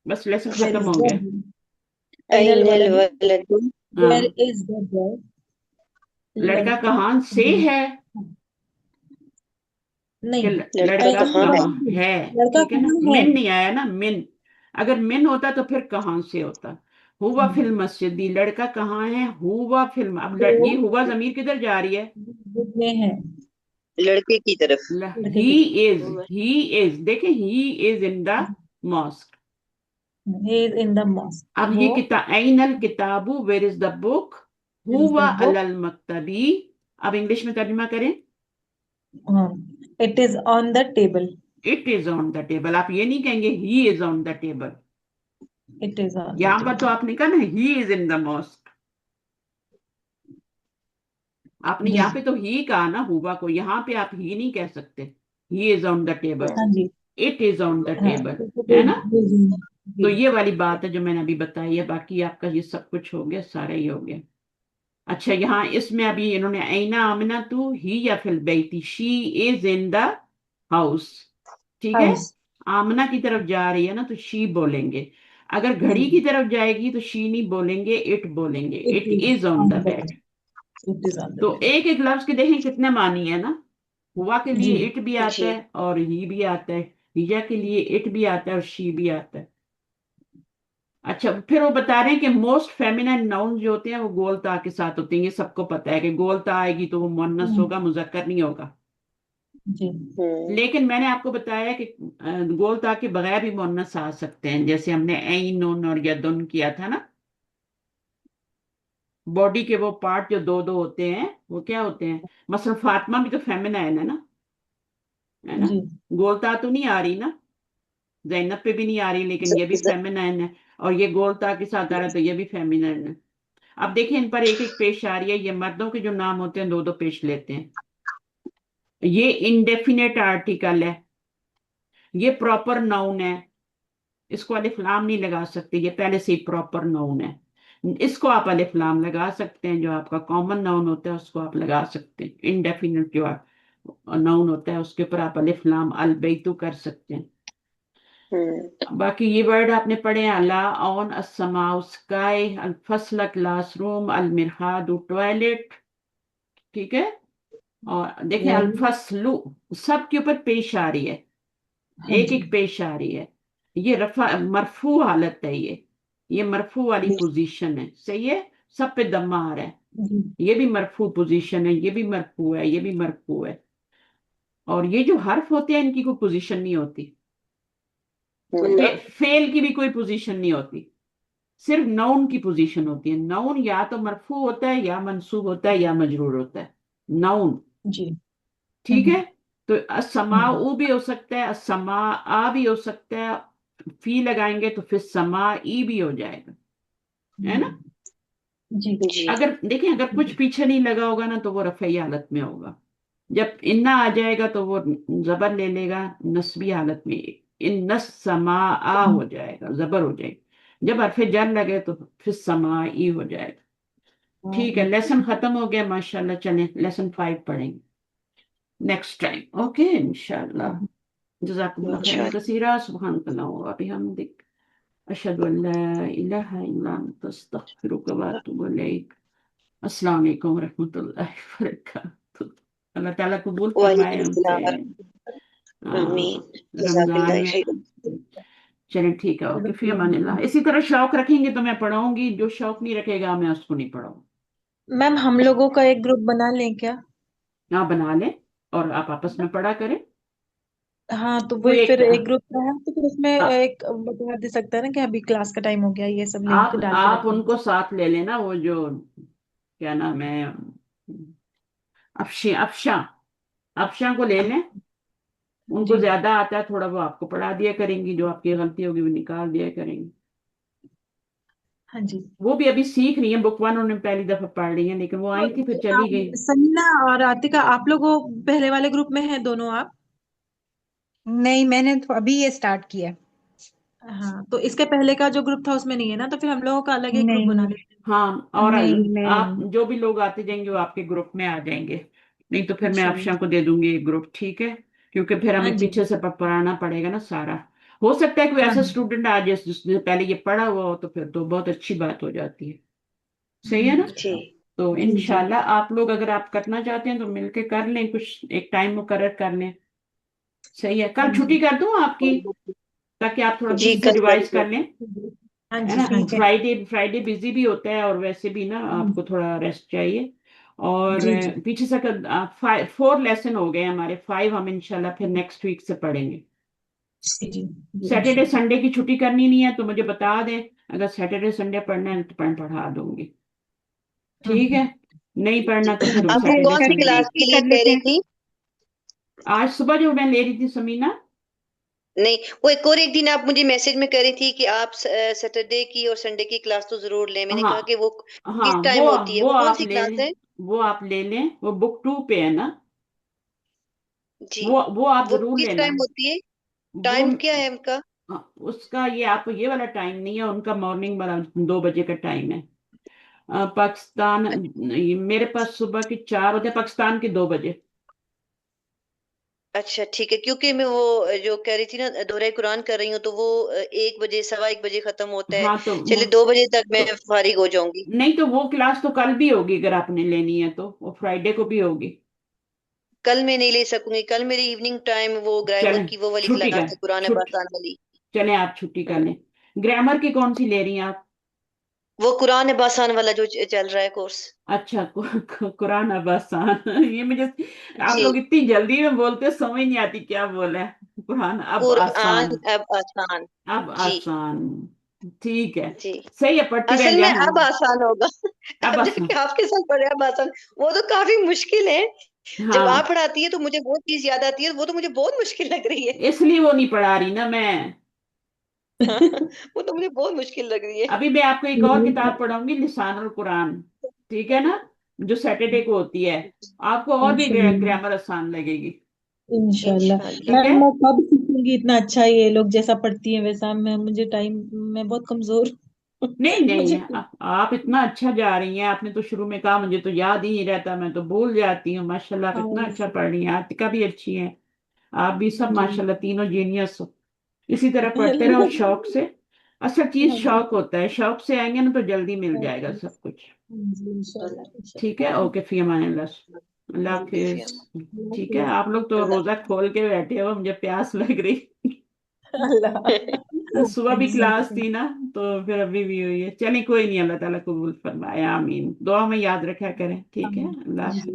बस लेसन वेयर खत्म इज हो द गया। ऐनल अइनल वलद, वलदु वेयर हाँ, इज द बॉय, लड़का लड़का कहाँ से है, कि नहीं, लड़का लड़का कहाँ है कहाँ है। लड़का ठीक है ना, कहाँ है। मिन नहीं आया ना, मिन। अगर मिन होता तो फिर कहाँ से होता। हुआ फिल मस्जिद, लड़का कहाँ है, हुआ फिल्म। अब तो ये हुआ जमीर किधर जा रही है, में है, लड़के की तरफ लड़के ही की इज, ही इज, देखे, he is in the mosque. He is in the mosque, अब वो ये किताब, ऐनल किताबु, where is the book, is the हुआ बुक, अलल मक्तबी। अब इंग्लिश में तर्जुमा करें, it is on the table, it is on the table. आप ये नहीं कहेंगे he is on the table. It is on the यहां पर तो टेबल। आपने कहा ना he is in the mask, आपने जी यहाँ पे तो ही कहा ना हुआ को, यहाँ पे आप ही नहीं कह सकते। ही इज ऑन द टेबल, हाँ जी, इट इज ऑन द हाँ टेबल, है ना। तो जी ये वाली बात है जो मैंने अभी बताई है। बाकी आपका ये सब कुछ हो गया, सारा ही हो गया। अच्छा, यहाँ इसमें अभी इन्होंने ऐना आमना तू ही या फिल बैती, she is in the house. ठीक है। हाउस, आमना की तरफ जा रही है ना तो शी बोलेंगे। अगर जी, घड़ी की तरफ जाएगी तो शी नहीं बोलेंगे, इट बोलेंगे, it it is is on on the the bed. It is on the तो बेड। एक एक लफ्ज के देखें कितने मानी है ना। हुआ के लिए जी इट भी आता जी है और ही भी आता है, हिया के लिए इट भी आता है और शी भी आता है। अच्छा, फिर वो बता रहे हैं कि मोस्ट फेमिनिन नाउन जो होते हैं वो गोलता के साथ होते हैं। ये सबको पता है कि गोलता आएगी तो वो मुअन्नस हम्म, होगा, मुजक्कर नहीं होगा। जी हम्म लेकिन मैंने आपको बताया कि गोलता के बगैर भी मुअन्नस आ सकते हैं, जैसे हमने ऐन नून और यदुन किया था ना। बॉडी के वो पार्ट जो दो दो होते हैं वो क्या होते हैं, मसलन फातिमा भी तो फेमिनाइन है ना। जी गोलता तो नहीं आ रही ना, जैनब पे भी नहीं आ रही, लेकिन ज, ये भी ज, फेमिनाइन है। और ये गोलता के साथ आ रहा है तो ये भी फेमिनाइन है। अब देखिए, इन पर एक एक पेश आ रही है। ये मर्दों के जो नाम होते हैं दो दो पेश लेते हैं। ये इंडेफिनेट आर्टिकल है, ये प्रॉपर नाउन है, इसको अलिफ लाम नहीं लगा सकते, ये पहले से ही प्रॉपर नाउन है। इसको आप अलिफ लाम लगा सकते हैं, जो आपका कॉमन नाउन होता है उसको आप लगा सकते हैं। इनडेफिनेट जो नाउन होता है उसके ऊपर आप अलिफ लाम अल बैतु कर सकते हैं। बाकी ये वर्ड आपने पढ़े हैं, अला, ऑन, अस्समा, स्काई, अल फसल, क्लासरूम, अल मिरहाद, टॉयलेट। ठीक है। और देखें अल फसलु सब के ऊपर पेश आ रही है, हाँ एक जी एक पेश आ रही है। ये रफा मरफू हालत है, ये मरफू वाली पोजीशन है, सही है। सब पे दम्मा आ रहा है। जी ये भी मरफू पोजीशन है, ये भी मरफू है, ये भी मरफू है। और ये जो हर्फ होते हैं इनकी कोई पोजीशन नहीं होती, फेल की भी कोई पोजीशन नहीं होती, सिर्फ नाउन की पोजीशन होती है। नाउन या तो मरफू होता है, या मंसूब होता है, या मजरूर होता है, नाउन। जी ठीक है। तो हम्म, असमाऊ भी हो सकता है, असमा आ भी हो सकता है, फी लगाएंगे तो फिर समा ई भी हो जाएगा, है ना। जी जी अगर देखें, अगर कुछ पीछे नहीं लगा होगा ना तो वो रफ़ई हालत में होगा। जब इन्ना आ जाएगा तो वो जबर ले लेगा नस्बी हालत में, इन नस समा आ हो जाएगा, जबर हो जाएगा। जब हरफ जर लगे तो फिर समा ई हो जाएगा। ठीक है, लेसन खत्म हो गया माशाल्लाह। चलें लेसन 5 पढ़ेंगे नेक्स्ट टाइम, ओके इंशाल्लाह। जज़ाकुमुल्लाह खैरन कसीरा, सुब्हानकल्लाह व बिहम्दिक, अशहदु अल्ला इलाहा इल्ला अंता अस्तगफिरुका व अतूबु इलैक। अस्सलाम वालेकुम रहमतुल्लाहि व बरकातुहू। अल्लाह ताला कबूल फरमाए वालेकुम हमसे। सलाम आमीन रमजान जज़ाकल्लाह में। खैर। चलें ठीक है, ओके, फी अमानिल्लाह। इसी तरह शौक रखेंगे तो मैं पढ़ाऊंगी, जो शौक नहीं रखेगा मैं उसको नहीं पढ़ाऊंगी। मैम हम लोगों का एक ग्रुप बना लें क्या? आप बना लें और आप आपस में पढ़ा करें। हाँ तो कोई वही एक फिर एक ग्रुप है तो फिर उसमें आ, एक बता दे सकता है ना कि अभी क्लास का टाइम हो गया, ये सब लिंक डाल के आप रखेंगे। उनको साथ ले लेना, वो जो क्या नाम है, अफशा अफशा को ले लें। उनको जी ज्यादा आता है थोड़ा, वो आपको पढ़ा दिया करेंगी, जो आपकी गलती होगी वो निकाल दिया करेंगी। हाँ जी। वो भी अभी सीख रही है, बुक 1 उन्होंने पहली दफा पढ़ रही है, लेकिन वो आई थी फिर तो चली गई। समीना और आतिका आप लोगों पहले वाले ग्रुप में हैं दोनों आप? नहीं, मैंने तो अभी ये स्टार्ट किया। हाँ तो इसके पहले का जो ग्रुप था उसमें नहीं है ना, तो फिर हम लोगों का अलग एक ग्रुप बना नहीं लेते हाँ, और नहीं, मैं आप नहीं। जो भी लोग आते जाएंगे वो आपके ग्रुप में आ जाएंगे। नहीं तो फिर हैं। मैं चलिए। अफशा को दे दूंगी एक ग्रुप, ठीक है। क्योंकि फिर हाँ हमें जी। पीछे से पढ़ाना पड़ेगा ना सारा। हो सकता है कोई हाँ ऐसा स्टूडेंट आ जाए जिसने पहले ये पढ़ा हुआ हो, तो फिर तो बहुत अच्छी बात हो जाती है। सही है ना। जी तो जी जी इंशाल्लाह आप लोग अगर आप करना चाहते हैं तो मिलके कर लें, कुछ एक टाइम मुकर्रर कर लें। सही है, हाँ कल छुट्टी जी कर दूं आपकी, ताकि आप थोड़ा जी ठीक से कल कर रिवाइज कर लें, जी। हाँ है जी ना। ठीक है। फ्राइडे फ्राइडे बिजी भी होता है, और वैसे भी ना हाँ, आपको थोड़ा रेस्ट चाहिए। और जी जी पीछे से 4 लेसन हो गए हमारे, 5 हम इंशाल्लाह फिर नेक्स्ट वीक से पढ़ेंगे। जी जी जी सैटरडे इंशाल्लाह। संडे की छुट्टी करनी नहीं है तो मुझे बता दें, अगर सैटरडे संडे पढ़ना है तो पढ़ा दूंगी, ठीक है। हाँ नहीं पढ़ना तो फिर आप वो सैटरडे कौन सी संडे। सैटरडे क्लास की के लिए कर कह लेते रही हैं। थी? आज सुबह जो मैं ले रही थी समीना। नहीं, वो एक और एक दिन आप मुझे मैसेज में कह रही थी कि आप सैटरडे की और संडे की क्लास तो जरूर लें। मैंने हाँ कहा कि वो हाँ, किस टाइम होती है, वो वो कौन आप सी ले क्लास लें, है? वो आप ले लें, वो बुक 2 पे है ना। जी वो आप वो जरूर किस लेना। टाइम होती है? वो टाइम क्या है उनका? उसका ये आप ये वाला टाइम नहीं है उनका, मॉर्निंग वाला 2 बजे का टाइम है। पाकिस्तान, मेरे पास सुबह के 4 होते हैं, पाकिस्तान के 2 बजे। अच्छा ठीक है, क्योंकि मैं वो जो कह रही थी ना दोहरा कुरान कर रही हूँ, तो वो 1 बजे 1:15 खत्म होता है। हाँ चलिए 2 बजे तक मैं तो फारिग हो जाऊंगी। नहीं, तो वो क्लास तो कल भी होगी, अगर आपने लेनी है तो वो फ्राइडे को भी होगी। कल मैं नहीं ले सकूंगी, कल मेरी इवनिंग टाइम वो ग्रामर चलें की वो वाली छुट्टी क्लास कर है, कुरान है छुट पासान वाली। चलें आप छुट्टी कर हम्म, लें। ग्रामर की कौन सी ले रही हैं आप? वो कुरान है पासान वाला जो चल रहा है कोर्स। अच्छा, कुरान अब आसान। ये मुझे, आप जी लोग इतनी जल्दी में बोलते हैं, समझ नहीं आती क्या बोला है। कुरान अब कुरान आसान, अब आसान। अब जी आसान, ठीक है। जी सही है, पढ़ती रह असल में जाए अब हम। आसान होगा। अब अब आसान, जाके आपके साथ पढ़े अब आसान। वो तो काफी मुश्किल है। जब आप हाँ, पढ़ाती है तो मुझे वो चीज याद आती है, वो तो मुझे बहुत मुश्किल लग रही है। इसलिए वो नहीं पढ़ा रही ना मैं। वो तो मुझे बहुत मुश्किल लग रही है। अभी मैं आपको एक और किताब पढ़ाऊंगी, लिसानुल कुरान, ठीक है ना, जो सैटरडे को होती है। आपको और भी इंशाल्लाह ग्रामर आसान लगेगी, इंशाल्लाह। इंशाल्लाह। ठीक है। मैम मैं कब सीखूंगी इतना अच्छा ये लोग जैसा पढ़ती हैं वैसा। मुझे टाइम, मैं बहुत कमजोर नहीं नहीं, मुझे आप इतना अच्छा जा रही हैं। आपने तो शुरू में कहा मुझे तो याद ही नहीं रहता, मैं तो भूल जाती हूँ। माशाल्लाह, आप इतना हाँ अच्छा पढ़ रही हैं। आतिका भी अच्छी है, आप भी, सब जी। माशाल्लाह तीनों जीनियस हो। इसी तरह पढ़ते रहो शौक से। असल चीज हाँ जी। शौक होता है, शौक से आएंगे ना तो जल्दी मिल जाएगा ओके सब कुछ। जी, इंशाल्लाह ठीक है, इंशाल्लाह। ओके, फी अमान अल्लाह। अल्लाह फिर हाफिज। ठीक है, ओके। आप लोग तो अल्लाह रोजा खोल के बैठे हो, मुझे प्यास लग रही। अल्लाह। सुबह भी क्लास Exactly. थी ना, तो फिर अभी भी हुई है। चलिए कोई नहीं, अल्लाह ताला कबूल फरमाए, आमीन। दुआ में याद रखा करें, ठीक है, अल्लाह हाफिज।